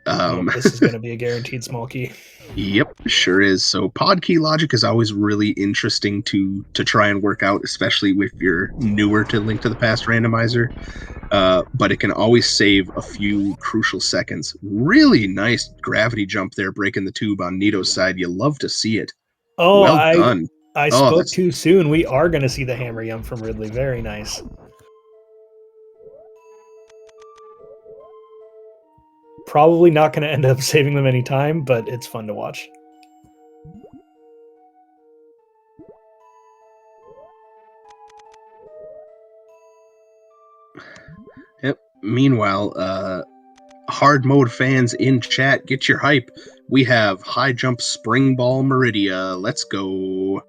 Nope, this is going to be a guaranteed small key. Yep, sure is. So pod key logic is always really interesting to try and work out, especially if you're newer to Link to the Past randomizer. But it can always save a few crucial seconds. Really nice gravity jump there, breaking the tube on Nito's side. You love to see it. Oh, Well done. I Oh, spoke that's too soon. We are going to see the hammer yum from Ridley. Very nice. Probably not going to end up saving them any time, but it's fun to watch. Yep. Meanwhile, hard mode fans in chat, get your hype. We have high jump spring ball Meridia. Let's go.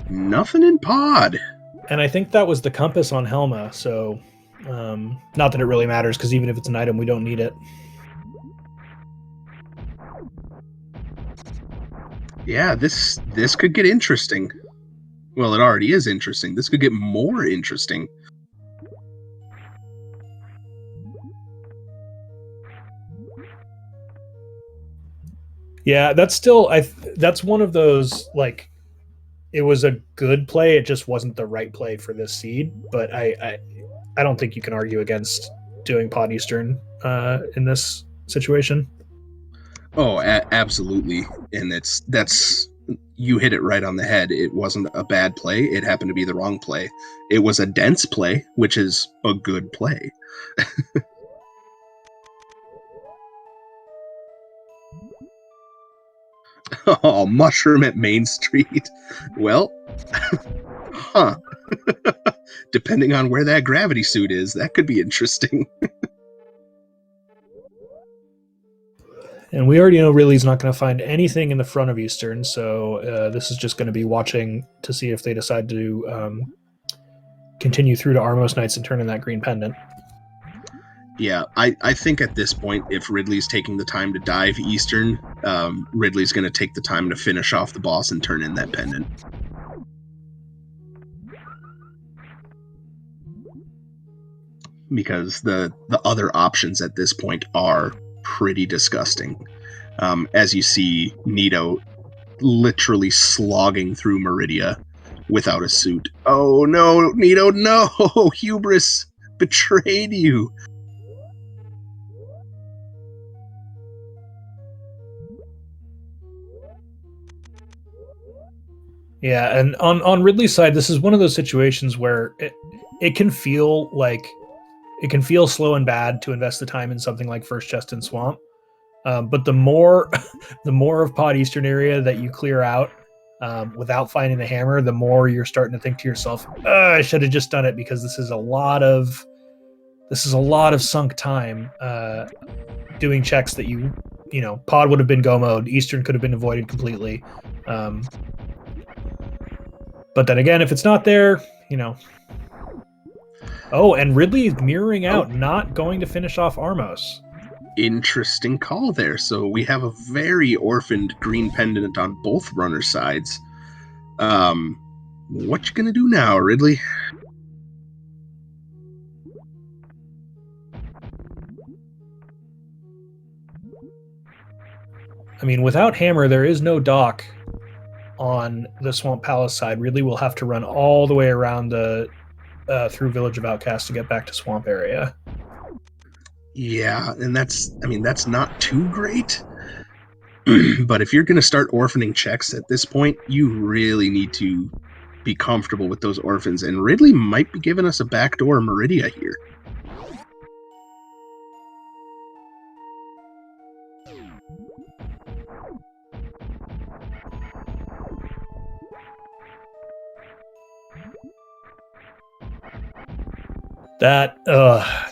Nothing in pod. And I think that was the compass on Helma, so not that it really matters, because even if it's an item, we don't need it. Yeah, this could get interesting. Well, it already is interesting. This could get more interesting. Yeah, that's that's one of those, like, it was a good play. It just wasn't the right play for this seed. But I don't think you can argue against doing Pod Eastern in this situation. Oh, absolutely. And that's you hit it right on the head. It wasn't a bad play. It happened to be the wrong play. It was a dense play, which is a good play. Oh, mushroom at Main Street. Well, huh. Depending on where that gravity suit is, that could be interesting. And we already know Ridley's not going to find anything in the front of Eastern, so this is just going to be watching to see if they decide to continue through to Armos Knights and turn in that green pendant. Yeah, I think at this point, if Ridley's taking the time to dive Eastern, Ridley's going to take the time to finish off the boss and turn in that pendant. Because the other options at this point are pretty disgusting. As you see, Nito literally slogging through Meridia without a suit. Oh no, Nito, no! Hubris betrayed you. Yeah, and on Ridley's side, this is one of those situations where it can feel slow and bad to invest the time in something like First Chest and Swamp. But the more of Pod Eastern area that you clear out without finding the hammer, the more you're starting to think to yourself, I should have just done it, because this is a lot of sunk time doing checks that you know, Pod would have been go mode, Eastern could have been avoided completely. But then again, if it's not there, you know. Oh, and Ridley is mirroring out, not going to finish off Armos. Interesting call there. So we have a very orphaned green pendant on both runner sides. What you gonna do now, Ridley? I mean, without hammer, there is no dock on the Swamp Palace side. Ridley will have to run all the way around the through Village of Outcasts to get back to Swamp area. Yeah, and that's not too great. But if you're going to start orphaning checks at this point, you really need to be comfortable with those orphans. And Ridley might be giving us a backdoor Meridia here. That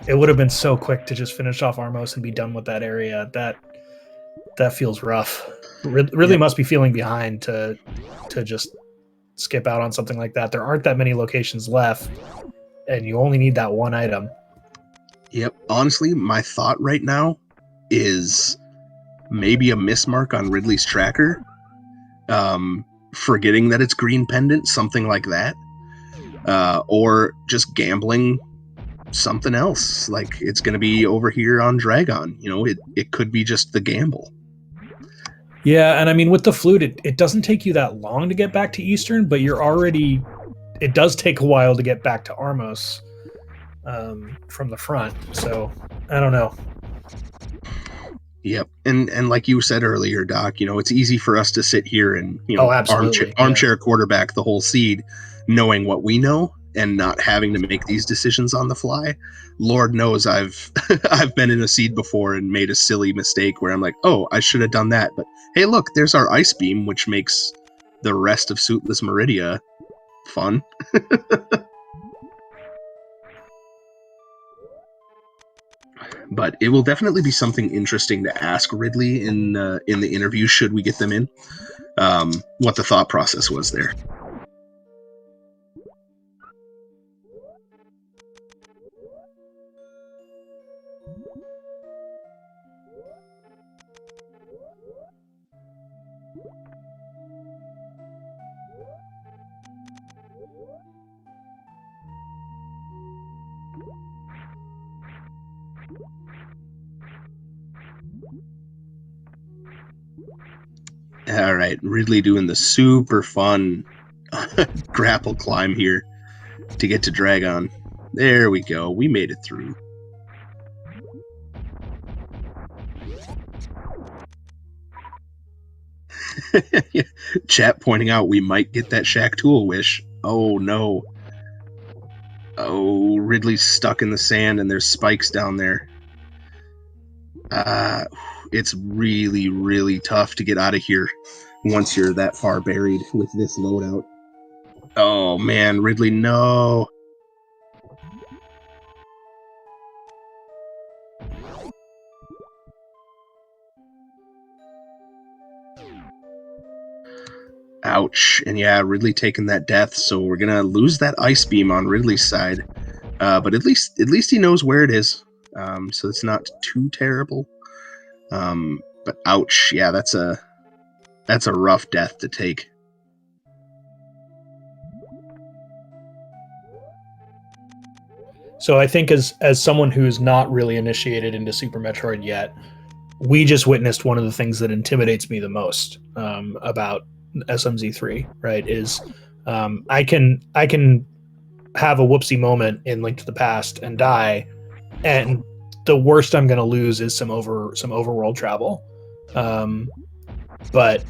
it would have been so quick to just finish off Armos and be done with that area. That feels rough. Really must be feeling behind to just skip out on something like that. There aren't that many locations left, and you only need that one item. Yep. Honestly, my thought right now is maybe a mismark on Ridley's tracker. Forgetting that it's green pendant, something like that. Or just gambling something else. Like it's going to be over here on Dragon. You know, it could be just the gamble. Yeah, and I mean, with the flute, it doesn't take you that long to get back to Eastern, but it does take a while to get back to Armos from the front. So, I don't know. Yep, and like you said earlier, Doc, you know, it's easy for us to sit here and, you know, armchair quarterback the whole seed, knowing what we know and not having to make these decisions on the fly. Lord knows I've I've been in a seed before and made a silly mistake where I'm like, oh, I should have done that. But hey, look, there's our ice beam, which makes the rest of Suitless Meridia fun. But it will definitely be something interesting to ask Ridley in the interview, should we get them in, what the thought process was there. All right, Ridley doing the super fun grapple climb here to get to Dragon. There we go. We made it through. Chat pointing out we might get that Shack Tool wish. Oh no. Oh, Ridley's stuck in the sand and there's spikes down there. It's really, really tough to get out of here once you're that far buried with this loadout. Oh man, Ridley, no. Ouch. And yeah, Ridley taking that death, so we're gonna lose that ice beam on Ridley's side. But at least he knows where it is. So it's not too terrible. But ouch, yeah, that's a rough death to take. So I think as someone who's not really initiated into Super Metroid yet, we just witnessed one of the things that intimidates me the most about SMZ3, right? Is I can have a whoopsie moment in Link to the Past and die, and the worst I'm going to lose is some overworld travel. But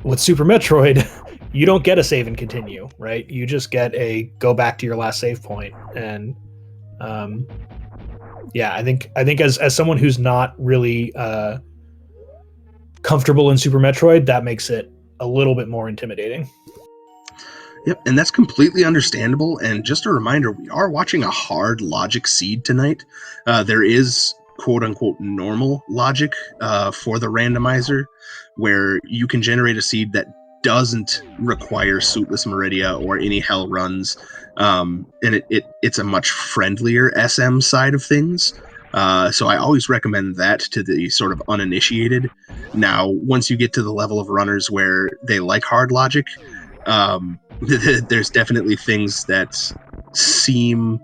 with Super Metroid, you don't get a save and continue, right? You just get a go back to your last save point. And yeah, I think as someone who's not really comfortable in Super Metroid, that makes it a little bit more intimidating. Yep, and that's completely understandable. And just a reminder, we are watching a hard logic seed tonight. There is quote-unquote normal logic for the randomizer, where you can generate a seed that doesn't require Suitless Meridia or any hell runs, and it's a much friendlier SM side of things. So I always recommend that to the sort of uninitiated. Now, once you get to the level of runners where they like hard logic, there's definitely things that seem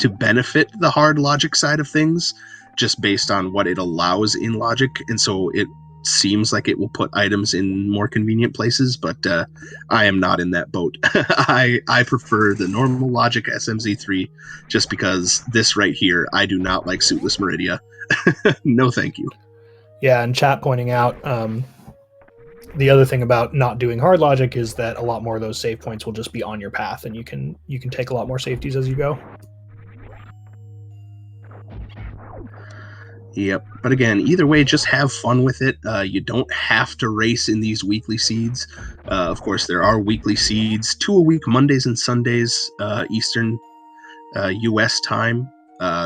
to benefit the hard logic side of things just based on what it allows in logic, and so it seems like it will put items in more convenient places, but I am not in that boat. I prefer the normal logic SMZ3 just because this right here, I do not like Suitless Meridia. No thank you. Yeah, and chat pointing out the other thing about not doing hard logic is that a lot more of those save points will just be on your path, and you can take a lot more safeties as you go. Yep, but again, either way, just have fun with it. You don't have to race in these weekly seeds. Of course, there are weekly seeds, 2 a week, Mondays and Sundays, Eastern. U.S. time.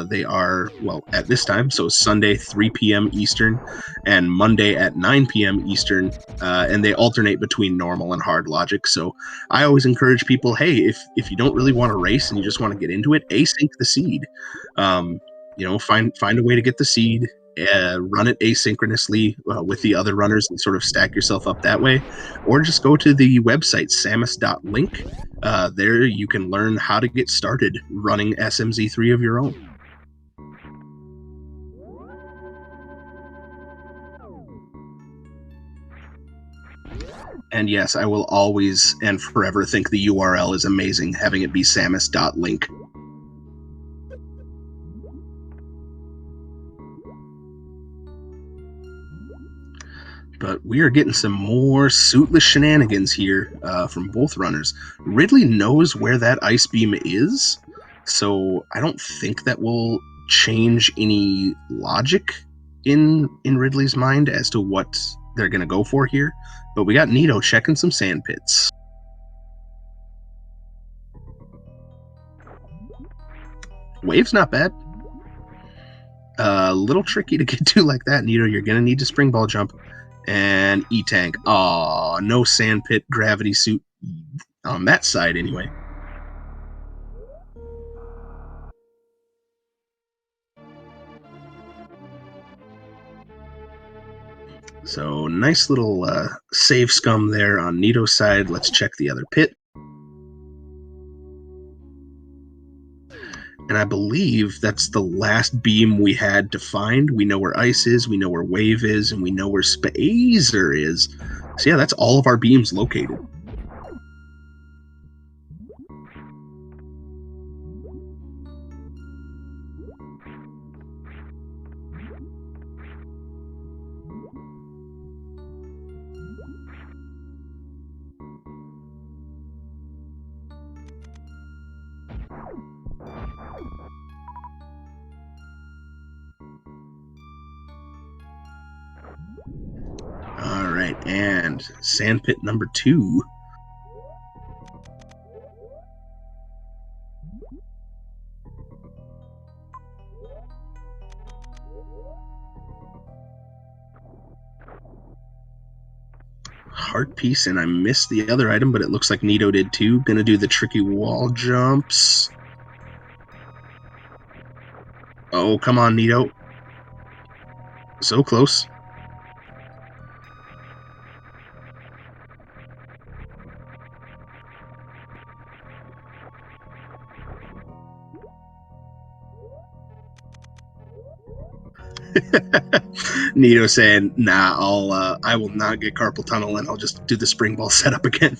They are, well, at this time, so Sunday 3 p.m. Eastern and Monday at 9 p.m. Eastern, and they alternate between normal and hard logic. So I always encourage people, hey, if you don't really want to race and you just want to get into it, async the seed. Find a way to get the seed. Run it asynchronously with the other runners and sort of stack yourself up that way, or just go to the website samus.link. There you can learn how to get started running SMZ3 of your own. And yes, I will always and forever think the URL is amazing, having it be samus.link. But we are getting some more suitless shenanigans here from both runners. Ridley knows where that ice beam is, so I don't think that will change any logic in Ridley's mind as to what they're going to go for here. But we got Nito checking some sand pits. Wave's not bad. A little tricky to get to like that, Nito. You're going to need to spring ball jump. And E-Tank. Aw, no sand pit gravity suit on that side anyway. So nice little save scum there on Nito's side. Let's check the other pit. And I believe that's the last beam we had to find. We know where ice is, we know where wave is, and we know where Spazer is. So yeah, that's all of our beams located. All right, and sandpit number 2. Heart piece, and I missed the other item, but it looks like Nito did too. Gonna do the tricky wall jumps. Oh, come on, Nito. So close. Nito saying, "Nah, I will not get carpal tunnel, and I'll just do the spring ball setup again."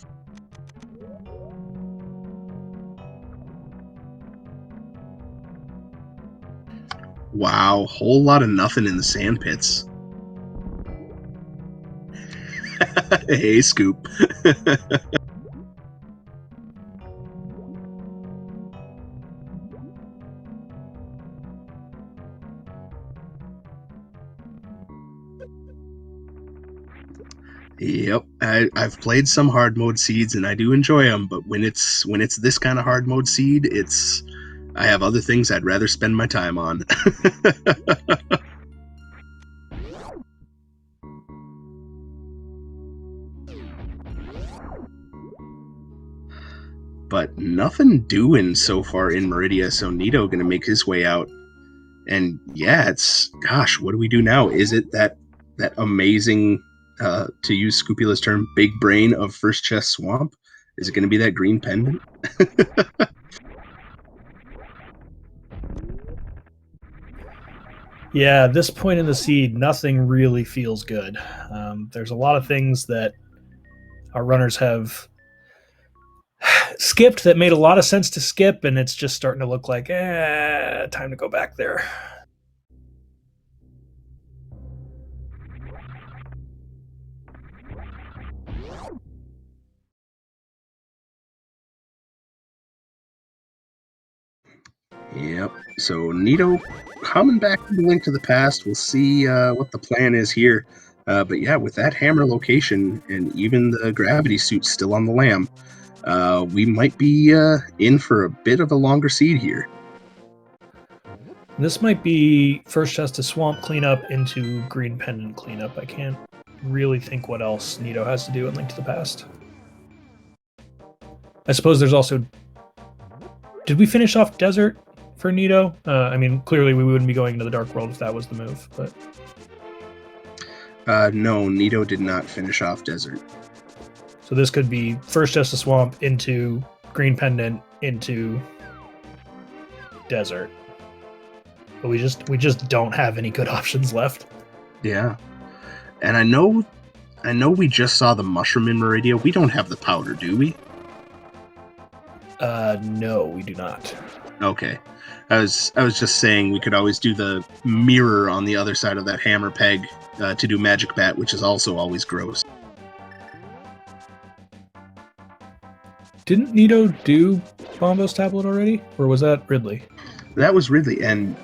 Wow, whole lot of nothing in the sand pits. Hey, Scoop. Yep, I've played some hard mode seeds and I do enjoy them, but when it's this kind of hard mode seed, I have other things I'd rather spend my time on. But nothing doing so far in Meridia, so Nito gonna make his way out. And yeah, gosh, what do we do now? Is it that amazing, to use Scoopila's term, big brain of First Chest Swamp? Is it going to be that green pendant? Yeah, at this point in the seed, nothing really feels good. There's a lot of things that our runners have skipped that made a lot of sense to skip, and it's just starting to look like, time to go back there. Yep. So Nito coming back to the Link to the Past. We'll see what the plan is here. But yeah, with that hammer location and even the gravity suit still on the lamb, we might be in for a bit of a longer seed here. This might be first chest to swamp cleanup into green pendant cleanup. I can't really think what else Nito has to do in Link to the Past. I suppose there's also... Did we finish off Desert for Nito? I mean, clearly we wouldn't be going into the Dark World if that was the move, but... No, Nito did not finish off Desert. So this could be first chest to swamp into green pendant into Desert. But we just don't have any good options left. Yeah. And I know we just saw the mushroom in Meridia. We don't have the powder, do we? No, we do not. Okay. I was just saying we could always do the mirror on the other side of that hammer peg to do Magic Bat, which is also always gross. Didn't Nito do Bombo's tablet already? Or was that Ridley? That was Ridley, and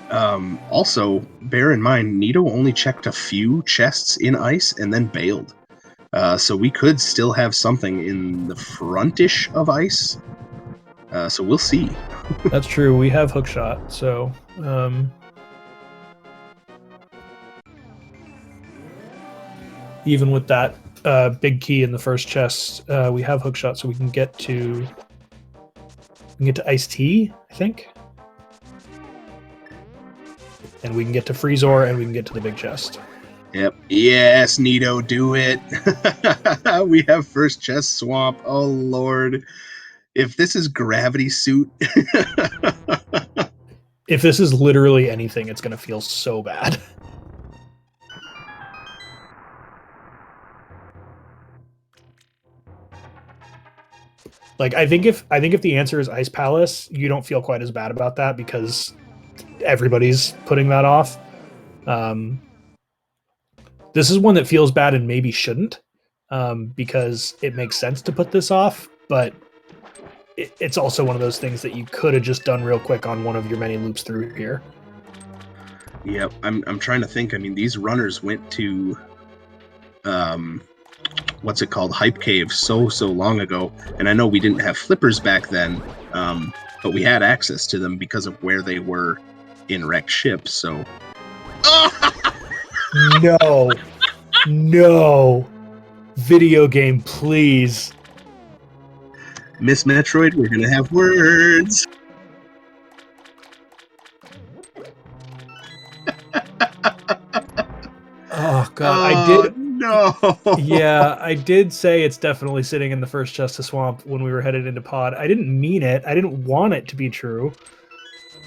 also, bear in mind, Nito only checked a few chests in ice and then bailed. So we could still have something in the frontish of ice. So we'll see. That's true. We have Hookshot, so... even with that big key in the first chest, we have Hookshot, so we can get to... Iced Tea, I think? And we can get to Freezor, and we can get to the big chest. Yep. Yes, Nito, do it. We have first chest swamp. Oh, Lord. If this is Gravity Suit... If this is literally anything, it's going to feel so bad. Like, I think if the answer is Ice Palace, you don't feel quite as bad about that because everybody's putting that off. This is one that feels bad and maybe shouldn't, because it makes sense to put this off, but it's also one of those things that you could have just done real quick on one of your many loops through here. Yep, I'm trying to think. I mean, these runners went to what's it called, Hype Cave so long ago, and I know we didn't have flippers back then, but we had access to them because of where they were in wrecked ships. So no video game, please. Miss Metroid, we're gonna have words. Oh god, I did. No. Yeah, I did say it's definitely sitting in the first chest to swamp when we were headed into pod. I didn't mean it. I didn't want it to be true.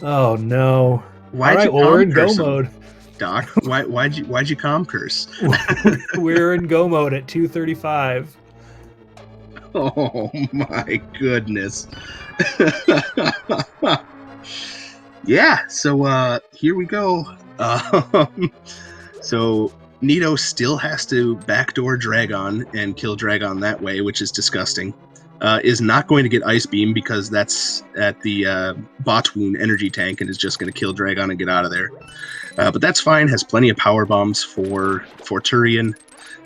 Oh no. Why'd you we're in go curse him, mode. Doc? Why'd you calm curse? We're in go mode at 2:35. Oh my goodness. Yeah, so here we go. So Nito still has to backdoor Dragon and kill Dragon that way, which is disgusting. Is not going to get Ice Beam because that's at the Botwoon energy tank and is just going to kill Dragon and get out of there. But that's fine, has plenty of power bombs for Turian.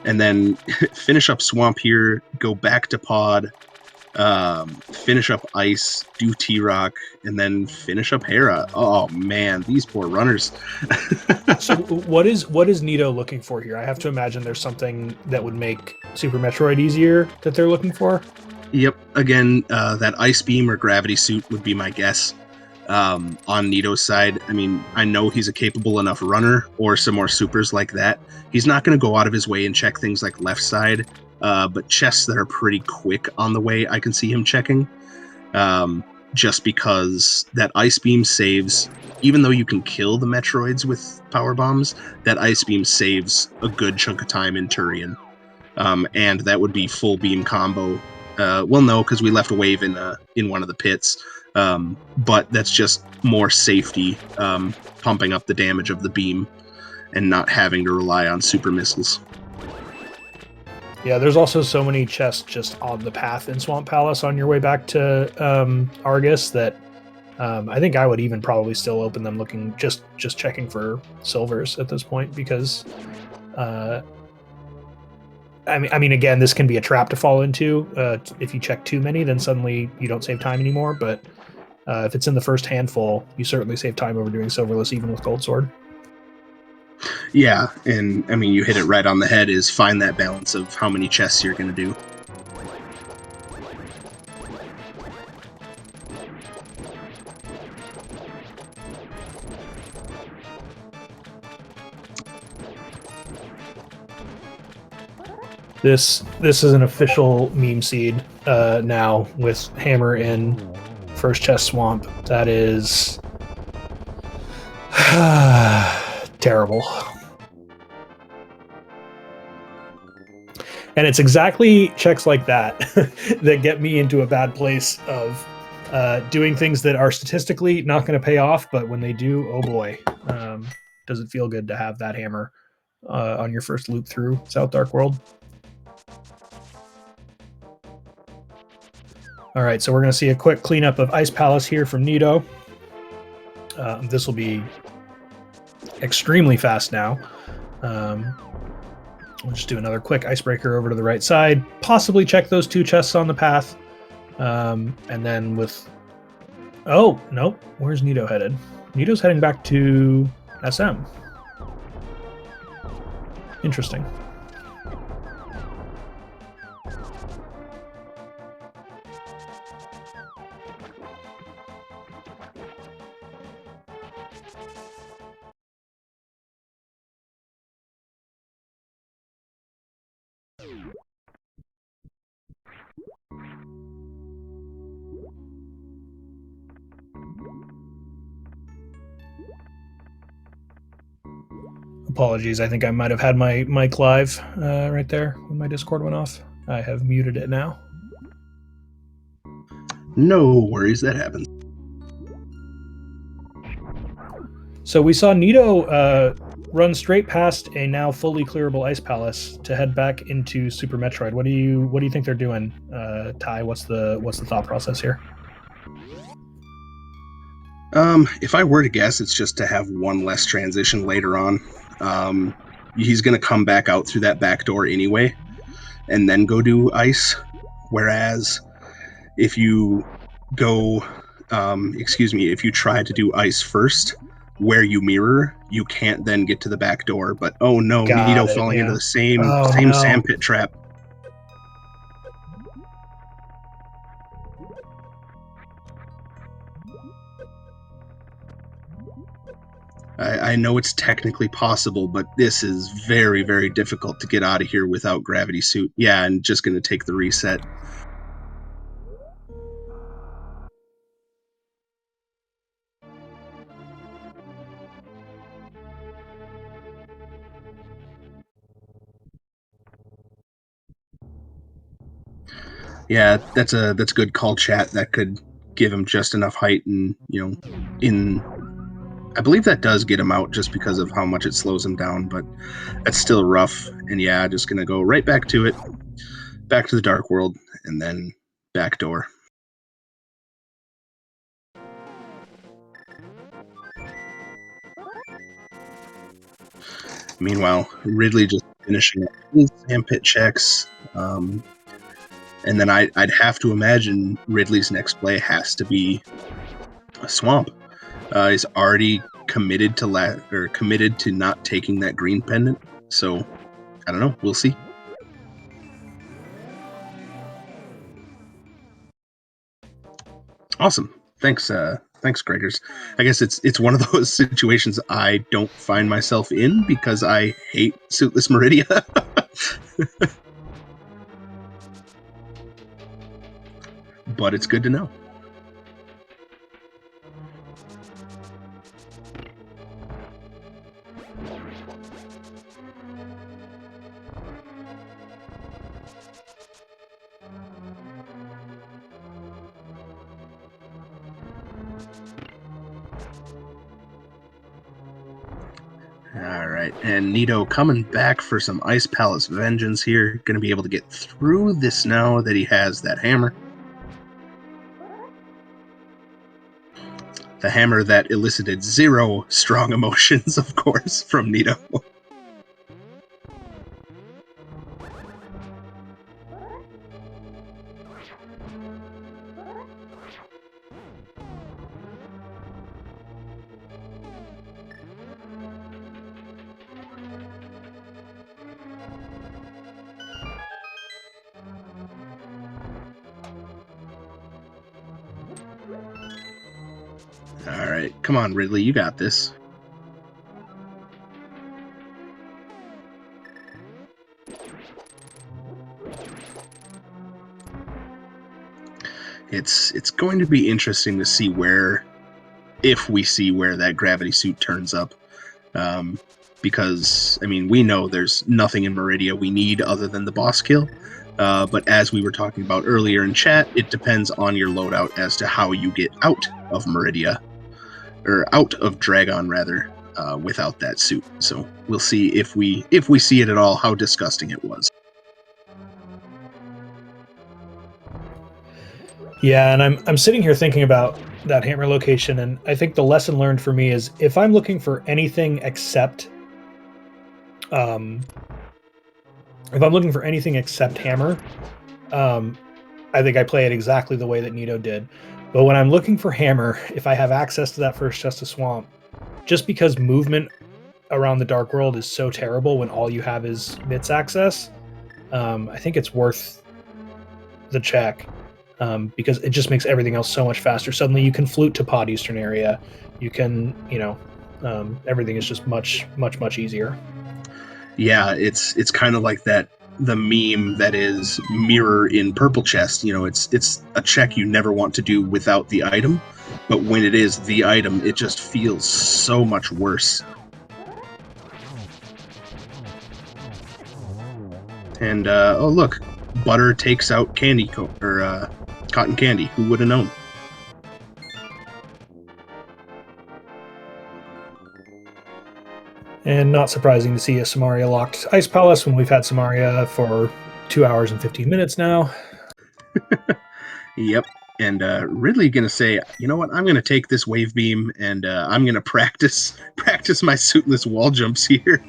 And then finish up Swamp here, go back to Pod, finish up Ice, do T-Rock, and then finish up Hera. Oh man, these poor runners. So what is Nito looking for here? I have to imagine there's something that would make Super Metroid easier that they're looking for. Yep, again, that Ice Beam or Gravity Suit would be my guess. On Nito's side, I mean, I know he's a capable enough runner or some more supers like that. He's not going to go out of his way and check things like left side, but chests that are pretty quick on the way, I can see him checking. Just because that Ice Beam saves, even though you can kill the Metroids with power bombs, that Ice Beam saves a good chunk of time in Turian. And that would be full beam combo. Well, no, because we left a wave in one of the pits. But that's just more safety, pumping up the damage of the beam and not having to rely on super missiles. Yeah, there's also so many chests just on the path in Swamp Palace on your way back to Argus that I think I would even probably still open them looking, just checking for silvers at this point, because I mean, again, this can be a trap to fall into. If you check too many, then suddenly you don't save time anymore. But if it's in the first handful, you certainly save time over doing Silverless, even with Gold Sword. Yeah, and I mean, you hit it right on the head, is find that balance of how many chests you're going to do. This is an official meme seed now with Hammer in first chest swamp. That is terrible. And it's exactly checks like that that get me into a bad place of doing things that are statistically not going to pay off, but when they do, oh boy, does it feel good to have that hammer on your first loop through South Dark World. All right, so we're going to see a quick cleanup of Ice Palace here from Nito. This will be extremely fast now. We'll just do another quick icebreaker over to the right side, possibly check those 2 chests on the path. And then with... Oh, nope. Where's Nito headed? Nito's heading back to SM. Interesting. Apologies, I think I might have had my mic live right there when my Discord went off. I have muted it now. No worries, that happens. So we saw Nito run straight past a now fully clearable Ice Palace to head back into Super Metroid. What do you think they're doing, Ty? What's the thought process here? If I were to guess, it's just to have one less transition later on. He's going to come back out through that back door anyway, and then go do ice. Whereas if you go, if you try to do ice first, where you mirror, you can't then get to the back door. But oh no, Nito falling into the same sandpit trap. I know it's technically possible, but this is very, very difficult to get out of here without gravity suit. Yeah, and just going to take the reset. Yeah, that's a good call, chat. That could give him just enough height, and I believe that does get him out just because of how much it slows him down, but that's still rough. And yeah, just gonna go right back to it, back to the Dark World, and then back door. Meanwhile, Ridley just finishing up his sandpit checks. And then I'd have to imagine Ridley's next play has to be a swamp. He's already committed to not taking that green pendant. So I don't know. We'll see. Awesome. Thanks, Gregors. I guess it's one of those situations I don't find myself in because I hate Suitless Meridia. But it's good to know. Alright, and Nito coming back for some Ice Palace vengeance here. Going to be able to get through this now that he has that hammer. The hammer that elicited 0 strong emotions, of course, from Nito. All right, come on, Ridley, you got this. It's going to be interesting to see if we see where that gravity suit turns up. Because, I mean, we know there's nothing in Meridia we need other than the boss kill. But as we were talking about earlier in chat, it depends on your loadout as to how you get out of Meridia, or out of Dragon, rather, without that suit. So we'll see if we see it at all, how disgusting it was. Yeah, and I'm sitting here thinking about that hammer location, and I think the lesson learned for me is if I'm looking for anything except hammer, I think I play it exactly the way that Nito did. But when I'm looking for hammer, if I have access to that first chest of swamp, just because movement around the Dark World is so terrible when all you have is MITS access, I think it's worth the check. Because it just makes everything else so much faster. Suddenly you can flute to Pod Eastern area. You can, everything is just much, much, much easier. Yeah, it's kind of like the meme that is mirror in purple chest. It's a check you never want to do without the item, but when it is the item, it just feels so much worse. And oh look, Butter takes out Cotton Candy. Who would have known? And not surprising to see a Samaria locked Ice Palace when we've had Samaria for 2 hours and 15 minutes now. Yep. And Ridley gonna say, you know what? I'm gonna take this wave beam and I'm gonna practice my suitless wall jumps here.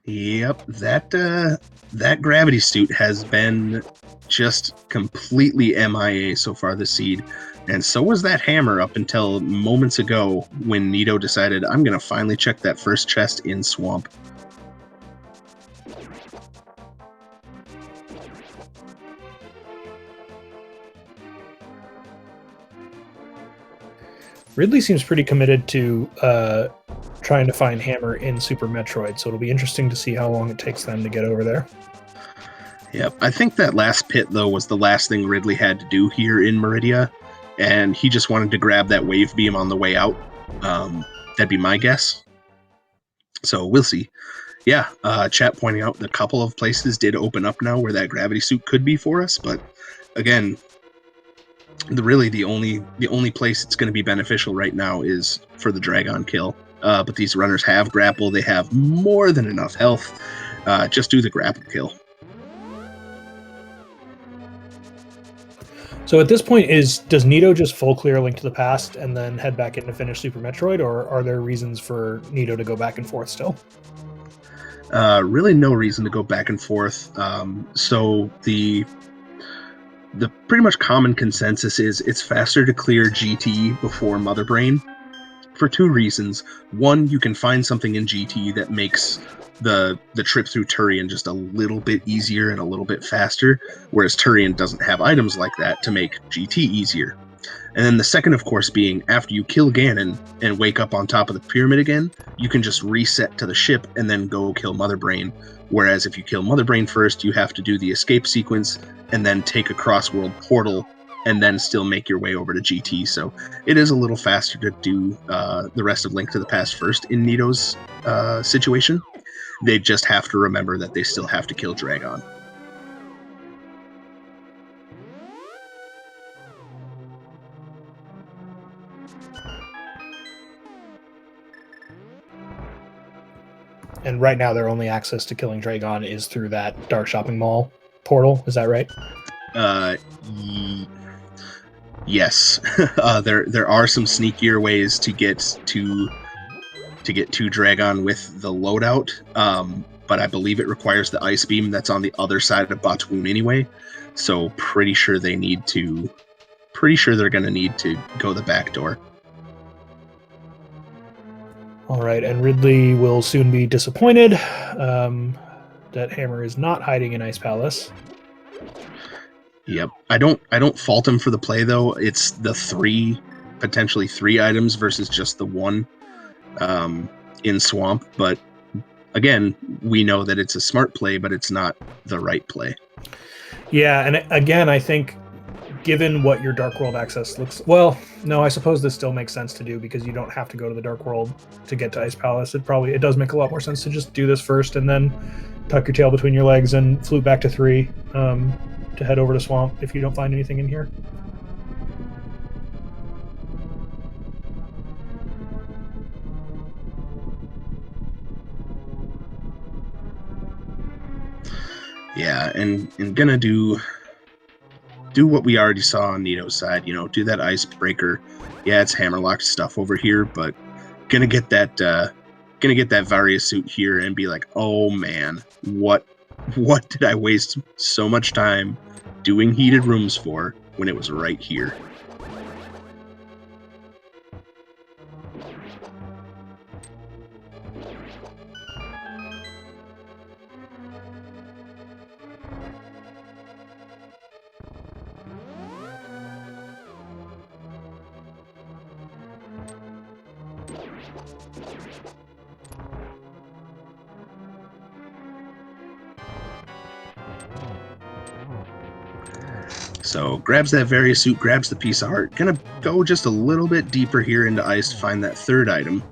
Yep, that gravity suit has been just completely MIA so far this seed, and so was that hammer up until moments ago when Nito decided, I'm gonna finally check that first chest in Swamp. Ridley seems pretty committed to trying to find hammer in Super Metroid, so it'll be interesting to see how long it takes them to get over there. Yep, I think that last pit, though, was the last thing Ridley had to do here in Meridia, and he just wanted to grab that wave beam on the way out. That'd be my guess. So we'll see. Yeah, chat pointing out a couple of places did open up now where that gravity suit could be for us, but again, the only place it's going to be beneficial right now is for the Dragon kill. But these runners have grapple. They have more than enough health. Just do the grapple kill. So at this point, does Nito just full clear Link to the Past and then head back in to finish Super Metroid, or are there reasons for Nito to go back and forth still? Really no reason to go back and forth. So the pretty much common consensus is it's faster to clear GT before Mother Brain for two reasons. One, you can find something in GT that makes the trip through Turian just a little bit easier and a little bit faster, whereas Turian doesn't have items like that to make GT easier. And then the second, of course, being after you kill Ganon and wake up on top of the pyramid again, you can just reset to the ship and then go kill Mother Brain. Whereas if you kill Mother Brain first, you have to do the escape sequence and then take a cross-world portal and then still make your way over to GT. So it is a little faster to do the rest of Link to the Past first in Nito's situation. They just have to remember that they still have to kill Dragon. And right now, their only access to killing Dragon is through that Dark Shopping Mall portal. Is that right? Yes. There are some sneakier ways to get to Dragon with the loadout. but I believe it requires the ice beam that's on the other side of Batoon anyway. So pretty sure they're going to need to go the back door. All right, and Ridley will soon be disappointed that Hammer is not hiding in Ice Palace. Yep. I don't fault him for the play though. It's the potentially three items versus just the one in Swamp, but again, we know that it's a smart play, but it's not the right play. Yeah, and again, I think given what your Dark World access looks... Well, no, I suppose this still makes sense to do because you don't have to go to the Dark World to get to Ice Palace. It does make a lot more sense to just do this first and then tuck your tail between your legs and flute back to 3 to head over to Swamp if you don't find anything in here. Yeah, and gonna do what we already saw on Nito's side, do that icebreaker. Yeah, it's hammerlock stuff over here, but gonna get that Varia suit here and be like, oh man, what did I waste so much time doing heated rooms for when it was right here? So grabs that Varia suit, grabs the piece of heart. Gonna go just a little bit deeper here into ice to find that third item.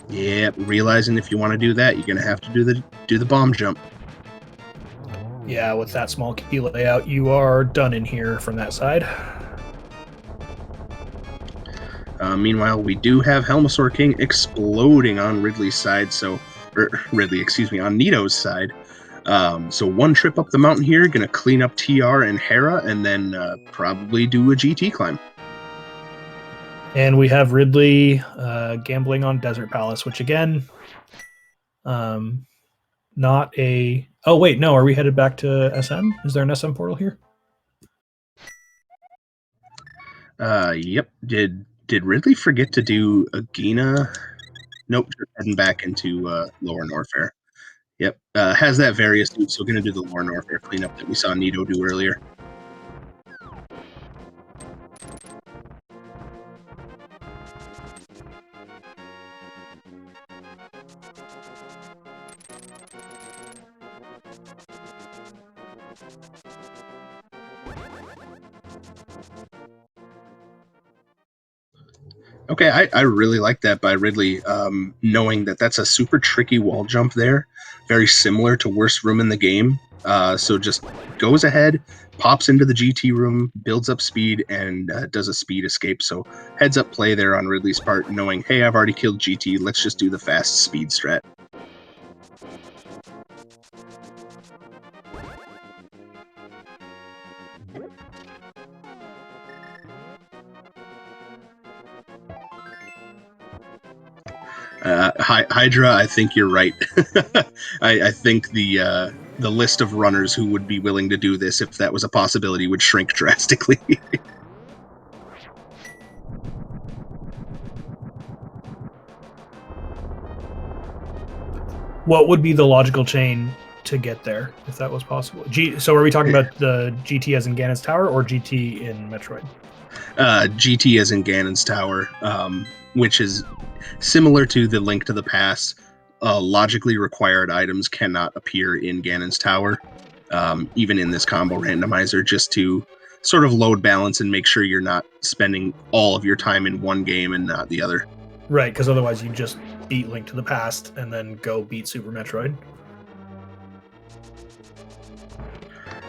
Yeah, realizing if you want to do that, you're gonna have to do the bomb jump. Yeah, with that small key layout, you are done in here from that side. Meanwhile, we do have Helmasaur King exploding on Ridley's side, on Nito's side. So one trip up the mountain here, gonna clean up TR and Hera, and then probably do a GT climb. And we have Ridley gambling on Desert Palace, which again, not a... Oh, wait, no, are we headed back to SM? Is there an SM portal here? Yep. Did Ridley forget to do Agena? Nope, just heading back into Lower Norfair. Yep, has that various suit, so gonna do the Lower Norfair cleanup that we saw Nito do earlier. Okay, I really like that by Ridley, knowing that that's a super tricky wall jump there, very similar to worst room in the game. So just goes ahead, pops into the GT room, builds up speed, and does a speed escape. So heads up play there on Ridley's part, knowing, hey, I've already killed GT, let's just do the fast speed strat. Hydra, I think you're right. I think the list of runners who would be willing to do this, if that was a possibility, would shrink drastically. What would be the logical chain to get there, if that was possible? So are we talking about the GT as in Ganon's Tower or GT in Metroid? GT as in Ganon's Tower, which is similar to the Link to the Past. Logically required items cannot appear in Ganon's Tower, even in this combo randomizer, just to sort of load balance and make sure you're not spending all of your time in one game and not the other. Right, because otherwise you just beat Link to the Past and then go beat Super Metroid.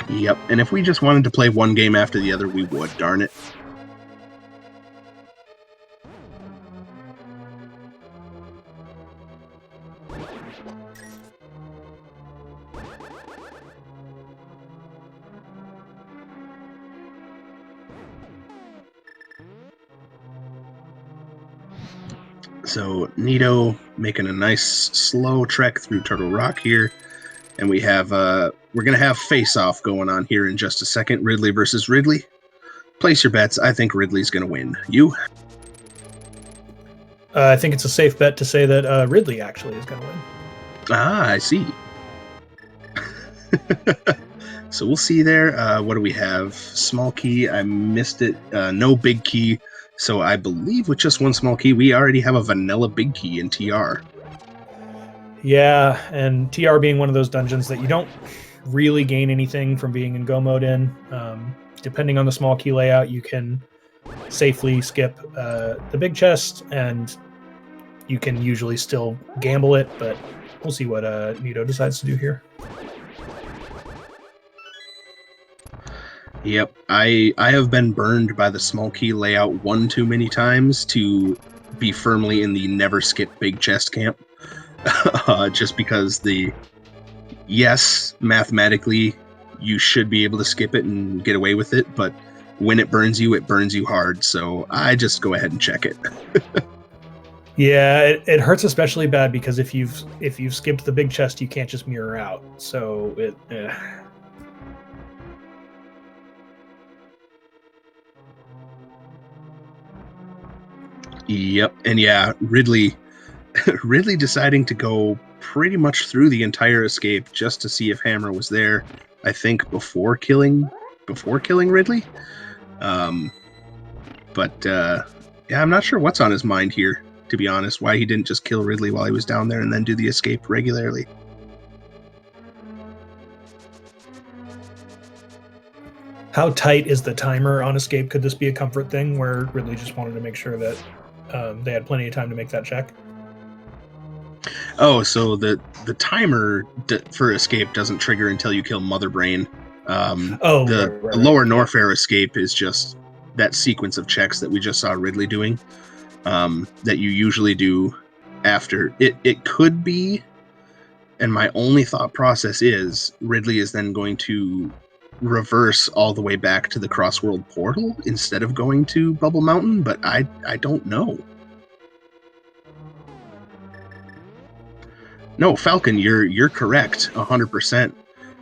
Yep, and if we just wanted to play one game after the other, we would, darn it. So Nito making a nice slow trek through Turtle Rock here, and we're gonna have face-off going on here in just a second. Ridley versus Ridley. Place your bets. I think Ridley's gonna win. You? I think it's a safe bet to say that Ridley actually is going to win. Ah, I see. So we'll see there. What do we have? Small key. I missed it. No big key. So I believe with just one small key, we already have a vanilla big key in TR. Yeah, and TR being one of those dungeons that you don't really gain anything from being in go mode in. Depending on the small key layout, you can safely skip the big chest, and you can usually still gamble it, but we'll see what Nito decides to do here. Yep, I have been burned by the small key layout one too many times to be firmly in the never skip big chest camp. Just because yes, mathematically, you should be able to skip it and get away with it, but when it burns you hard, so I just go ahead and check it. Yeah, it hurts especially bad because if you've skipped the big chest, you can't just mirror out. So it. Yep, and yeah, Ridley deciding to go pretty much through the entire escape just to see if Hammer was there. I think before killing Ridley. But yeah, I'm not sure what's on his mind here, to be honest. Why he didn't just kill Ridley while he was down there and then do the escape regularly. How tight is the timer on escape? Could this be a comfort thing where Ridley just wanted to make sure that they had plenty of time to make that check? Oh, so the timer for escape doesn't trigger until you kill Mother Brain. The lower Norfair escape is just that sequence of checks that we just saw Ridley doing, that you usually do after. It could be, and my only thought process is Ridley is then going to reverse all the way back to the Crossworld portal instead of going to Bubble Mountain, but I don't know. No, Falcon, you're correct 100%.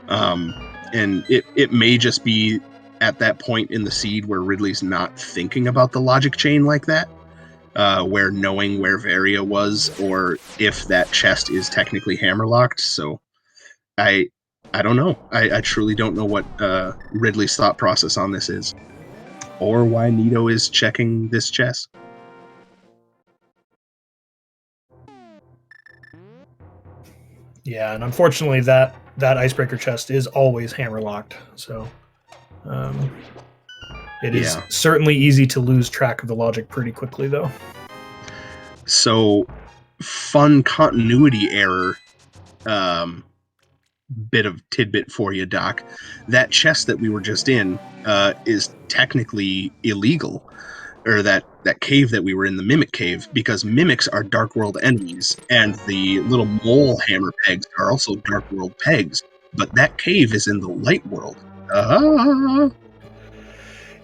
And it may just be at that point in the seed where Ridley's not thinking about the logic chain like that, where knowing where Varia was or if that chest is technically hammerlocked. So I don't know. I truly don't know what Ridley's thought process on this is, or why Nito is checking this chest. Yeah, and unfortunately that icebreaker chest is always hammerlocked, so it is certainly easy to lose track of the logic pretty quickly, though. So, fun continuity error bit of tidbit for you, Doc. That chest that we were just in is technically illegal, or that cave that we were in, the Mimic Cave, because Mimics are Dark World enemies, and the little mole hammer pegs are also Dark World pegs, but that cave is in the Light World.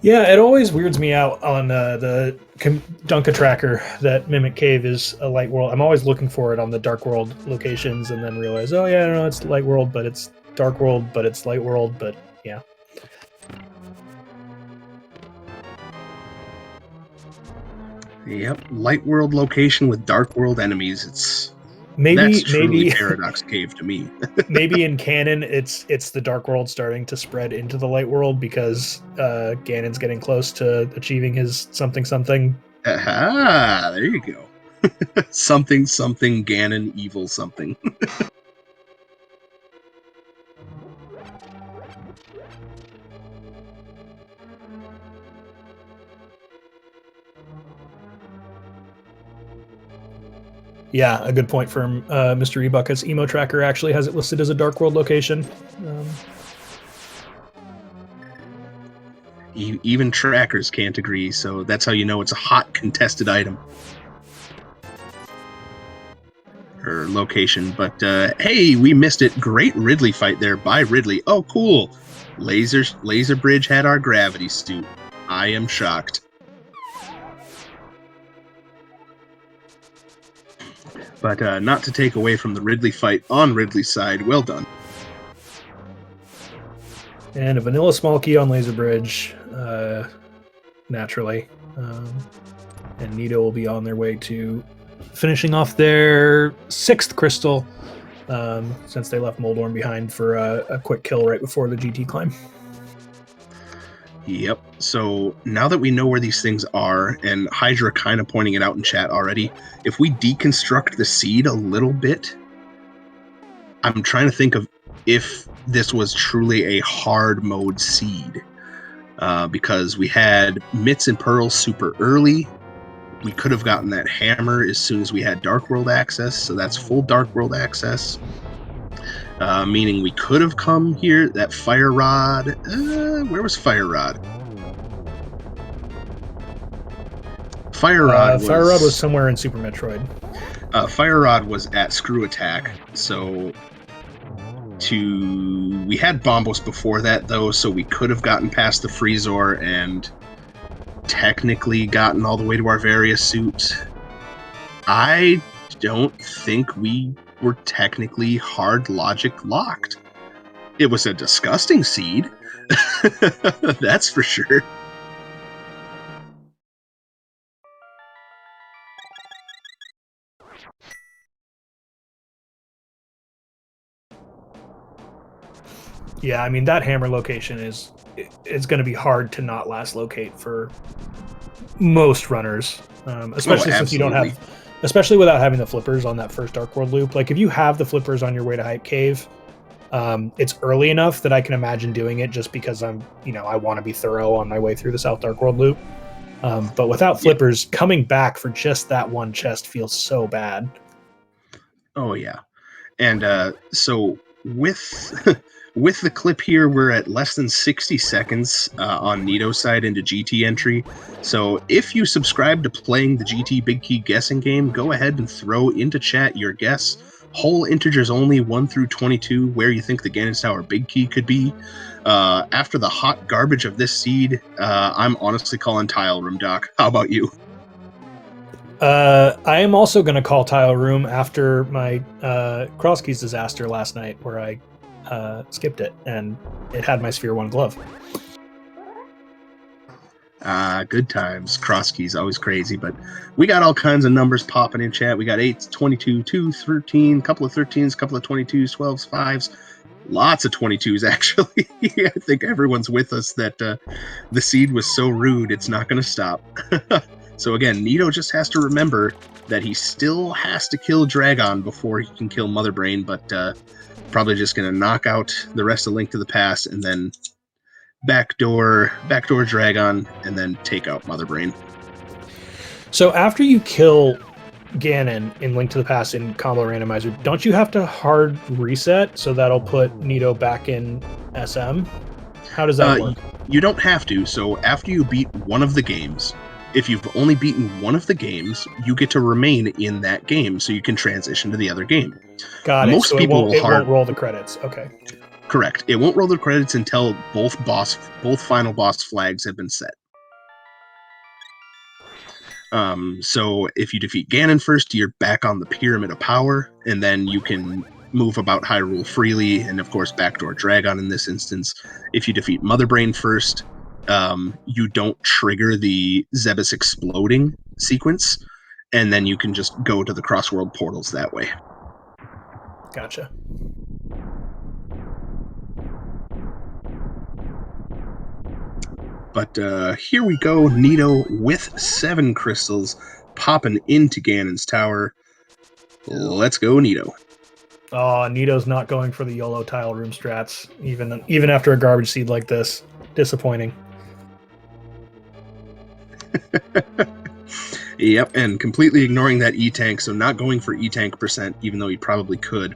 Yeah, it always weirds me out on the Dunka tracker that Mimic Cave is a Light World. I'm always looking for it on the Dark World locations and then realize, oh yeah, no, it's Light World, but it's Dark World, but it's Light World, but yeah. Yep, Light World location with Dark World enemies. That's truly Paradox Cave to me. Maybe in canon, it's the Dark World starting to spread into the Light World because Ganon's getting close to achieving his something. Aha! There you go. something Ganon evil something. Yeah, a good point from Mr. Ebucket's Emo Tracker actually has it listed as a Dark World location. Even trackers can't agree, so that's how you know it's a hot contested item. Or location, but hey, we missed it. Great Ridley fight there by Ridley. Oh, cool. Laser Bridge had our gravity suit. I am shocked. But not to take away from the Ridley fight on Ridley's side. Well done. And a vanilla small key on Laser Bridge, naturally. And Nito will be on their way to finishing off their 6th crystal, since they left Moldorm behind for a quick kill right before the GT climb. Yep. So now that we know where these things are, and Hydra kind of pointing it out in chat already, if we deconstruct the seed a little bit, I'm trying to think of if this was truly a hard mode seed. Because we had Mitts and Pearls super early. We could have gotten that hammer as soon as we had Dark World access, so that's full Dark World access. Meaning we could have come here. That Fire Rod. Where was Fire Rod? Fire Rod was somewhere in Super Metroid. Fire Rod was at Screw Attack, so we had Bombos before that though, so we could have gotten past the Freezor and technically gotten all the way to our Various suit. I don't think we were technically hard logic locked. It was a disgusting seed. That's for sure. Yeah, I mean, that hammer location it's going to be hard to not last locate for most runners, especially since you don't have, especially without having the flippers on that first Dark World loop. Like, if you have the flippers on your way to Hype Cave, it's early enough that I can imagine doing it just because I want to be thorough on my way through the South Dark World loop. But without flippers, coming back for just that one chest feels so bad. Oh, yeah. And so with with the clip here, we're at less than 60 seconds on Nito's side into GT entry. So if you subscribe to playing the GT Big Key guessing game, go ahead and throw into chat your guess. Whole integers only, 1 through 22, where you think the Ganon Tower Big Key could be. After the hot garbage of this seed, I'm honestly calling Tile Room, Doc. How about you? I am also going to call Tile Room after my cross keys disaster last night, where I skipped it and it had my Sphere 1 glove. Good times. Cross keys, always crazy, but we got all kinds of numbers popping in chat. We got 8s, 22, 2, 13, couple of 13s, couple of 22s, 12s, 5s, lots of 22s, actually. I think everyone's with us that the seed was so rude, it's not going to stop. So again, Nito just has to remember that he still has to kill Dragon before he can kill Mother Brain, but probably just going to knock out the rest of Link to the Past and then backdoor Dragon and then take out Mother Brain. So after you kill Ganon in Link to the Past in Combo Randomizer, don't you have to hard reset so that'll put Nito back in SM? How does that work? You don't have to. So after you beat one of the games, if you've only beaten one of the games, you get to remain in that game, so you can transition to the other game. Got it. So people it won't roll the credits. Okay. Correct. It won't roll the credits until both final boss flags have been set. So if you defeat Ganon first, you're back on the Pyramid of Power, and then you can move about Hyrule freely, and of course backdoor Dragon in this instance. If you defeat Mother Brain first, you don't trigger the Zebus exploding sequence, and then you can just go to the cross-world portals that way. Gotcha. But here we go, Nito with 7 crystals popping into Ganon's tower. Let's go, Nito. Oh, Nito's not going for the YOLO Tile Room strats, even after a garbage seed like this. Disappointing. Yep, and completely ignoring that E-Tank, so not going for E-Tank percent, even though he probably could.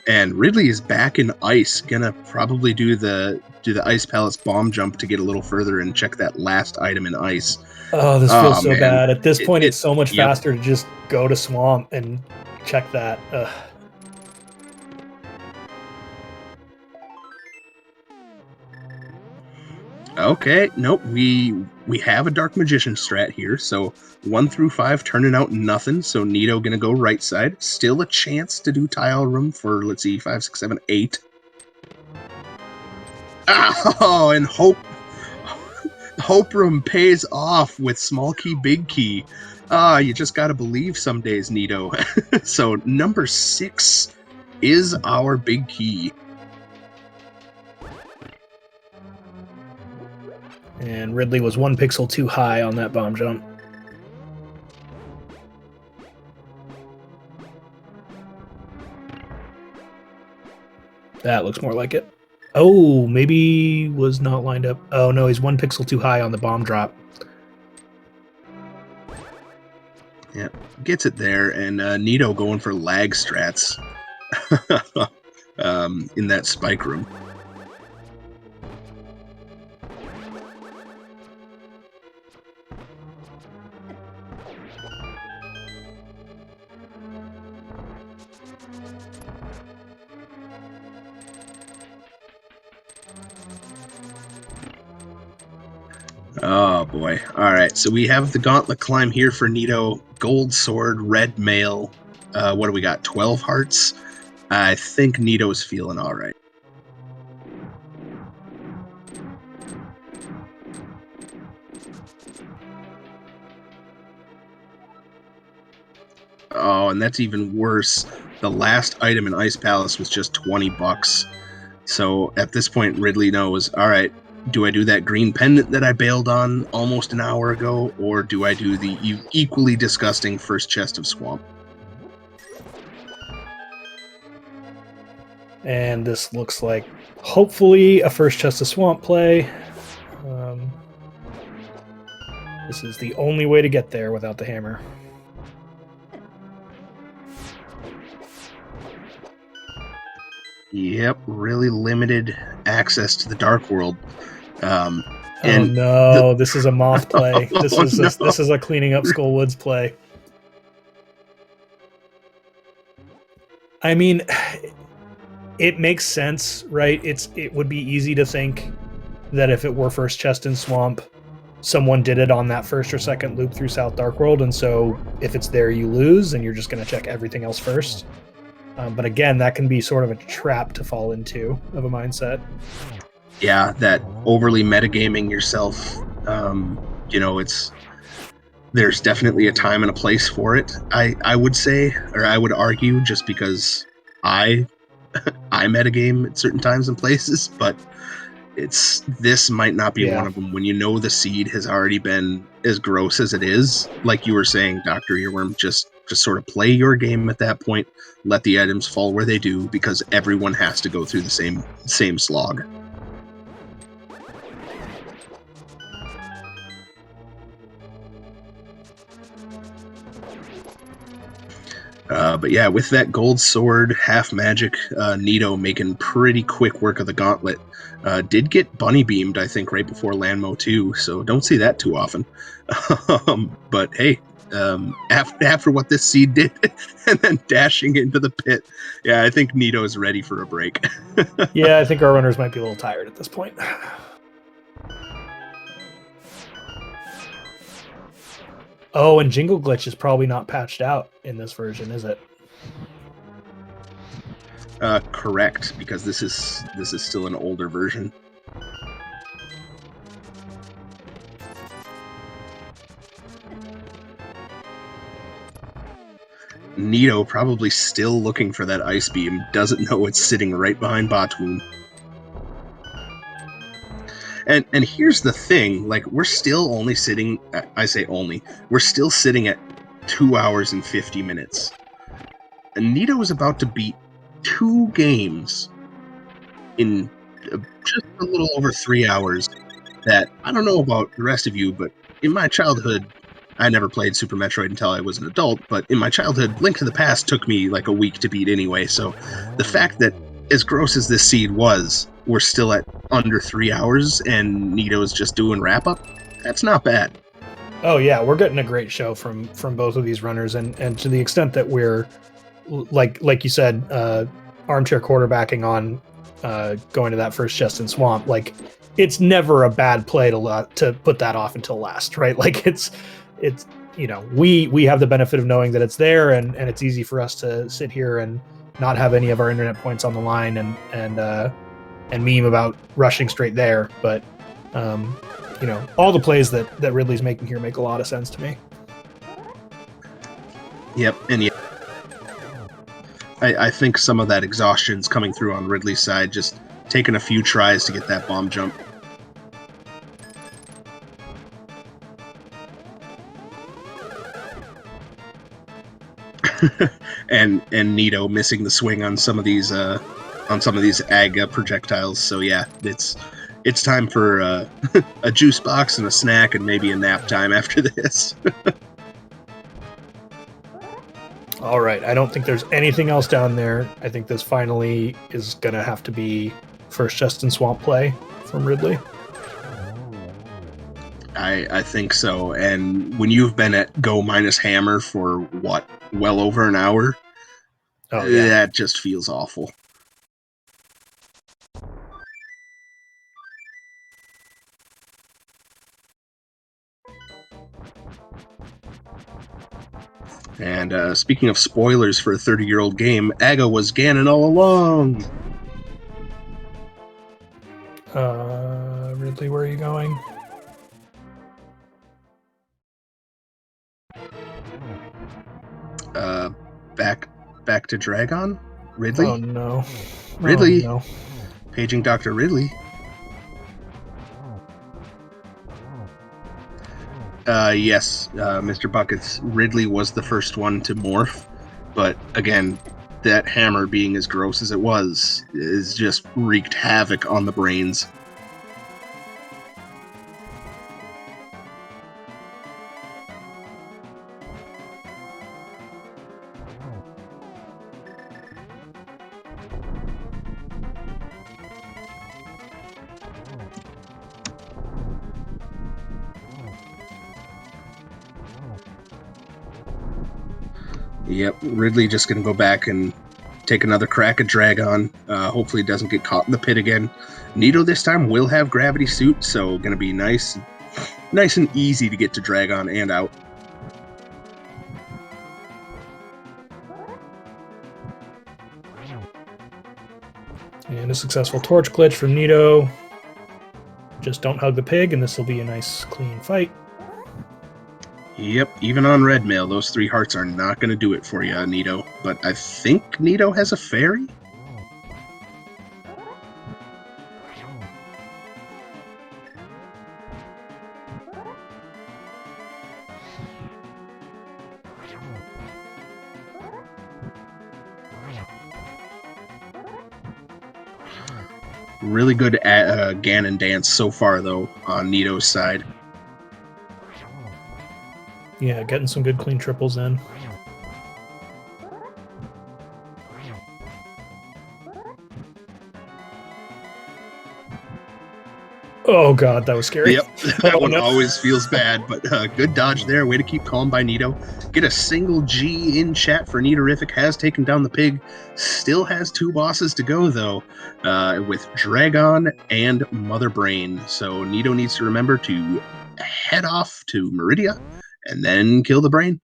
And Ridley is back in ice, gonna probably do the Ice Palace bomb jump to get a little further and check that last item in ice. Oh, this feels so bad. At this point, it's so much faster to just go to Swamp and check that. Ugh. Okay, nope. We have a Dark Magician strat here, so 1 through 5 turning out nothing. So Nito gonna go right side. Still a chance to do tile room for, let's see, 5, 6, 7, 8. Oh, and Hope room pays off with small key, big key. You just gotta believe some days, Nito. So number 6 is our big key. And Ridley was 1 pixel too high on that bomb jump. That looks more like it. Oh, maybe was not lined up. Oh, no, he's 1 pixel too high on the bomb drop. Yeah, gets it there, and Nito going for lag strats in that spike room. Oh boy. Alright, so we have the gauntlet climb here for Nito. Gold sword, red mail. What do we got? 12 hearts? I think Nito's feeling alright. Oh, and that's even worse. The last item in Ice Palace was just 20 bucks. So at this point, Ridley knows, all right, do I do that green pendant that I bailed on almost an hour ago, or do I do the equally disgusting first chest of swamp? And this looks like, hopefully, a first chest of swamp play. This is the only way to get there without the hammer. Yep, really limited access to the Dark World. Oh no, this is a moth play. This is a cleaning up Skullwoods play. I mean, it makes sense, right? It would be easy to think that if it were first chest in swamp, someone did it on that first or second loop through South Dark World, and so if it's there, you lose, and you're just going to check everything else first. But again, that can be sort of a trap to fall into of a mindset. Yeah, that overly metagaming yourself. There's definitely a time and a place for it. I would say, or I would argue, just because I metagame at certain times and places, but this might not be one of them. When you know the seed has already been as gross as it is, like you were saying, Dr. Earworm, just sort of play your game at that point. Let the items fall where they do, because everyone has to go through the same slog. But yeah, with that gold sword, half magic, Nito making pretty quick work of the gauntlet. Did get bunny beamed, I think, right before Landmo 2, so don't see that too often. But hey, after what this seed did, and then dashing into the pit, yeah, I think Nito's ready for a break. Yeah, I think our runners might be a little tired at this point. Oh, and Jingle Glitch is probably not patched out in this version, is it? Correct, because this is still an older version. Nito probably still looking for that ice beam, doesn't know it's sitting right behind Botwoon. And here's the thing, like, we're still only sitting, I say only, we're still sitting at 2 hours and 50 minutes. And Nito is about to beat 2 games in just a little over 3 hours that, I don't know about the rest of you, but in my childhood, I never played Super Metroid until I was an adult, but in my childhood, Link to the Past took me like a week to beat anyway, so the fact that, as gross as this seed was, we're still at under 3 hours and Nito's just doing wrap-up, that's not bad. Oh yeah, we're getting a great show from both of these runners, and to the extent that we're, like you said, armchair quarterbacking on going to that first chest in swamp, like, it's never a bad play to put that off until last, right? Like it's we have the benefit of knowing that it's there, and it's easy for us to sit here and not have any of our internet points on the line and meme about rushing straight there. But all the plays that Ridley's making here make a lot of sense to me. Yep, and yeah, I think some of that exhaustion's coming through on Ridley's side, just taking a few tries to get that bomb jump. and Nito missing the swing on some of these ag projectiles. So yeah, it's time for a juice box and a snack and maybe a nap time after this. All right, I don't think there's anything else down there. I think this finally is gonna have to be first chest and swamp play from Ridley. I think so. And when you've been at go minus hammer for what, well over an hour, that just feels awful. And speaking of spoilers for a 30-year-old game, Aga was Ganon all along. Ridley, where are you going? Back to Dragon? Ridley? Oh no. Ridley. Oh, no. Paging Dr. Ridley. Yes, Mr. Buckets, Ridley was the first one to morph, but again, that hammer being as gross as it was is just wreaked havoc on the brains. Yep, Ridley just going to go back and take another crack at Dragon. Hopefully it doesn't get caught in the pit again. Nito this time will have gravity suit, so going to be nice and easy to get to Dragon and out. And a successful torch glitch from Nito. Just don't hug the pig, and this will be a nice, clean fight. Yep, even on red mail, those 3 hearts are not going to do it for you, Nito. But I think Nito has a fairy? Really good Ganon dance so far, though, on Nito's side. Yeah, getting some good clean triples in. Oh god, that was scary. Yep, that one always feels bad, but good dodge there. Way to keep calm by Nito. Get a single G in chat for Nitorific. Has taken down the pig. Still has 2 bosses to go, though, with Dragon and Mother Brain. So Nito needs to remember to head off to Meridia and then kill the brain.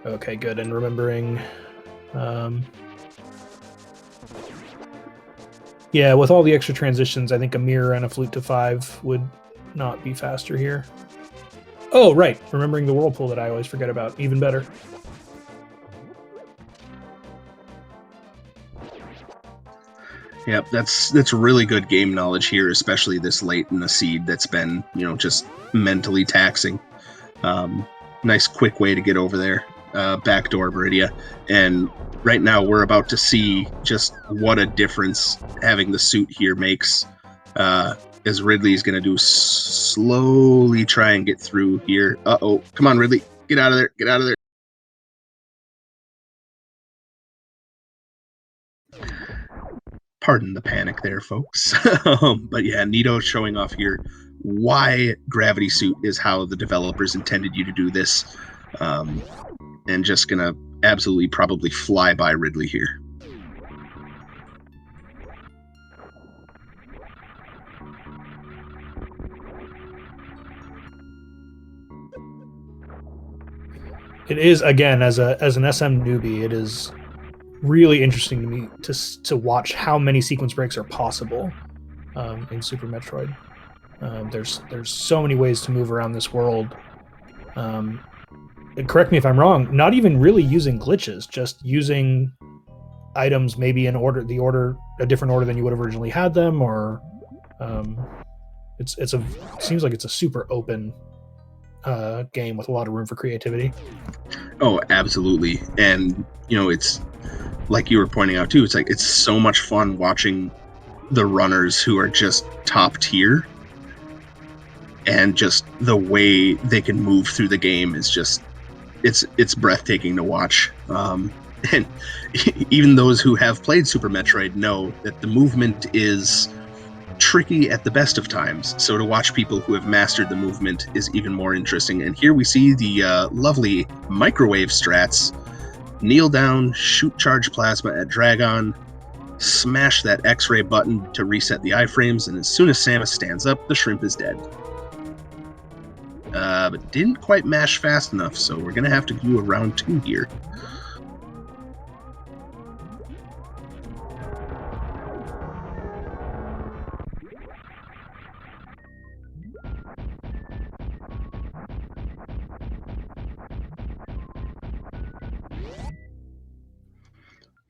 Okay, good. And remembering, yeah, with all the extra transitions, I think a mirror and a flute to 5 would not be faster here. Oh, right. Remembering the whirlpool that I always forget about. Even better. Yep, that's really good game knowledge here, especially this late in the seed that's been, just mentally taxing. Nice quick way to get over there. Backdoor Meridia. And right now we're about to see just what a difference having the suit here makes. As Ridley's going to do slowly try and get through here. Uh-oh. Come on, Ridley. Get out of there. Get out of there. Pardon the panic there, folks. But yeah, Nito showing off here why Gravity Suit is how the developers intended you to do this. and just gonna absolutely probably fly by Ridley here. It is, again, as an SM newbie, it is really interesting to me to watch how many sequence breaks are possible in Super Metroid. There's so many ways to move around this world. Correct me if I'm wrong. Not even really using glitches, just using items maybe in a different order than you would have originally had them, or it seems like it's a super open game with a lot of room for creativity. Oh, absolutely. And it's like you were pointing out too, it's so much fun watching the runners who are just top tier, and just the way they can move through the game is just it's breathtaking to watch. And even those who have played Super Metroid know that the movement is tricky at the best of times, so to watch people who have mastered the movement is even more interesting. And here we see the lovely microwave strats. Kneel down, shoot charge plasma at Dragon, smash that X-ray button to reset the iframes, and as soon as Samus stands up, the shrimp is dead. But didn't quite mash fast enough, so we're gonna have to do a round 2 here.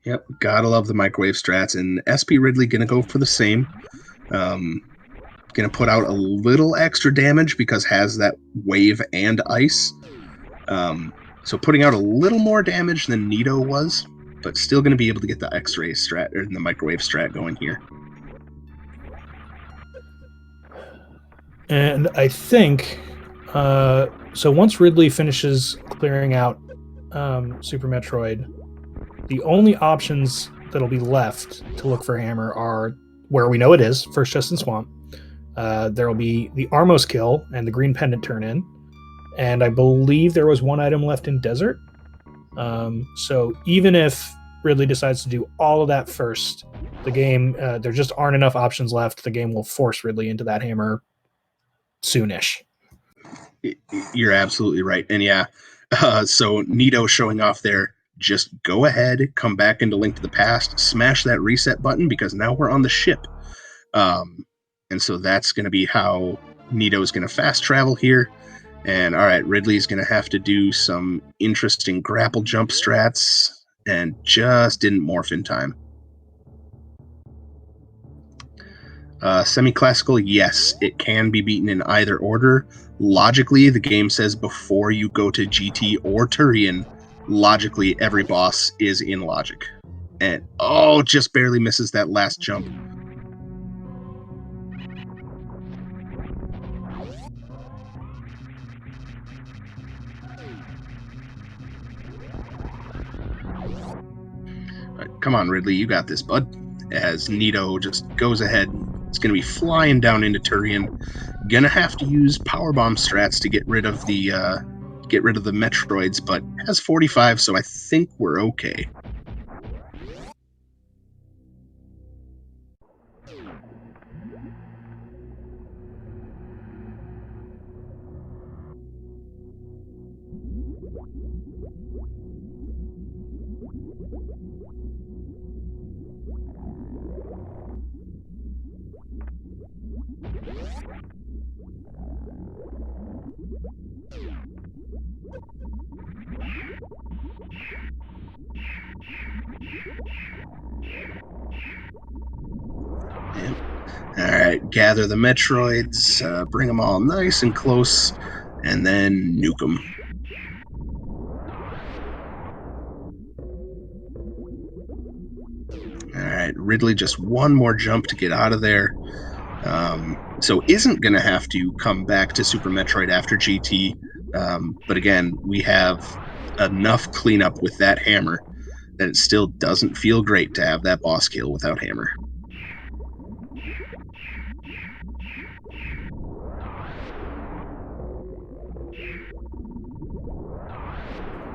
Yep, gotta love the microwave strats, and SP Ridley gonna go for the same. Gonna put out a little extra damage because has that wave and ice. So putting out a little more damage than Nito was, but still gonna be able to get the X-ray strat or the microwave strat going here. And I think so. Once Ridley finishes clearing out Super Metroid, the only options that'll be left to look for Hammer are where we know it is, first chest and swamp. There will be the Armos kill and the green pendant turn in, and I believe there was one item left in desert. So even if Ridley decides to do all of that first, the game there just aren't enough options left. The game will force Ridley into that Hammer soonish. You're absolutely right, and yeah. So Nito showing off there. Just go ahead, come back into Link to the Past, smash that reset button because now we're on the ship. And so that's going to be how Nito's going to fast travel here. And all right, Ridley's going to have to do some interesting grapple jump strats, and just didn't morph in time. Semi-classical, yes, it can be beaten in either order. Logically, the game says before you go to GT or Turian, logically every boss is in logic. And just barely misses that last jump. Come on, Ridley, you got this, bud. As Nito just goes ahead, it's going to be flying down into Turian. Gonna have to use powerbomb strats to get rid of the Metroids, but has 45, so I think we're okay. Alright, gather the Metroids, bring them all nice and close, and then nuke them. Alright, Ridley just one more jump to get out of there. So isn't going to have to come back to Super Metroid after GT. But again, we have enough cleanup with that hammer that it still doesn't feel great to have that boss kill without hammer.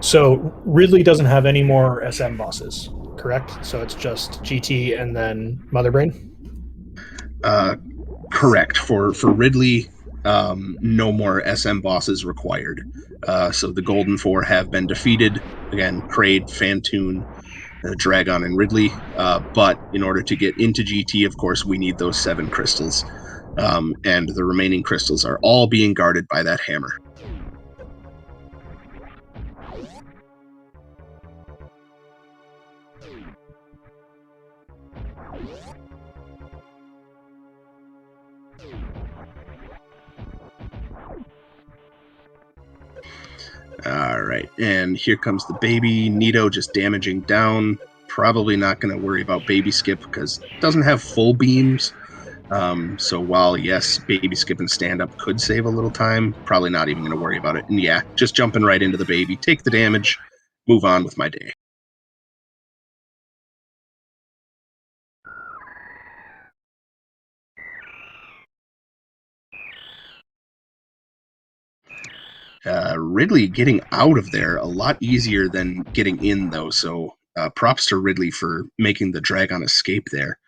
So Ridley doesn't have any more SM bosses, correct? So it's just GT and then Mother Brain? Correct. For Ridley, no more SM bosses required. So the Golden Four have been defeated. Again, Kraid, Fantoon, Dragon, and Ridley. But in order to get into GT, of course, we need those 7 crystals. And the remaining crystals are all being guarded by that hammer. All right, and here comes the baby. Nito just damaging down. Probably not going to worry about baby skip because it doesn't have full beams. So while yes, baby skip and stand up could save a little time, probably not even going to worry about it. And yeah, just jumping right into the baby, take the damage, move on with my day. Ridley getting out of there a lot easier than getting in, though. So props to Ridley for making the Dragon escape there.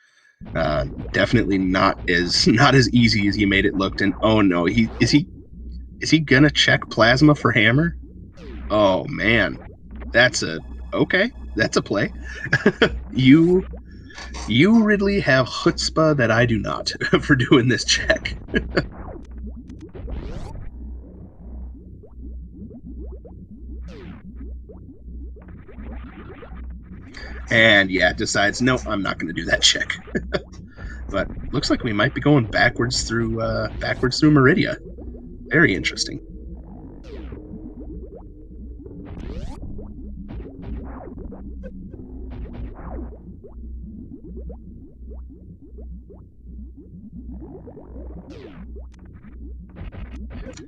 Definitely not as not as easy as he made it look. And oh no, is he gonna check plasma for hammer? Oh man, that's a okay. That's a play. you you Ridley have chutzpah that I do not for doing this check. And yeah, decides, no, I'm not going to do that check. But looks like we might be going backwards through Meridia. Very interesting.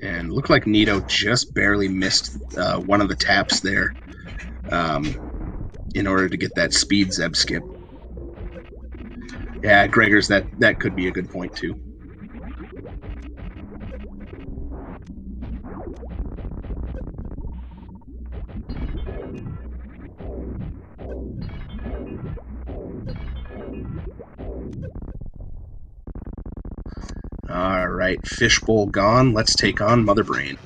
And looked like Nito just barely missed one of the taps there in order to get that speed Zeb skip. Yeah, Gregor's that could be a good point too. All right, fishbowl gone. Let's take on Mother Brain.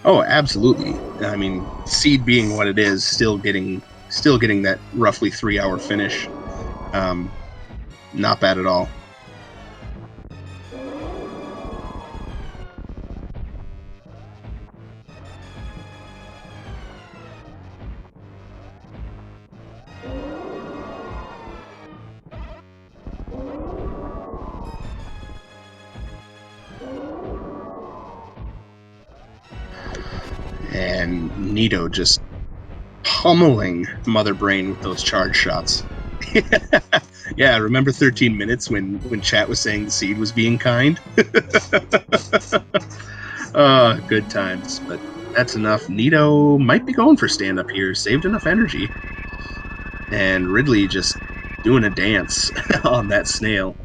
Oh, absolutely. I mean, seed being what it is, still getting that roughly 3-hour finish. Not bad at all. And Nito just pummeling Mother Brain with those charge shots. Yeah, remember 13 minutes when chat was saying the seed was being kind? Good times. But that's enough. Nito might be going for stand up here. Saved enough energy. And Ridley just doing a dance on that snail.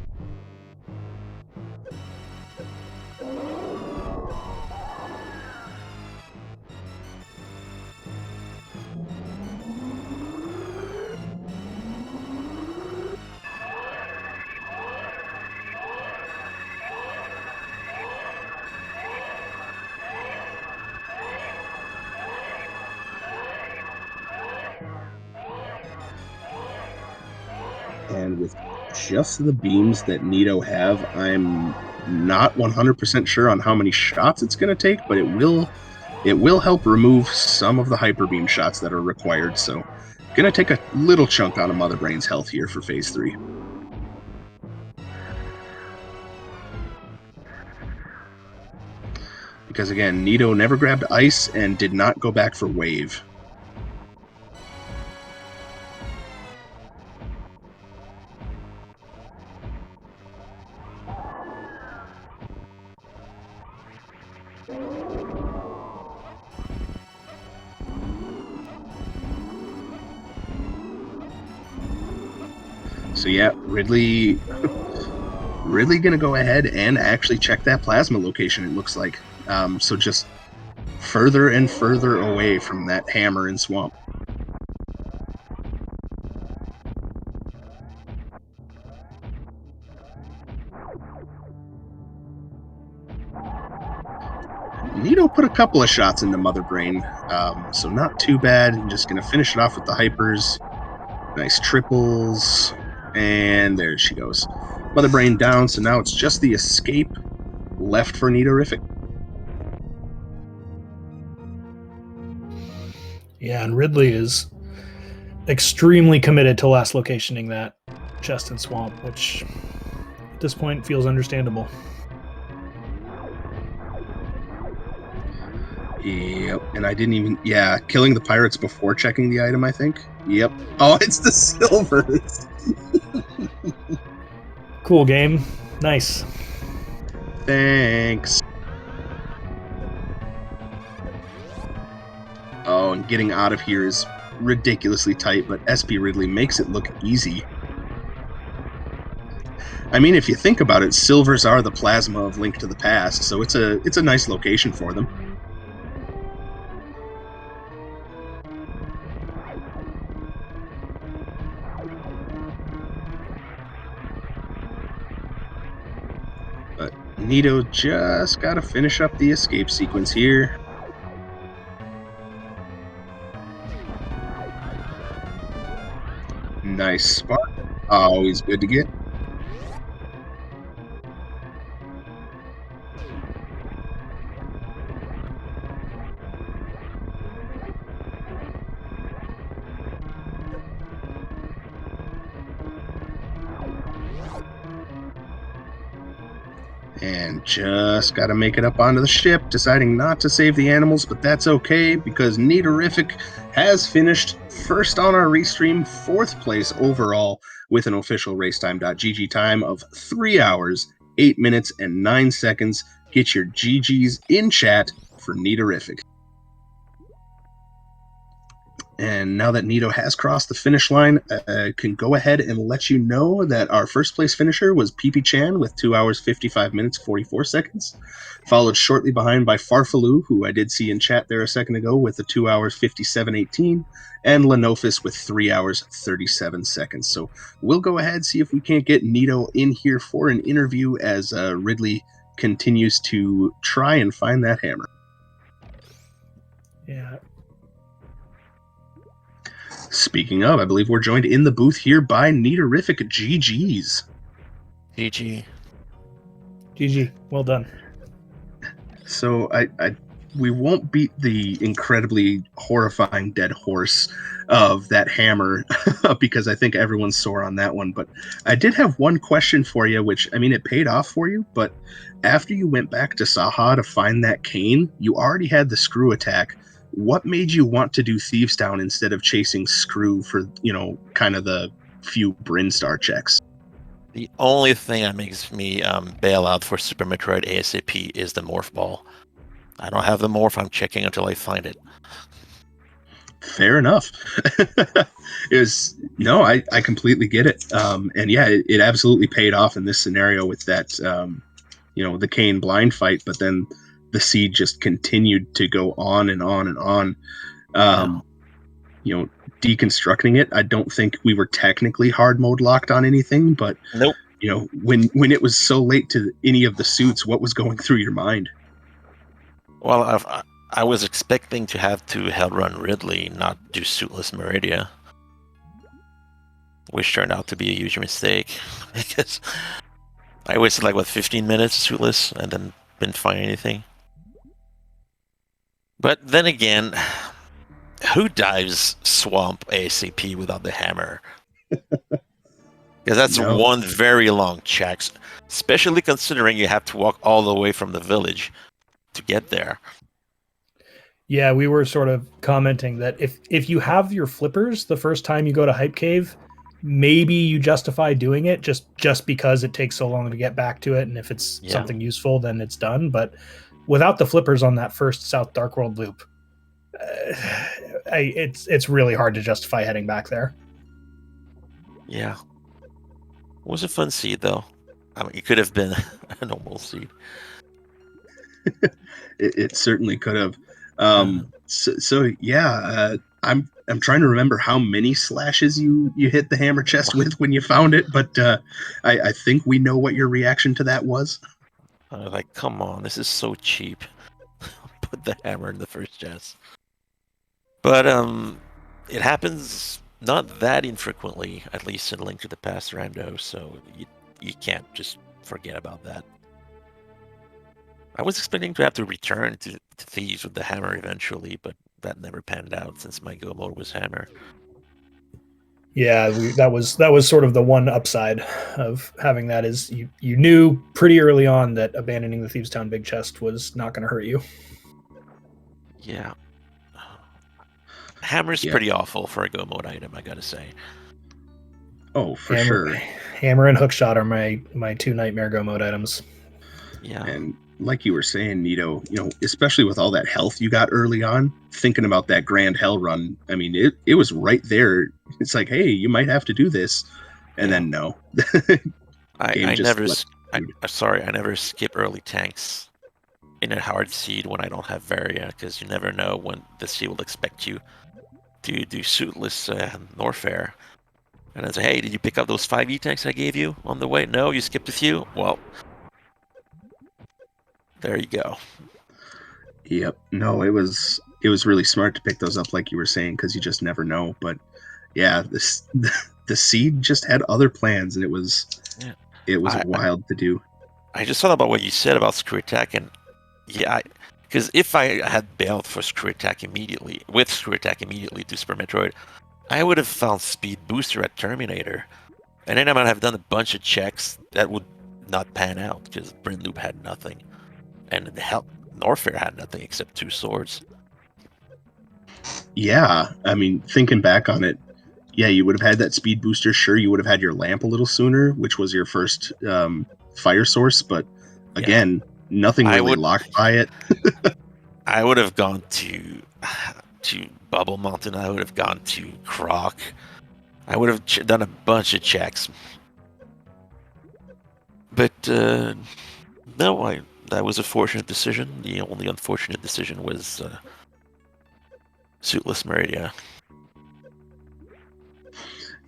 And with just the beams that Nito have, I'm not 100% sure on how many shots it's going to take, but it will help remove some of the hyper beam shots that are required. So, going to take a little chunk out of Mother Brain's health here for phase 3. Because again, Nito never grabbed ice and did not go back for wave. So yeah, Ridley gonna go ahead and actually check that plasma location, it looks like. So just further and further away from that hammer and swamp. Nito put a couple of shots into Mother Brain, so not too bad. I'm just gonna finish it off with the hypers. Nice triples, and there she goes. Mother Brain down, so now it's just the escape left for Nitorific. Yeah, and Ridley is extremely committed to last locationing that chest and swamp, which at this point feels understandable. Yep, and I didn't even, killing the pirates before checking the item, I think. Yep. Oh, it's the silvers. Cool game. Nice. Thanks. Oh, and getting out of here is ridiculously tight, but SP Ridley makes it look easy. I mean, if you think about it, silvers are the plasma of Link to the Past, so it's a nice location for them. But Nito just gotta finish up the escape sequence here. Nice spark. Always good to get. And just gotta make it up onto the ship, deciding not to save the animals, but that's okay because Nitorific has finished first on our restream, 4th place overall with an official racetime.gg time of 3 hours, 8 minutes, and 9 seconds. Get your GGs in chat for Nitorific. And now that Nito has crossed the finish line, I can go ahead and let you know that our first place finisher was Peepy Chan with 2 hours, 55 minutes, 44 seconds. Followed shortly behind by Farfaloo, who I did see in chat there a second ago, with the 2 hours, 57:18. And Lenofis with 3 hours, 37 seconds. So we'll go ahead, see if we can't get Nito in here for an interview as Ridley continues to try and find that hammer. Yeah. Speaking of, I believe we're joined in the booth here by Nitorific. GG's. GG. GG. Well done. So we won't beat the incredibly horrifying dead horse of that hammer because I think everyone's sore on that one. But I did have one question for you, which, I mean, it paid off for you, but after you went back to Saha to find that cane, you already had the screw attack. What made you want to do Thieves Town instead of chasing Screw for, kind of the few Brinstar checks? The only thing that makes me bail out for Super Metroid ASAP is the morph ball. I don't have the morph. I'm checking until I find it. Fair enough. I completely get it. And yeah, it absolutely paid off in this scenario with that, the Kane blind fight, but then the seed just continued to go on and on and on. Deconstructing it, I don't think we were technically hard mode locked on anything, but nope. When it was so late to any of the suits, what was going through your mind? Well, I was expecting to have to hell run Ridley, not do suitless Meridia, which turned out to be a huge mistake because I wasted 15 minutes suitless and then didn't find anything. But then again, who dives swamp ASAP without the hammer? Because that's one very long check, especially considering you have to walk all the way from the village to get there. Yeah, we were sort of commenting that if you have your flippers the first time you go to Hype Cave, maybe you justify doing it just because it takes so long to get back to it, and if it's something useful, then it's done. But without the flippers on that first South Dark World loop, it's really hard to justify heading back there. Yeah. was a fun seed, though. I mean, it could have been a normal seed. It certainly could have. So yeah, I'm trying to remember how many slashes you hit the hammer chest with when you found it, but I think we know what your reaction to that was. I was like, come on, this is so cheap. Put the hammer in the first chest. But it happens not that infrequently, at least in Link to the Past Rando, so you can't just forget about that. I was expecting to have to return to Thieves with the hammer eventually, but that never panned out since my go mode was hammer. Yeah, that was sort of the one upside of having that is you knew pretty early on that abandoning the Thieves Town big chest was not going to hurt you. Yeah. Hammer's pretty awful for a go mode item, I gotta say. Oh, for sure. Hammer and Hookshot are my two nightmare go mode items. Yeah. And like you were saying, Nito, especially with all that health you got early on, thinking about that Grand Hell run, I mean, it was right there. It's like, hey, you might have to do this. And then no. I never skip early tanks in a hard seed when I don't have Varia, because you never know when the seed will expect you to do suitless Norfair. And I say, hey, did you pick up those 5 E-tanks I gave you on the way? No, you skipped a few? Well, there you go. Yep. No, it was really smart to pick those up, like you were saying, because you just never know. But yeah, the seed just had other plans, and it was wild to do. I just thought about what you said about screw attack, and yeah, because if I had bailed for screw attack immediately to Super Metroid, I would have found speed booster at Terminator, and then I might have done a bunch of checks that would not pan out because Bryn Loop had nothing, and Norfair had nothing except 2 swords. Yeah, I mean, thinking back on it, yeah, you would have had that speed booster. Sure, you would have had your lamp a little sooner, which was your first fire source, but again, nothing really locked by it. I would have gone to Bubble Mountain. I would have gone to Croc. I would have done a bunch of checks. But no, that was a fortunate decision. The only unfortunate decision was Suitless Meridia.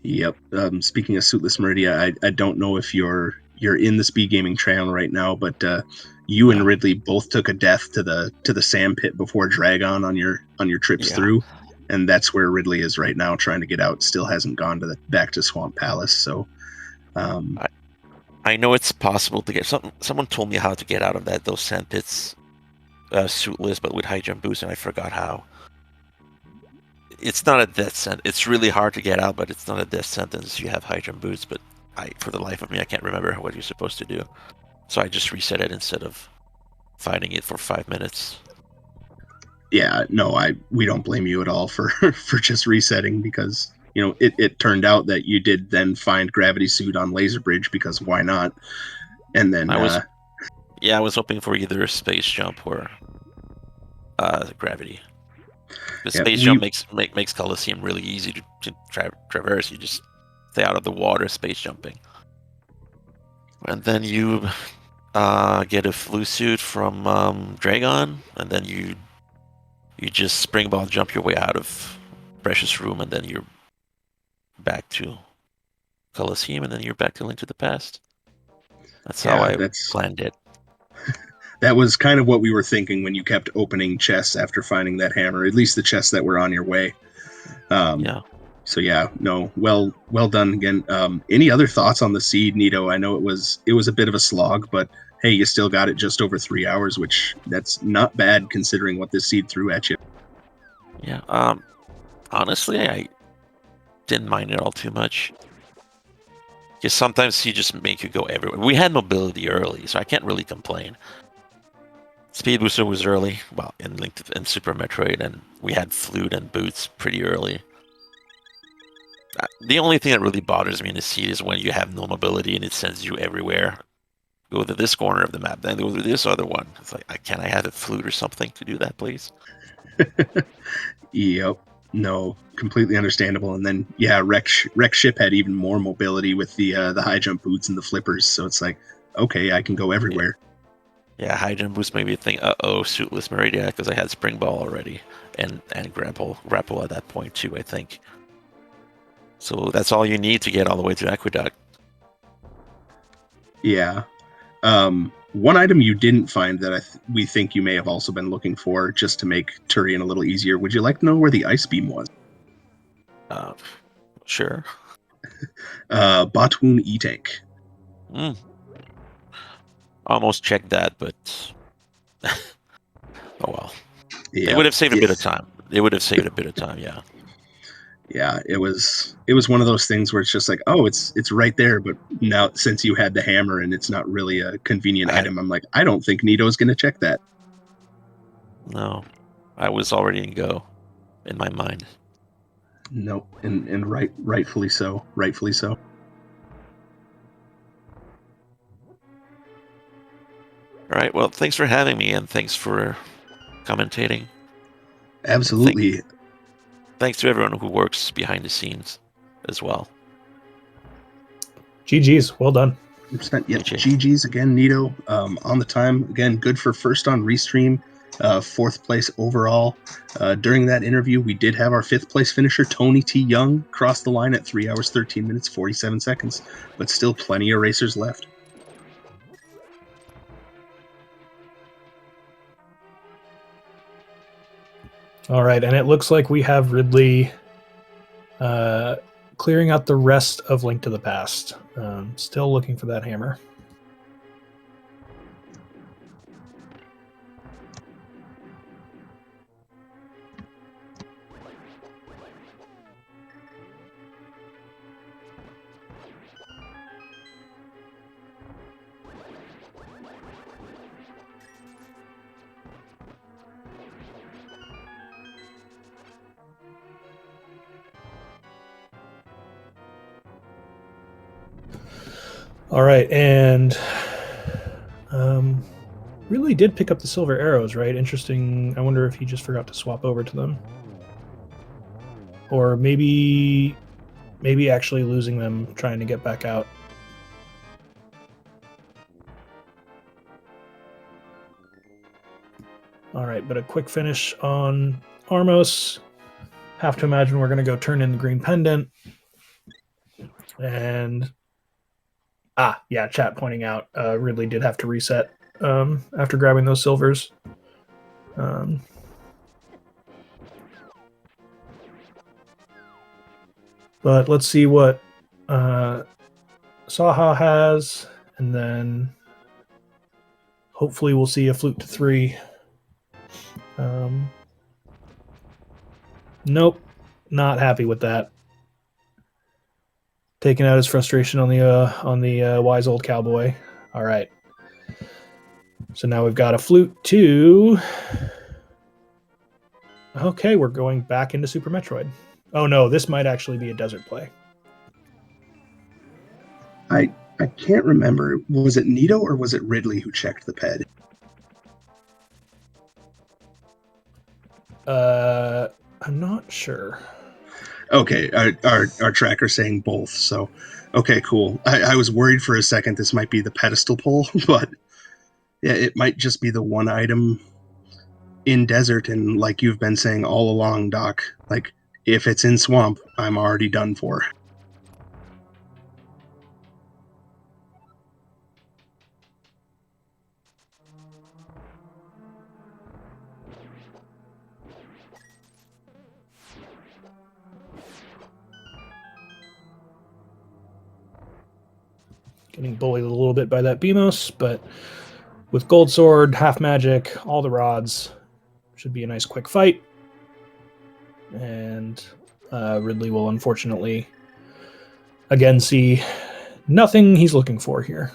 Yep. Speaking of Suitless Meridia, I don't know if you're in the speed gaming channel right now, but you and Ridley both took a death to the sand pit before Dragon on your trips through, and that's where Ridley is right now, trying to get out. Still hasn't gone back to Swamp Palace. So, I know it's possible to get someone told me how to get out of those sand pits, suitless, but with high jump boost, and I forgot how. It's not a death sentence. It's really hard to get out, but it's not a death sentence. You have high jump boots, but for the life of me, I can't remember what you're supposed to do. So I just reset it instead of fighting it for 5 minutes. Yeah, no, we don't blame you at all for just resetting, because it turned out that you did then find Gravity Suit on Laser Bridge, because why not? And then I was hoping for either Space Jump or Gravity. The Space Jump makes Coliseum really easy to traverse. You just stay out of the water space jumping. And then you get a flu suit from Dragon, and then you just springboard jump your way out of Precious Room, and then you're back to Coliseum, and then you're back to Link to the Past. That's how I planned it. That was kind of what we were thinking when you kept opening chests after finding that hammer, at least the chests that were on your way. So yeah, no, well done again. Any other thoughts on the seed, Nito? I know it was a bit of a slog, but hey, you still got it just over 3 hours, which that's not bad considering what this seed threw at you. Yeah, honestly, I didn't mind it all too much. Because sometimes he just make you go everywhere. We had mobility early, so I can't really complain. Speed Booster was early, well, in Super Metroid, and we had Flute and Boots pretty early. The only thing that really bothers me in the seed is when you have no mobility and it sends you everywhere. Go to this corner of the map, then go to this other one. It's like, can I have a Flute or something to do that, please? Yep. No, completely understandable. And then yeah, wreck ship had even more mobility with the high jump boots and the flippers. So it's like, okay, I can go everywhere. Yeah, high jump boost made me think, uh-oh, suitless Meridia, because I had spring ball already, and grapple at that point too, I think. So that's all you need to get all the way to Aqueduct. Yeah. One item you didn't find that we think you may have also been looking for, just to make Turian a little easier. Would you like to know where the ice beam was? Uh, sure. Batun E-Tank. Mm. Almost checked that, but oh well. Yeah, It would have saved a bit of time. It would have saved a bit of time, yeah. Yeah, it was one of those things where it's just like, oh, it's right there, but now since you had the hammer and it's not really a convenient item, I'm like, I don't think Nito's gonna check that. No, I was already in go in my mind. Nope, and rightfully so, rightfully so. All right, well, thanks for having me, and thanks for commentating. Absolutely. Thanks to everyone who works behind the scenes as well. GG's, well done. Yep, GG's again, Nito. On the time, again, good for first on Restream, 4th place overall. During that interview, we did have our 5th place finisher, Tony T. Young, cross the line at 3 hours, 13 minutes, 47 seconds, but still plenty of racers left. All right, and it looks like we have Ridley clearing out the rest of Link to the Past. Still looking for that hammer. All right, and really did pick up the silver arrows, right? Interesting. I wonder if he just forgot to swap over to them, or maybe actually losing them, trying to get back out. All right, but a quick finish on Armos. Have to imagine we're going to go turn in the green pendant. And yeah, chat pointing out Ridley did have to reset after grabbing those silvers. But let's see what Saha has, and then hopefully we'll see a flute to 3. Nope, not happy with that. Taking out his frustration on the wise old cowboy. All right. So now we've got a flute 2. Okay, we're going back into Super Metroid. Oh no, this might actually be a desert play. I can't remember. Was it Nito or was it Ridley who checked the ped? I'm not sure. Okay, our tracker's saying both, so okay, cool. I was worried for a second this might be the pedestal pull, but yeah, it might just be the one item in desert, and like you've been saying all along, Doc, like if it's in swamp, I'm already done for. Getting bullied a little bit by that Beamos, but with Gold Sword, half magic, all the rods, should be a nice quick fight. And Ridley will unfortunately again see nothing he's looking for here.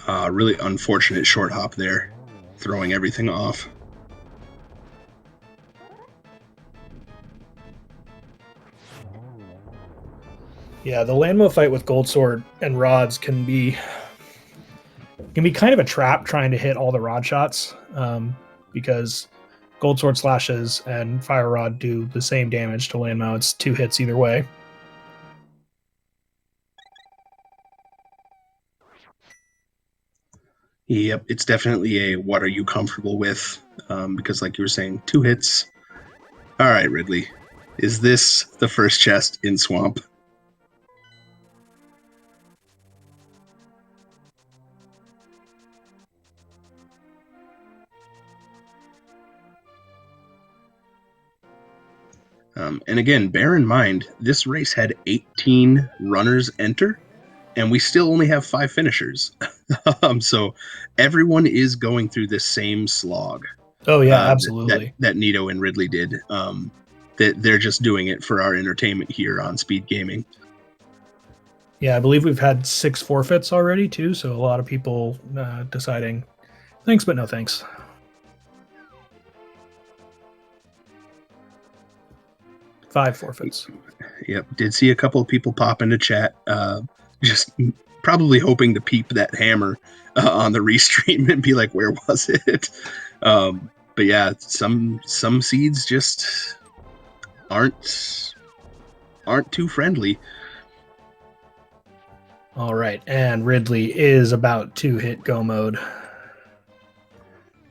Really unfortunate short hop there, throwing everything off. Yeah, the Landmo fight with Gold Sword and rods can be kind of a trap trying to hit all the rod shots, because Gold Sword slashes and Fire Rod do the same damage to Landmo. It's 2 hits either way. Yep, it's definitely a what are you comfortable with, because like you were saying, 2 hits. All right, Ridley, is this the first chest in Swamp? And again, bear in mind, this race had 18 runners enter, and we still only have 5 finishers. So everyone is going through the same slog. Oh yeah, absolutely. That Nito and Ridley did. That they're just doing it for our entertainment here on Speed Gaming. Yeah, I believe we've had 6 forfeits already too, so a lot of people deciding thanks but no thanks. Five forfeits. Yep, did see a couple of people pop into chat, just probably hoping to peep that hammer on the restream and be like, "Where was it?" But yeah, some seeds just aren't too friendly. All right, and Ridley is about to hit go mode.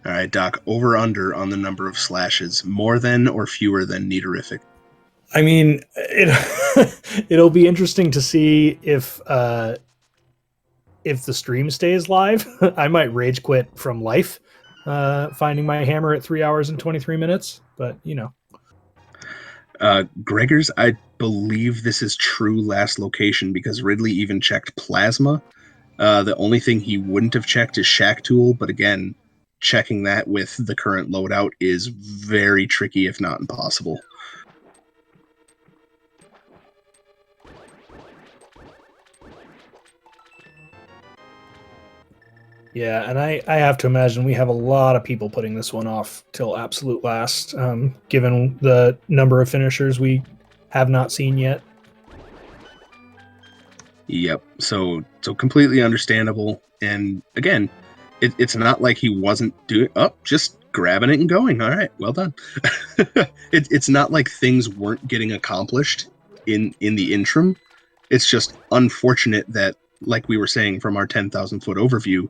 All right, Doc, over under on the number of slashes, more than or fewer than Nitorific? I mean, it'll be interesting to see if the stream stays live. I might rage quit from life, finding my hammer at 3 hours and 23 minutes, but you know. Gregor's, I believe this is true last location because Ridley even checked plasma. The only thing he wouldn't have checked is Shack Tool, but again, checking that with the current loadout is very tricky, if not impossible. Yeah, and I have to imagine we have a lot of people putting this one off till absolute last, given the number of finishers we have not seen yet. Yep. So completely understandable. And again, it's not like he wasn't doing just grabbing it and going. All right, well done. It's not like things weren't getting accomplished in the interim. It's just unfortunate that, like we were saying from our 10,000 foot overview,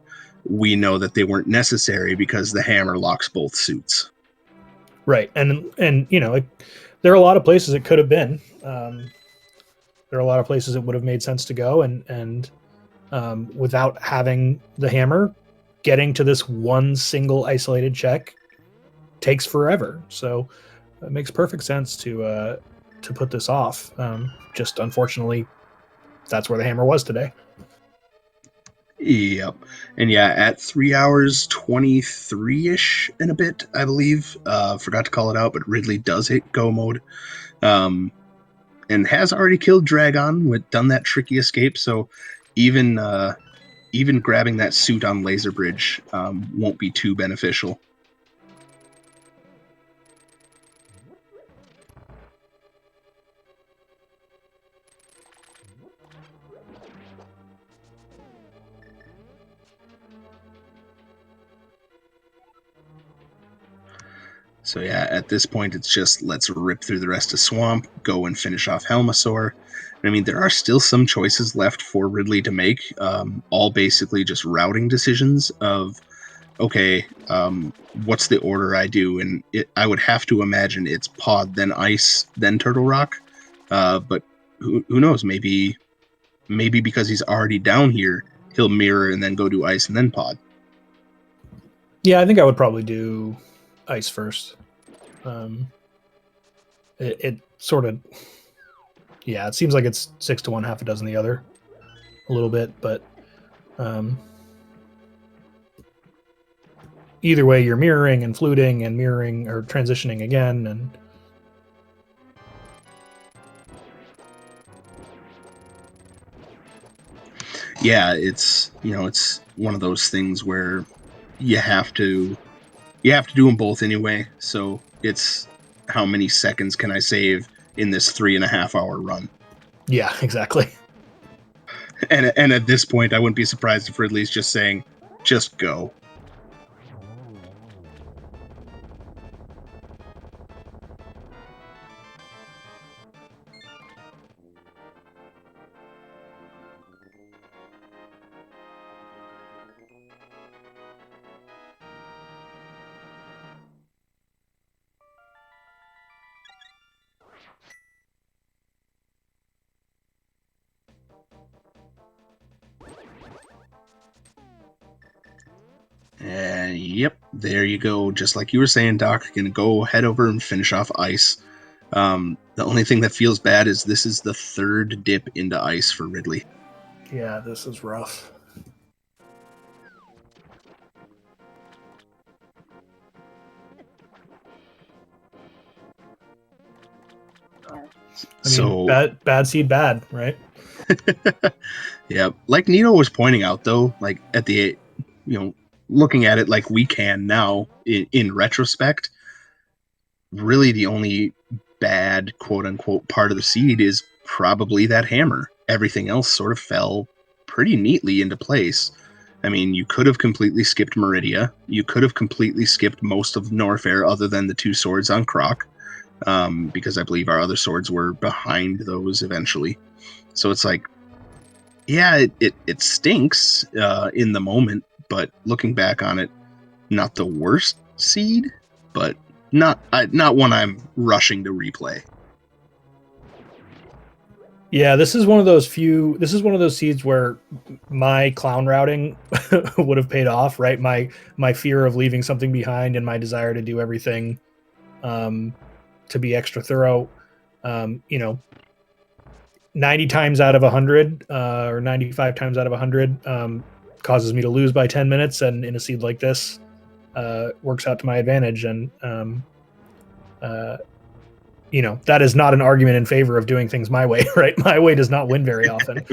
we know that they weren't necessary because the hammer locks both suits. Right, and you know, there are a lot of places it could have been. There are a lot of places it would have made sense to go, and without having the hammer, getting to this one single isolated check takes forever. So it makes perfect sense to put this off. Just unfortunately, that's where the hammer was today. Yep. And yeah, at 3 hours 23-ish and a bit, I believe. Forgot to call it out, but Ridley does hit go mode. And has already killed Dragon, done that tricky escape, so even grabbing that suit on Laser Bridge won't be too beneficial. So yeah, at this point, it's just let's rip through the rest of Swamp, go and finish off Helmasaur. I mean, there are still some choices left for Ridley to make, all basically just routing decisions of, okay, what's the order I do? And I would have to imagine it's Pod, then Ice, then Turtle Rock. But who knows? Maybe because he's already down here, he'll mirror and then go do Ice and then Pod. Yeah, I think I would probably do Ice first. It sort of, yeah, it seems like it's 6 to 1, half a dozen the other, a little bit, but either way, you're mirroring and fluting and mirroring or transitioning again, and yeah, it's it's one of those things where you have to do them both anyway. So it's how many seconds can I save in this 3.5 hour run? Yeah, exactly. And at this point, I wouldn't be surprised if Ridley's just saying, "Just go." And yep, there you go. Just like you were saying, Doc, gonna go head over and finish off ice. The only thing that feels bad is this is the third dip into ice for Ridley. Yeah, this is rough. I mean, bad seed bad, right? Yeah, like Nito was pointing out though, like at the looking at it like we can now in retrospect, really the only bad quote unquote part of the seed is probably that hammer. Everything else sort of fell pretty neatly into place. I mean, you could have completely skipped Meridia. You could have completely skipped most of Norfair other than the 2 swords on Croc, because I believe our other swords were behind those eventually. So it's like, yeah, it stinks in the moment, but looking back on it, not the worst seed, but not one I'm rushing to replay. Yeah, this is one of those seeds where my clown routing would have paid off, right? My fear of leaving something behind and my desire to do everything to be extra thorough. 90 times out of 100 or 95 times out of 100 causes me to lose by 10 minutes, and in a seed like this works out to my advantage. And that is not an argument in favor of doing things my way, right? My way does not win very often.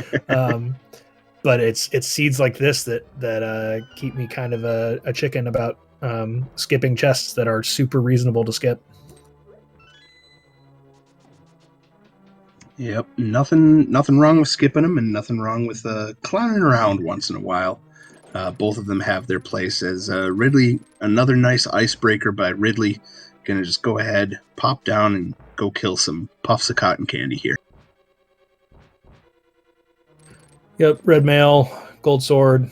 But it's seeds like this that keep me kind of a chicken about skipping chests that are super reasonable to skip. Yep, nothing wrong with skipping them, and nothing wrong with clowning around once in a while. Both of them have their place. As Ridley, another nice icebreaker by Ridley, gonna just go ahead, pop down, and go kill some puffs of cotton candy here. Yep, red mail, gold sword,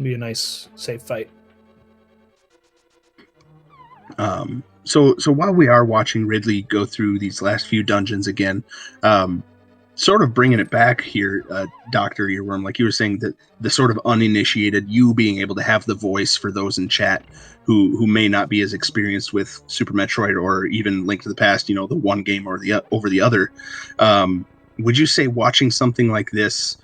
be a nice safe fight. So while we are watching Ridley go through these last few dungeons again, sort of bringing it back here, Dr. Earworm, like you were saying, that the sort of uninitiated, you being able to have the voice for those in chat who may not be as experienced with Super Metroid or even Link to the Past, the one game or over the other. Would you say watching something like this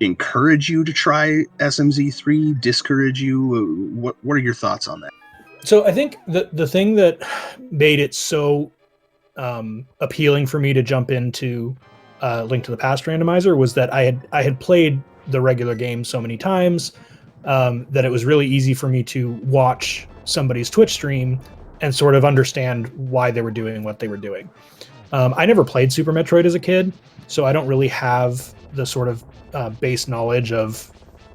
encourage you to try SMZ3, discourage you? What are your thoughts on that? So I think the thing that made it so appealing for me to jump into Link to the Past Randomizer was that I had played the regular game so many times that it was really easy for me to watch somebody's Twitch stream and sort of understand why they were doing what they were doing. I never played Super Metroid as a kid, so I don't really have the sort of base knowledge of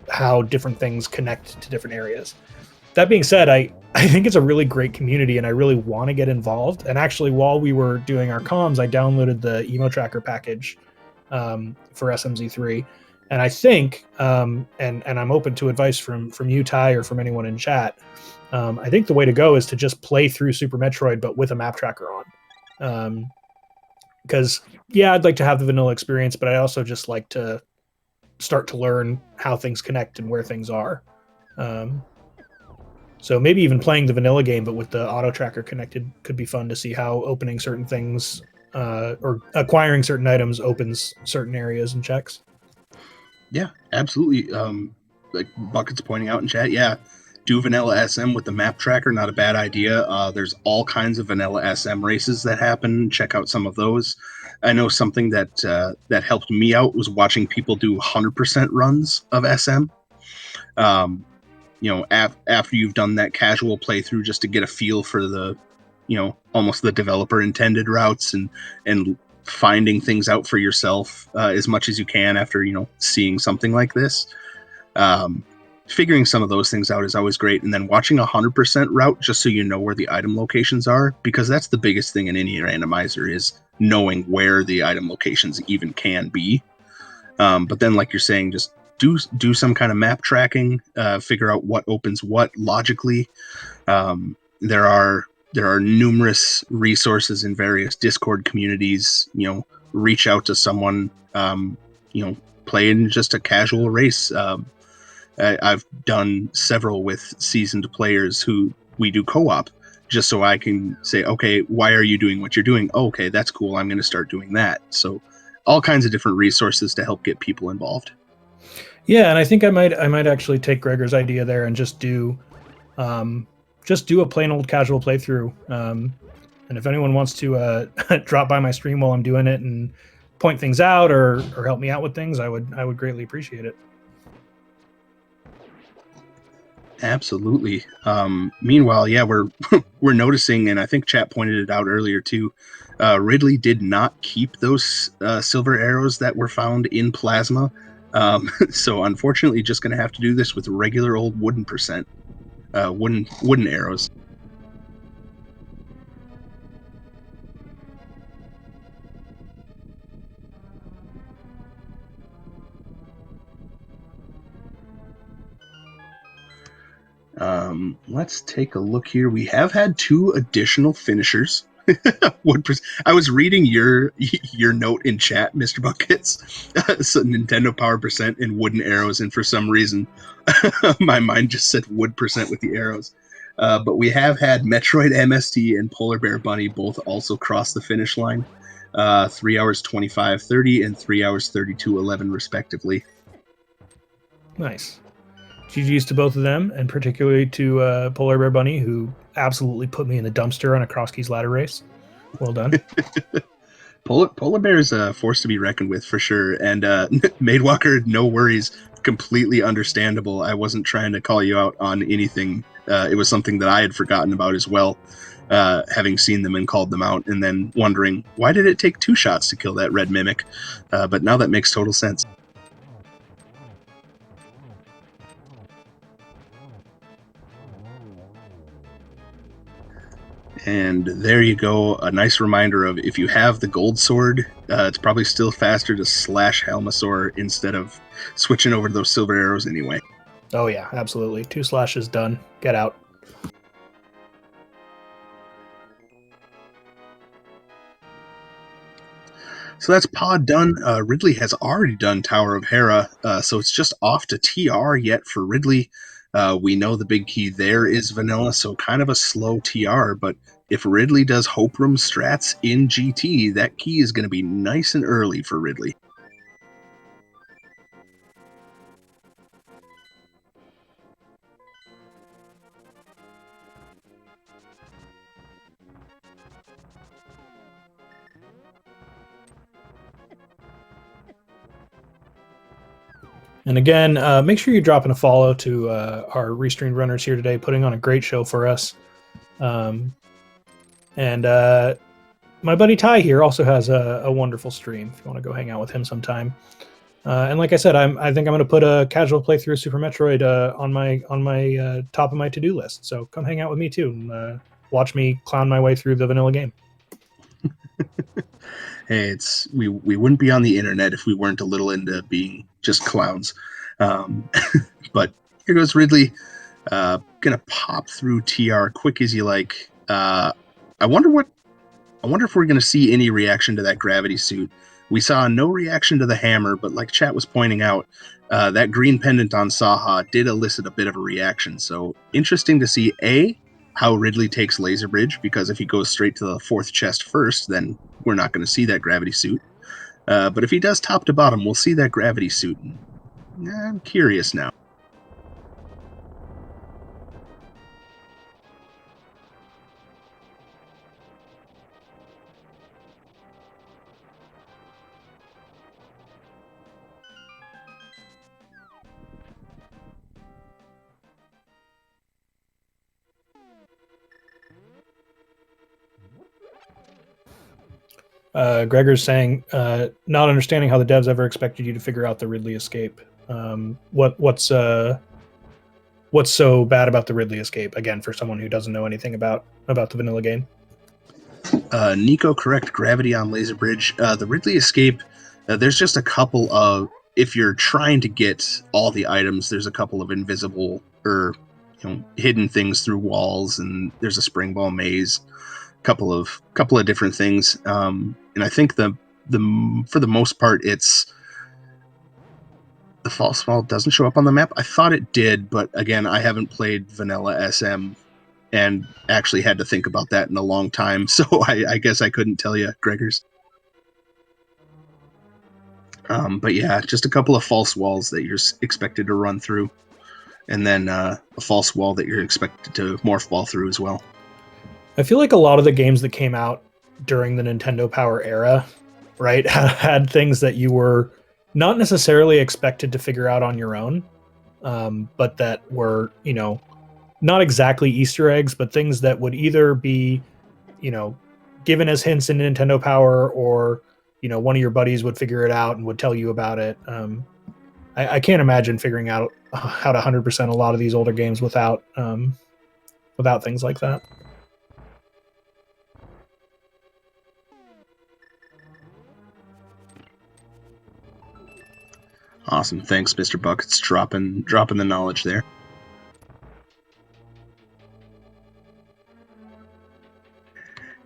how different things connect to different areas. That being said, I think it's a really great community and I really want to get involved. And actually, while we were doing our comms, I downloaded the emo tracker package for SMZ3. And I think, and I'm open to advice from you, Ty, or from anyone in chat, I think the way to go is to just play through Super Metroid, but with a map tracker on. Because, yeah, I'd like to have the vanilla experience, but I also just like to start to learn how things connect and where things are. So maybe even playing the vanilla game, but with the auto tracker connected, could be fun to see how opening certain things or acquiring certain items opens certain areas and checks. Yeah, absolutely. Like Bucket's pointing out in chat, yeah, do vanilla SM with the map tracker, not a bad idea. There's all kinds of vanilla SM races that happen. Check out some of those. I know something that helped me out was watching people do 100% runs of SM. After you've done that casual playthrough, just to get a feel for the, almost the developer intended routes and finding things out for yourself as much as you can after seeing something like this. Figuring some of those things out is always great, and then watching 100% route just so you know where the item locations are, because that's the biggest thing in any randomizer is knowing where the item locations even can be. But then, like you're saying, just do some kind of map tracking, figure out what opens what logically. There are numerous resources in various Discord communities. Reach out to someone. Play in just a casual race. I've done several with seasoned players who we do co-op, just so I can say, okay, why are you doing what you're doing? Oh, okay, that's cool. I'm going to start doing that. So all kinds of different resources to help get people involved. Yeah, and I think I might actually take Gregor's idea there and just do a plain old casual playthrough. And if anyone wants to drop by my stream while I'm doing it and point things out or help me out with things, I would greatly appreciate it. Absolutely. Meanwhile, yeah, we're noticing, and I think chat pointed it out earlier too. Ridley did not keep those silver arrows that were found in plasma, so unfortunately, just going to have to do this with regular old wooden arrows. Let's take a look here. We have had 2 additional finishers. I was reading your note in chat, Mr. Buckets. So Nintendo Power percent and wooden arrows, and for some reason, my mind just said wood percent with the arrows. But we have had Metroid MST and Polar Bear Bunny both also cross the finish line. 3 hours 25:30 and 3 hours 32:11 respectively. Nice. GG's to both of them, and particularly to Polar Bear Bunny, who absolutely put me in the dumpster on a Cross Keys ladder race. Well done. Polar Bear is a force to be reckoned with for sure. And Maidwalker, no worries, completely understandable. I wasn't trying to call you out on anything. It was something that I had forgotten about as well, having seen them and called them out, and then wondering, why did it take 2 shots to kill that red mimic? But now that makes total sense. And there you go, a nice reminder of, if you have the gold sword, it's probably still faster to slash Helmasaur instead of switching over to those silver arrows anyway. Oh yeah, absolutely. 2 slashes done. Get out. So that's pod done. Ridley has already done Tower of Hera, so it's just off to TR yet for Ridley. We know the big key there is vanilla, so kind of a slow TR, but if Ridley does Hope Room strats in GT, that key is going to be nice and early for Ridley. And again, make sure you're dropping a follow to our restreamed runners here today, putting on a great show for us. And my buddy Ty here also has a wonderful stream if you want to go hang out with him sometime. And like I said, I think I'm going to put a casual playthrough of Super Metroid on my top of my to-do list. So come hang out with me too and watch me clown my way through the vanilla game. Hey, we wouldn't be on the internet if we weren't a little into being just clowns. But here goes Ridley. Gonna pop through TR quick as you like. I wonder if we're gonna see any reaction to that gravity suit. We saw no reaction to the hammer, but like chat was pointing out, that green pendant on Saha did elicit a bit of a reaction. So interesting to see how Ridley takes Laser Bridge, because if he goes straight to the 4th chest first, then we're not going to see that gravity suit. But if he does top to bottom, we'll see that gravity suit. I'm curious now. Gregor's saying, not understanding how the devs ever expected you to figure out the Ridley escape. What's so bad about the Ridley escape? Again, for someone who doesn't know anything about the vanilla game. Nico, correct. Gravity on Laser Bridge. The Ridley escape. There's just a couple of. If you're trying to get all the items, there's a couple of invisible or hidden things through walls, and there's a spring ball maze. Couple of different things. And I think the for the most part, it's the false wall doesn't show up on the map. I thought it did, but again, I haven't played vanilla SM and actually had to think about that in a long time, so I guess I couldn't tell you, Gregors. But yeah, just a couple of false walls that you're expected to run through, and then a false wall that you're expected to morph ball through as well. I feel like a lot of the games that came out during the Nintendo Power era, right, had things that you were not necessarily expected to figure out on your own, but that were, not exactly Easter eggs, but things that would either be, given as hints in Nintendo Power, or, one of your buddies would figure it out and would tell you about it. I can't imagine figuring out how to 100% a lot of these older games without things like that. Awesome. Thanks, Mr. Buckets, dropping the knowledge there.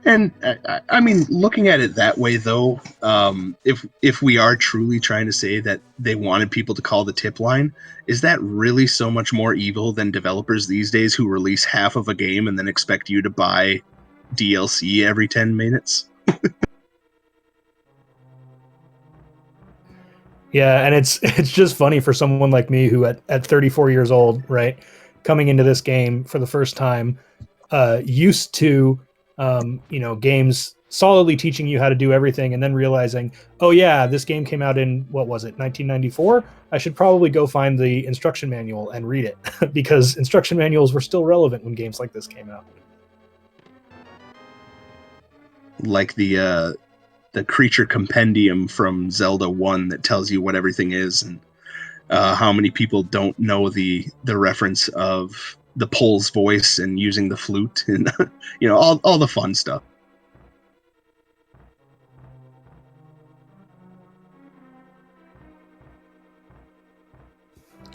And I mean, looking at it that way, though, if we are truly trying to say that they wanted people to call the tip line, is that really so much more evil than developers these days who release half of a game and then expect you to buy DLC every 10 minutes? Yeah, and it's just funny for someone like me who at 34 years old, right, coming into this game for the first time, used to games solidly teaching you how to do everything, and then realizing, oh yeah, this game came out in, what was it, 1994? I should probably go find the instruction manual and read it, because instruction manuals were still relevant when games like this came out. Like the creature compendium from Zelda 1 that tells you what everything is, and how many people don't know the reference of the Pole's voice and using the flute, and all the fun stuff.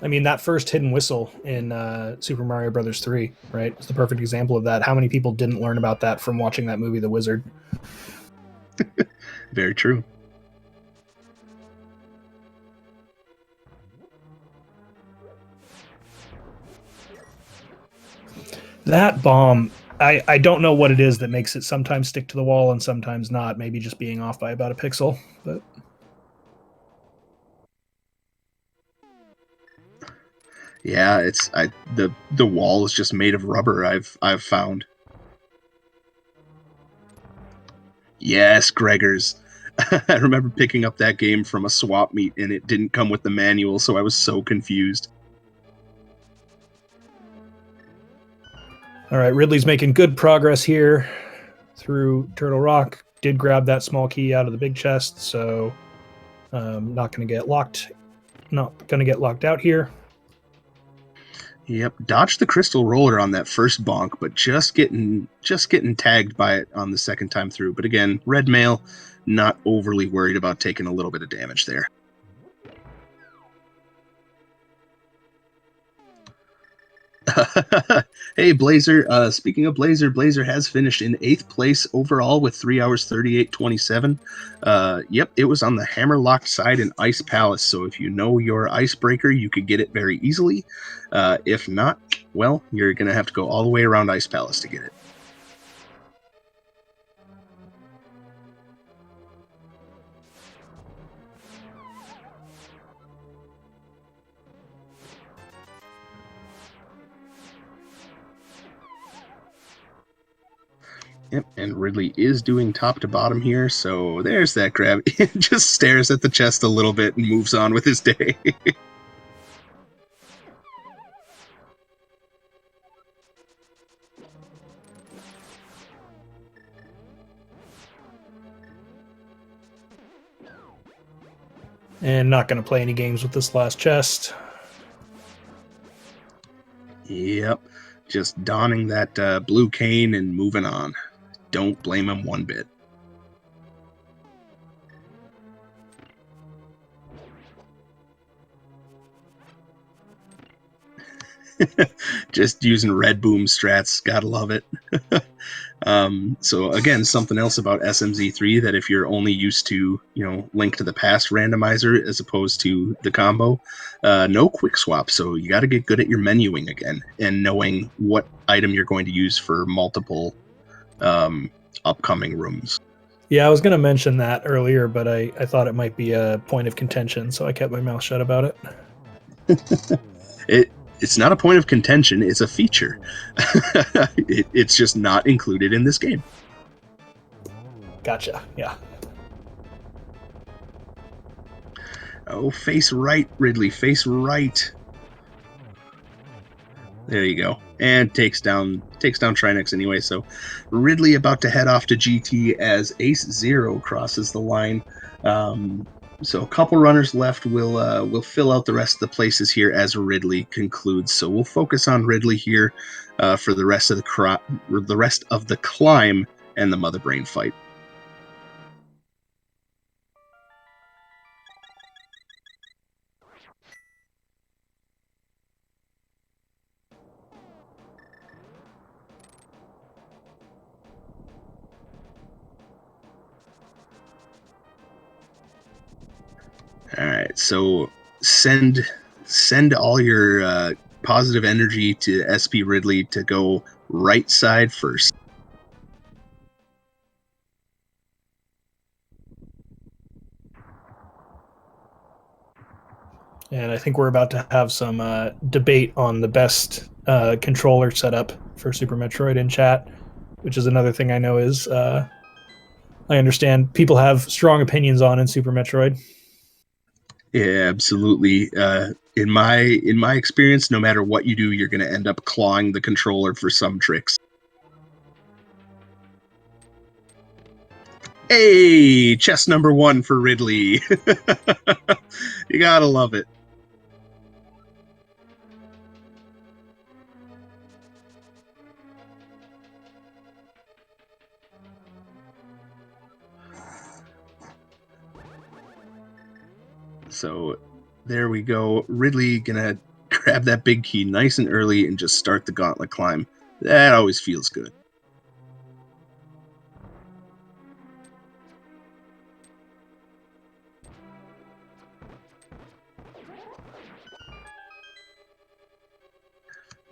I mean, that first hidden whistle in Super Mario Brothers 3, right, is the perfect example of that. How many people didn't learn about that from watching that movie, The Wizard? Very true. That bomb, I don't know what it is that makes it sometimes stick to the wall and sometimes not. Maybe just being off by about a pixel, but yeah, the wall is just made of rubber. I've found. Yes, Gregors. I remember picking up that game from a swap meet, and it didn't come with the manual, so I was so confused. All right, Ridley's making good progress here through Turtle Rock. Did grab that small key out of the big chest, so not going to get locked. Not going to get locked out here. Yep, dodged the crystal roller on that first bonk, but just getting tagged by it on the second time through. But again, red mail, not overly worried about taking a little bit of damage there. Hey, Blazer. Speaking of Blazer, Blazer has finished in 8th place overall with 3 hours 38:27. Yep, it was on the hammerlocked side in Ice Palace. So if you know your icebreaker, you could get it very easily. If not, well, you're gonna have to go all the way around Ice Palace to get it. Yep, and Ridley is doing top to bottom here, so there's that grab. Just stares at the chest a little bit and moves on with his day. And not going to play any games with this last chest. Yep. Just donning that blue cane and moving on. Don't blame him one bit. Just using red boom strats. Gotta love it. So again, something else about SMZ3 that if you're only used to, Link to the Past randomizer as opposed to the combo, no quick swap. So you got to get good at your menuing again and knowing what item you're going to use for multiple upcoming rooms. Yeah, I was going to mention that earlier, but I thought it might be a point of contention, so I kept my mouth shut about it. It's not a point of contention, it's a feature. It's just not included in this game. Gotcha, yeah. Oh, face right, Ridley, face right. There you go. And takes down Trinex anyway, so Ridley about to head off to GT as Ace Zero crosses the line. So a couple runners left. We'll fill out the rest of the places here as Ridley concludes. So we'll focus on Ridley here for the rest of the climb and the Mother Brain fight. All right, so send all your positive energy to SP Ridley to go right side first. And I think we're about to have some debate on the best controller setup for Super Metroid in chat, which is another thing I know is I understand people have strong opinions on in Super Metroid. Yeah, absolutely. In my experience, no matter what you do, you're going to end up clawing the controller for some tricks. Hey, chest number 1 for Ridley. You gotta love it. So there we go. Ridley gonna grab that big key nice and early and just start the gauntlet climb. That always feels good.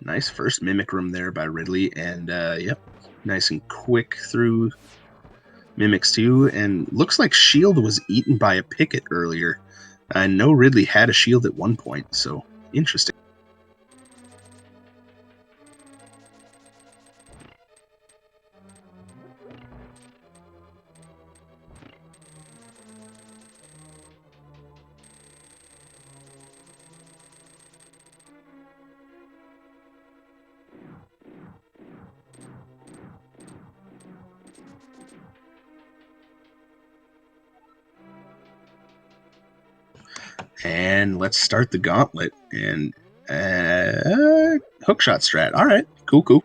Nice first mimic room there by Ridley, and yep, nice and quick through mimics too. And looks like shield was eaten by a picket earlier. I know Ridley had a shield at one point, so interesting. And let's start the gauntlet. And hookshot strat. All right, cool.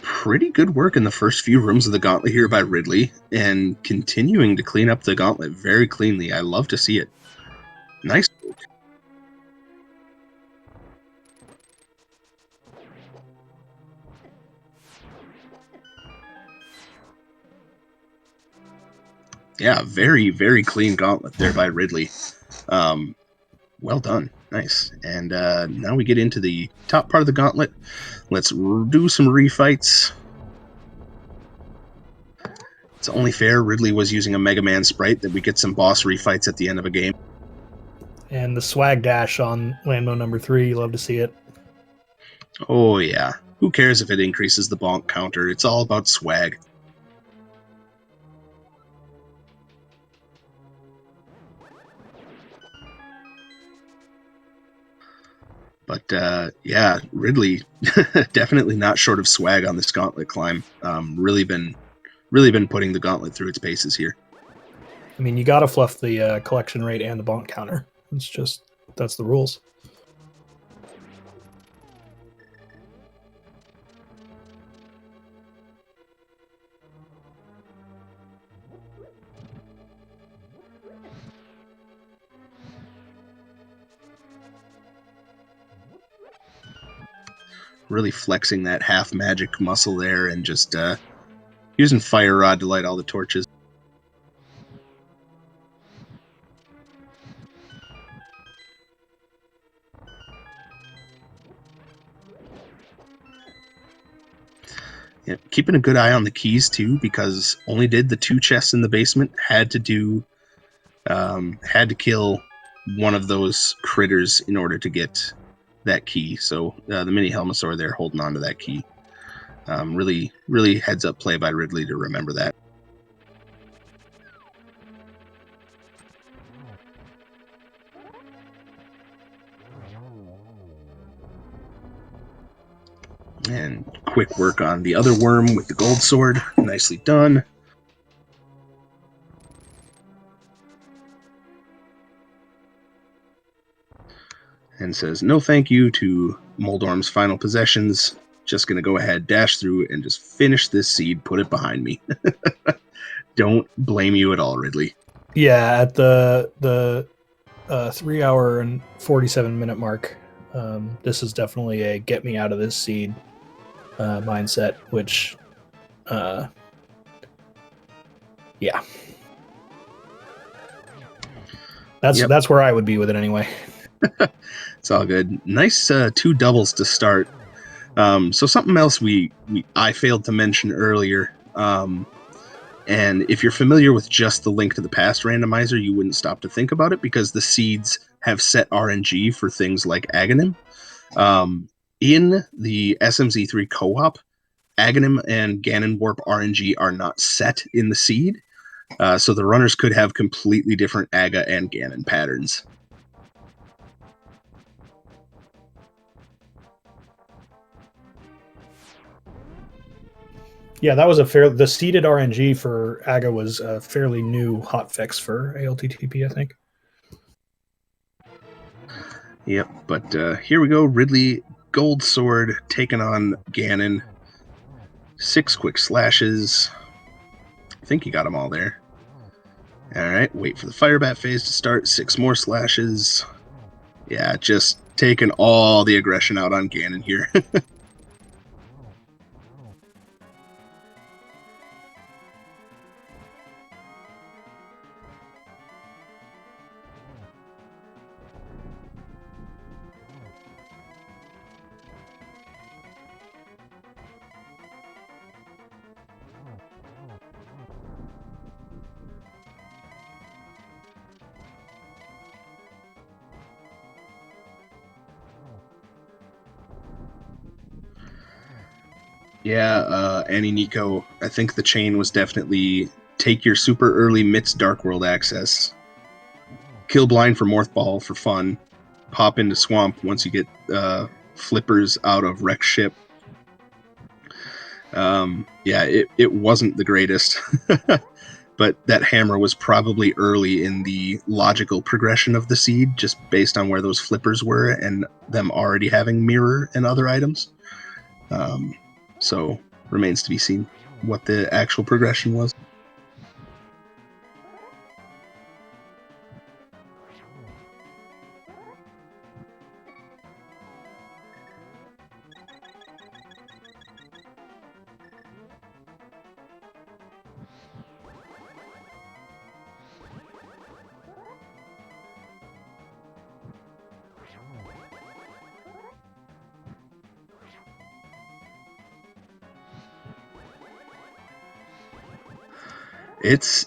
Pretty good work in the first few rooms of the gauntlet here by Ridley, and continuing to clean up the gauntlet very cleanly. I love to see it. Nice work. Yeah, very, very clean gauntlet there by Ridley. Well done. Nice. And now we get into the top part of the gauntlet. Let's do some refights. It's only fair Ridley was using a Mega Man sprite that we get some boss refights at the end of a game. And the swag dash on Landmo number 3, you love to see it. Oh yeah. Who cares if it increases the bonk counter? It's all about swag. But yeah, Ridley definitely not short of swag on this Gauntlet climb. Really been putting the Gauntlet through its paces here. I mean, you got to fluff the collection rate and the bonk counter. That's the rules. Really flexing that half magic muscle there and just using Fire Rod to light all the torches. Yeah, keeping a good eye on the keys too, because only did the 2 chests in the basement, had to kill one of those critters in order to get that key. So the mini Helmosaur there holding on to that key. Really heads up play by Ridley to remember that. And quick work on the other worm with the gold sword. Nicely done. And says no thank you to Moldorm's final possessions. Just going to go ahead, dash through, and just finish this seed, put it behind me. Don't blame you at all, Ridley. Yeah, at the 3 hour and 47-minute mark, this is definitely a get me out of this seed mindset, which, yeah. That's where I would be with it anyway. It's all good. Nice 2 doubles to start. So something else I failed to mention earlier, and if you're familiar with just the Link to the Past randomizer, you wouldn't stop to think about it because the seeds have set RNG for things like Aghanim. In the SMZ3 co-op, Aghanim and Ganon Warp RNG are not set in the seed, so the runners could have completely different Aga and Ganon patterns. Yeah, that was the seeded RNG for Aga was a fairly new hotfix for ALTTP, I think. Yep, but here we go. Ridley, gold sword, taking on Ganon. 6 quick slashes. I think he got them all there. Alright, wait for the fire bat phase to start. 6 more slashes. Yeah, just taking all the aggression out on Ganon here. Yeah, Annie Nico, I think the chain was definitely take your super early Mitz Dark World access, kill blind for Morthball for fun, pop into Swamp once you get flippers out of Wreck Ship. Yeah, it wasn't the greatest, but that hammer was probably early in the logical progression of the seed, just based on where those flippers were and them already having mirror and other items. So remains to be seen what the actual progression was.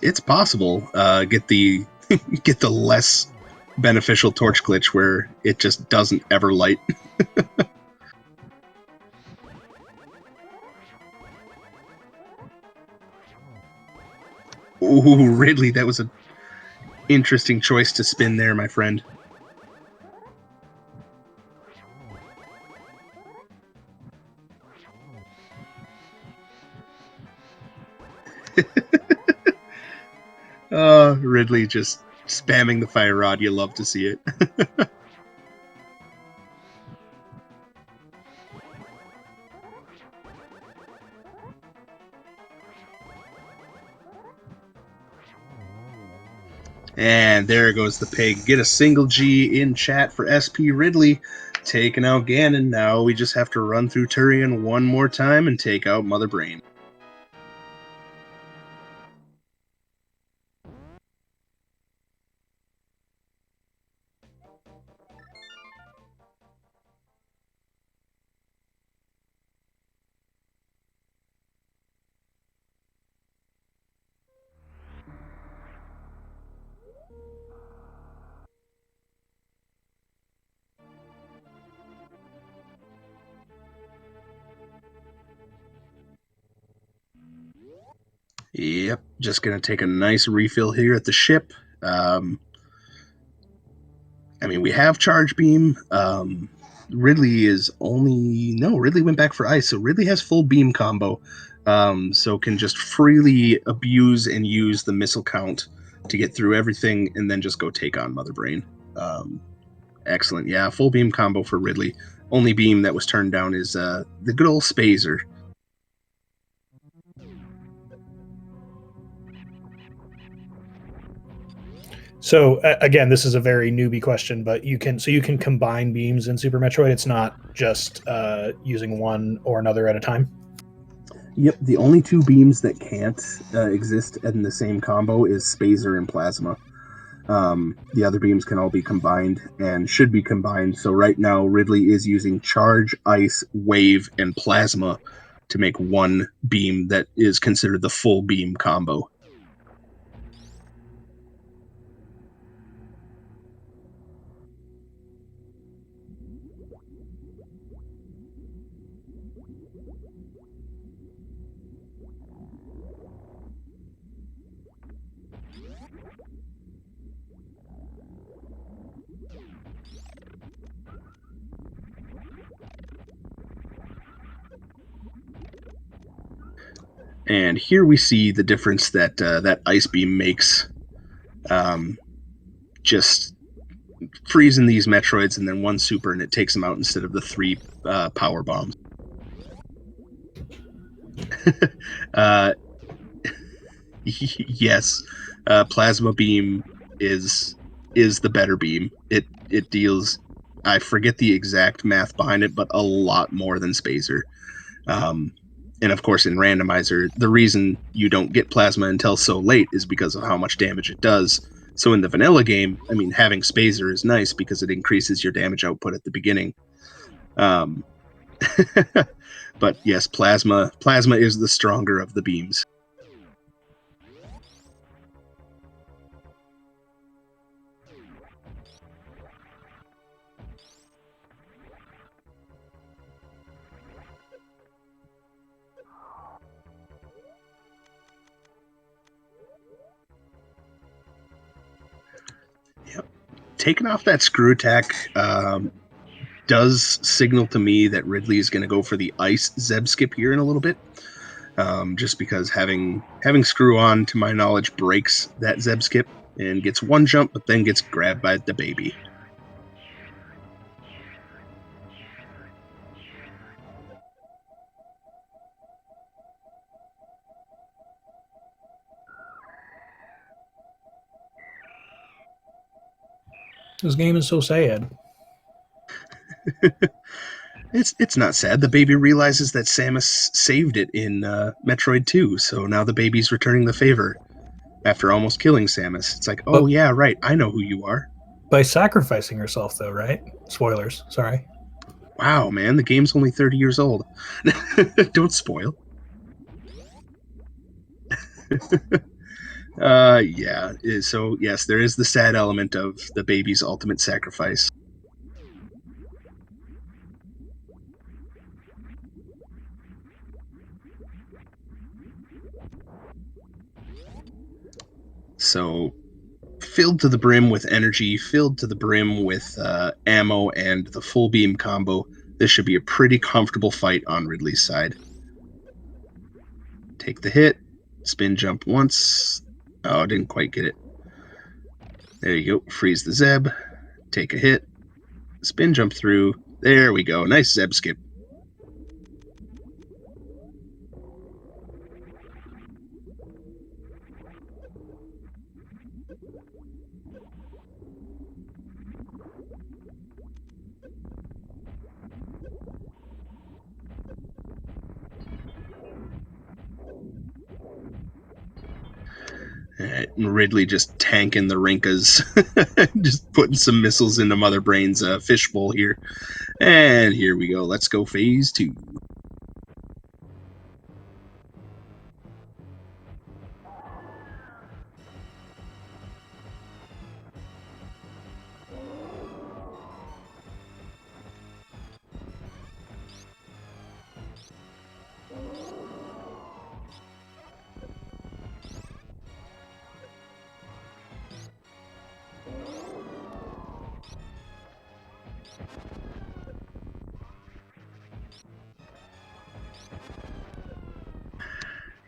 It's possible. Get the get the less beneficial torch glitch where it just doesn't ever light. Ooh, Ridley, that was an interesting choice to spin there, my friend. Ridley just spamming the fire rod. You love to see it. And there goes the pig. Get a single G in chat for SP Ridley. Taking out Ganon. Now we just have to run through Turian one more time and take out Mother Brain. Yep, just going to take a nice refill here at the ship. I mean, we have Charge Beam. Ridley Ridley went back for Ice, so Ridley has full beam combo, so can just freely abuse and use the missile count to get through everything and then just go take on Mother Brain. Excellent. Yeah, full beam combo for Ridley. Only beam that was turned down is the good old Spazer. So again, this is a very newbie question, but you can combine beams in Super Metroid. It's not just using one or another at a time. Yep, the only two beams that can't exist in the same combo is Spazer and Plasma. The other beams can all be combined and should be combined. So right now, Ridley is using Charge, Ice, Wave, and Plasma to make one beam that is considered the full beam combo. And here we see the difference that that Ice Beam makes. Just freezing these Metroids and then one super and it takes them out instead of the 3 power bombs. Yes, Plasma Beam is the better beam. It deals, I forget the exact math behind it, but a lot more than Spazer. And of course, in Randomizer, the reason you don't get Plasma until so late is because of how much damage it does. So in the vanilla game, I mean, having Spazer is nice because it increases your damage output at the beginning. But yes, Plasma is the stronger of the beams. Taking off that screw attack does signal to me that Ridley is going to go for the Ice Zeb skip here in a little bit. Just because having screw on, to my knowledge, breaks that Zeb skip and gets one jump, but then gets grabbed by the baby. This game is so sad. It's not sad. The baby realizes that Samus saved it in Metroid 2, so now the baby's returning the favor after almost killing Samus. It's like, oh yeah, right, I know who you are. By sacrificing herself, though, right? Spoilers, sorry. Wow, man, the game's only 30 years old. Don't spoil. Yeah, so yes, there is the sad element of the baby's ultimate sacrifice. So, filled to the brim with energy, filled to the brim with ammo and the full beam combo, this should be a pretty comfortable fight on Ridley's side. Take the hit, Spin jump once. Oh, I didn't quite get it. There you go. Freeze the Zeb. Take a hit. Spin jump through. There we go. Nice Zeb skip. And Ridley just tanking the Rinkas, just putting some missiles into Mother Brain's fishbowl here. And here we go. Let's go phase 2.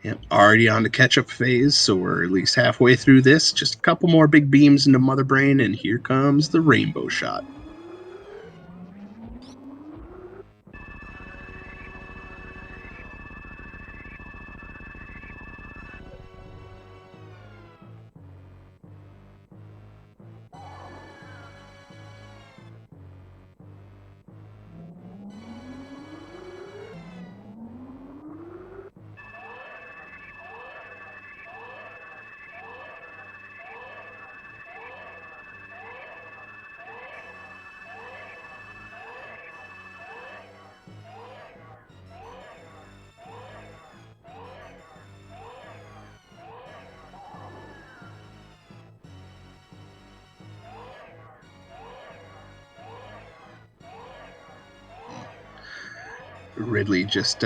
Yep, already on the catch-up phase, so we're at least halfway through this. Just a couple more big beams into Mother Brain, and here comes the rainbow shot. Ridley just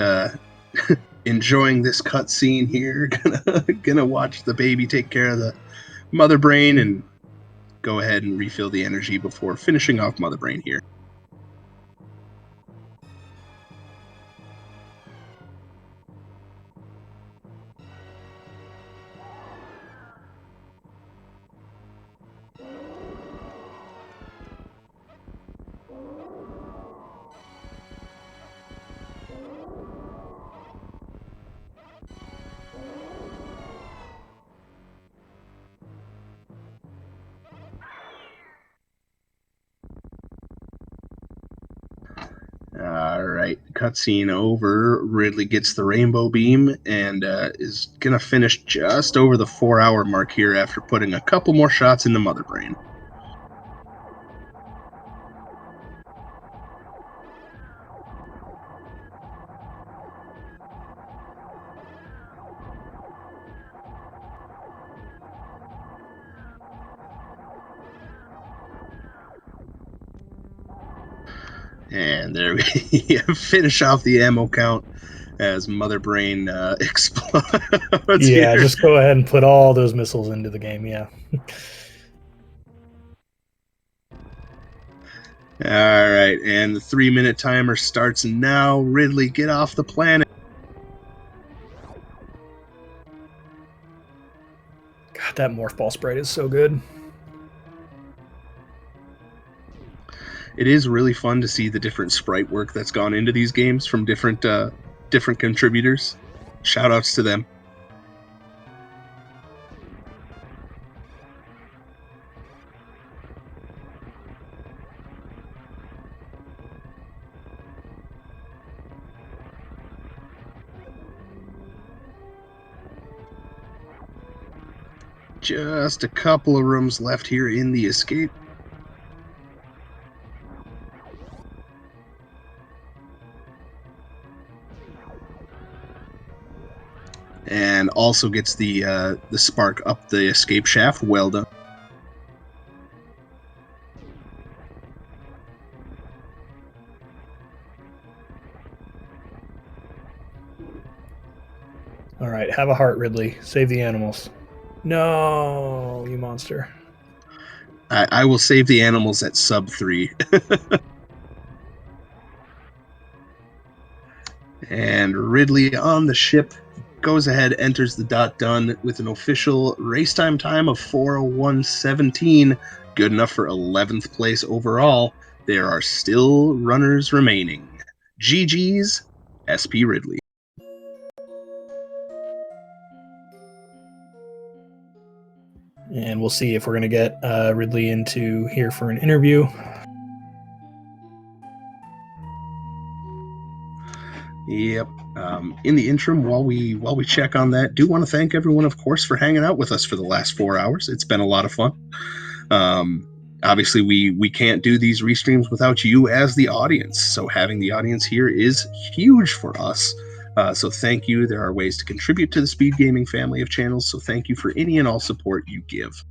enjoying this cutscene here. Gonna watch the baby take care of the Mother Brain and go ahead and refill the energy before finishing off Mother Brain here. All right, cutscene over. Ridley gets the rainbow beam and is going to finish just over the 4-hour mark here after putting a couple more shots in the Mother Brain. And there we finish off the ammo count as Mother Brain explodes. Yeah, here. just go ahead and put all those missiles into the game, yeah. All right, and the 3-minute timer starts now. Ridley, get off the planet. God, that morph ball sprite is so good. It is really fun to see the different sprite work that's gone into these games from different contributors. Shout outs to them. Just a couple of rooms left here in the escape. And also gets the spark up the escape shaft. Well done. All right, have a heart, Ridley. Save the animals. No, you monster. I will save the animals at sub 3. And Ridley on the ship goes ahead, enters the dot done with an official race time of 4:01:17, good enough for 11th place overall. There are still runners remaining. GG's, SP Ridley. And we'll see if we're going to get Ridley into here for an interview. Yep. In the interim, while we check on that, do want to thank everyone, of course, for hanging out with us for the last 4 hours. It's been a lot of fun. Obviously, we can't do these restreams without you as the audience. So having the audience here is huge for us. So thank you. There are ways to contribute to the Speed Gaming family of channels. So thank you for any and all support you give.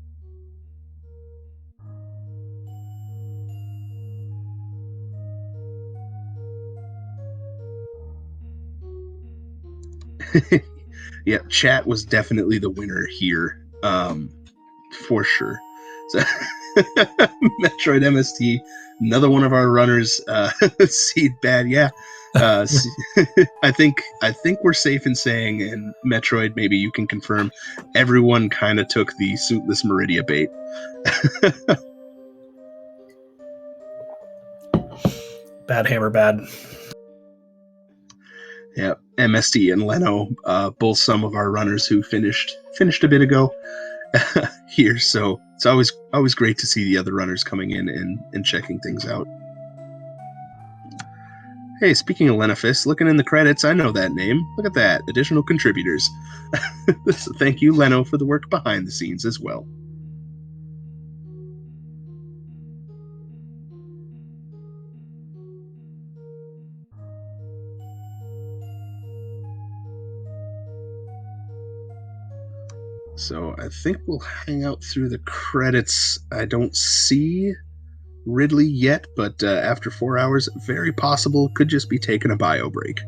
Yeah, chat was definitely the winner here, for sure. So, Metroid MST, another one of our runners, seed bad. Yeah, I think we're safe in saying, and Metroid, maybe you can confirm, everyone kind of took the suitless Meridia bait. Bad hammer, bad. Yeah, MST and Leno, both some of our runners who finished a bit ago here. So it's always great to see the other runners coming in and checking things out. Hey, speaking of Lenafist, looking in the credits, I know that name. Look at that, additional contributors. So thank you, Leno, for the work behind the scenes as well. So I think we'll hang out through the credits. I don't see Ridley yet, but after 4 hours, very possible, could just be taking a bio break.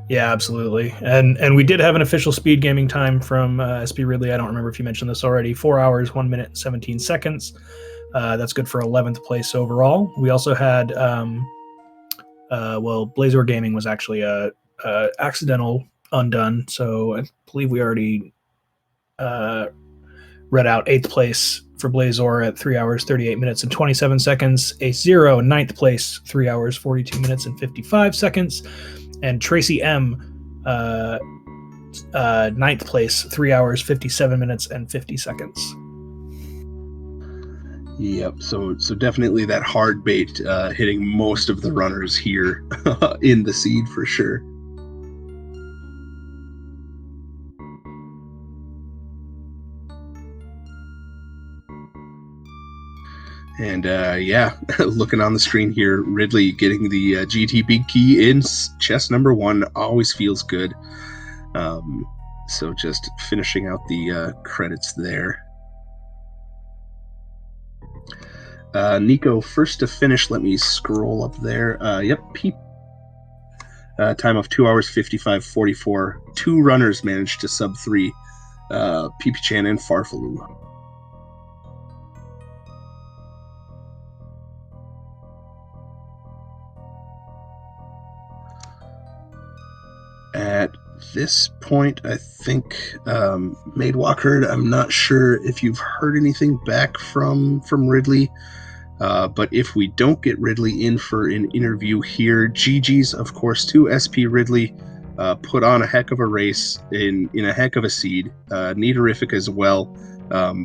Yeah, absolutely. And we did have an official speed gaming time from SP Ridley. I don't remember if you mentioned this already. 4 hours, 1 minute, 17 seconds. That's good for 11th place overall. We also had, Blazor Gaming was actually a accidental undone. So I believe we already read out 8th place for Blazor at 3 hours, 38 minutes and 27 seconds. A 0, 9th place, 3 hours, 42 minutes and 55 seconds. And Tracy M, 9th place, 3 hours, 57 minutes and 50 seconds. Yep, so definitely that hard bait hitting most of the runners here in the seed for sure. And looking on the screen here, Ridley getting the GT Big Key in chest number 1 always feels good. So just finishing out the credits there. Nico, first to finish, let me scroll up there. Peep. Time of 2 hours, 55:44. 2 runners managed to sub 3. PP-chan and Farfaloo. At this point, I think Maidwalker, I'm not sure if you've heard anything back from Ridley, but if we don't get Ridley in for an interview here, GG's, of course, to SP Ridley, put on a heck of a race in a heck of a seed. Neaterific as well.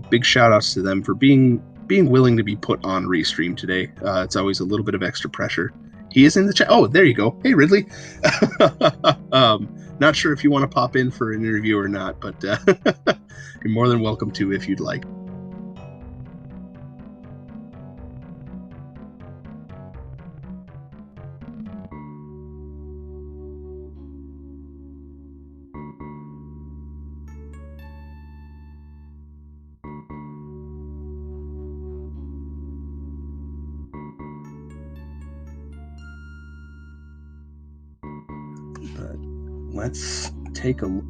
Big shout outs to them for being willing to be put on Restream today. It's always a little bit of extra pressure. He is in the chat. Oh, there you go. Hey, Ridley. Not sure if you want to pop in for an interview or not, but you're more than welcome to if you'd like. Let's take a look.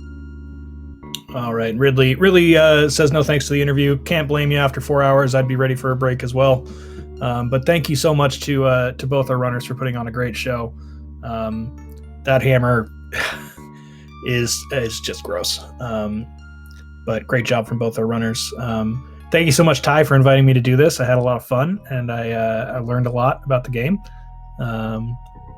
All right. Ridley says no thanks to the interview. Can't blame you. After 4 hours, I'd be ready for a break as well. But thank you so much to both our runners for putting on a great show. That hammer, is just gross. But great job from both our runners. Thank you so much, Ty, for inviting me to do this. I had a lot of fun, and I learned a lot about the game.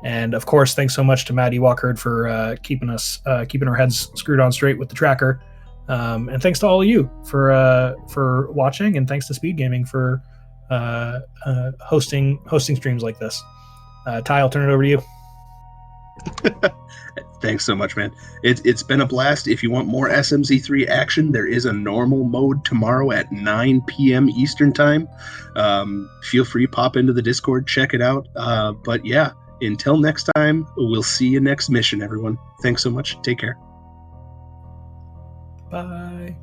And of course, thanks so much to Matt Walker for keeping our heads screwed on straight with the tracker. And thanks to all of you for watching, and thanks to Speed Gaming for hosting streams like this. Ty, I'll turn it over to you. Thanks so much, man. It's been a blast. If you want more SMZ3 action, there is a normal mode tomorrow at 9 p.m. Eastern time. Feel free to pop into the Discord, check it out. But yeah, until next time, we'll see you next mission, everyone. Thanks so much. Take care. Bye.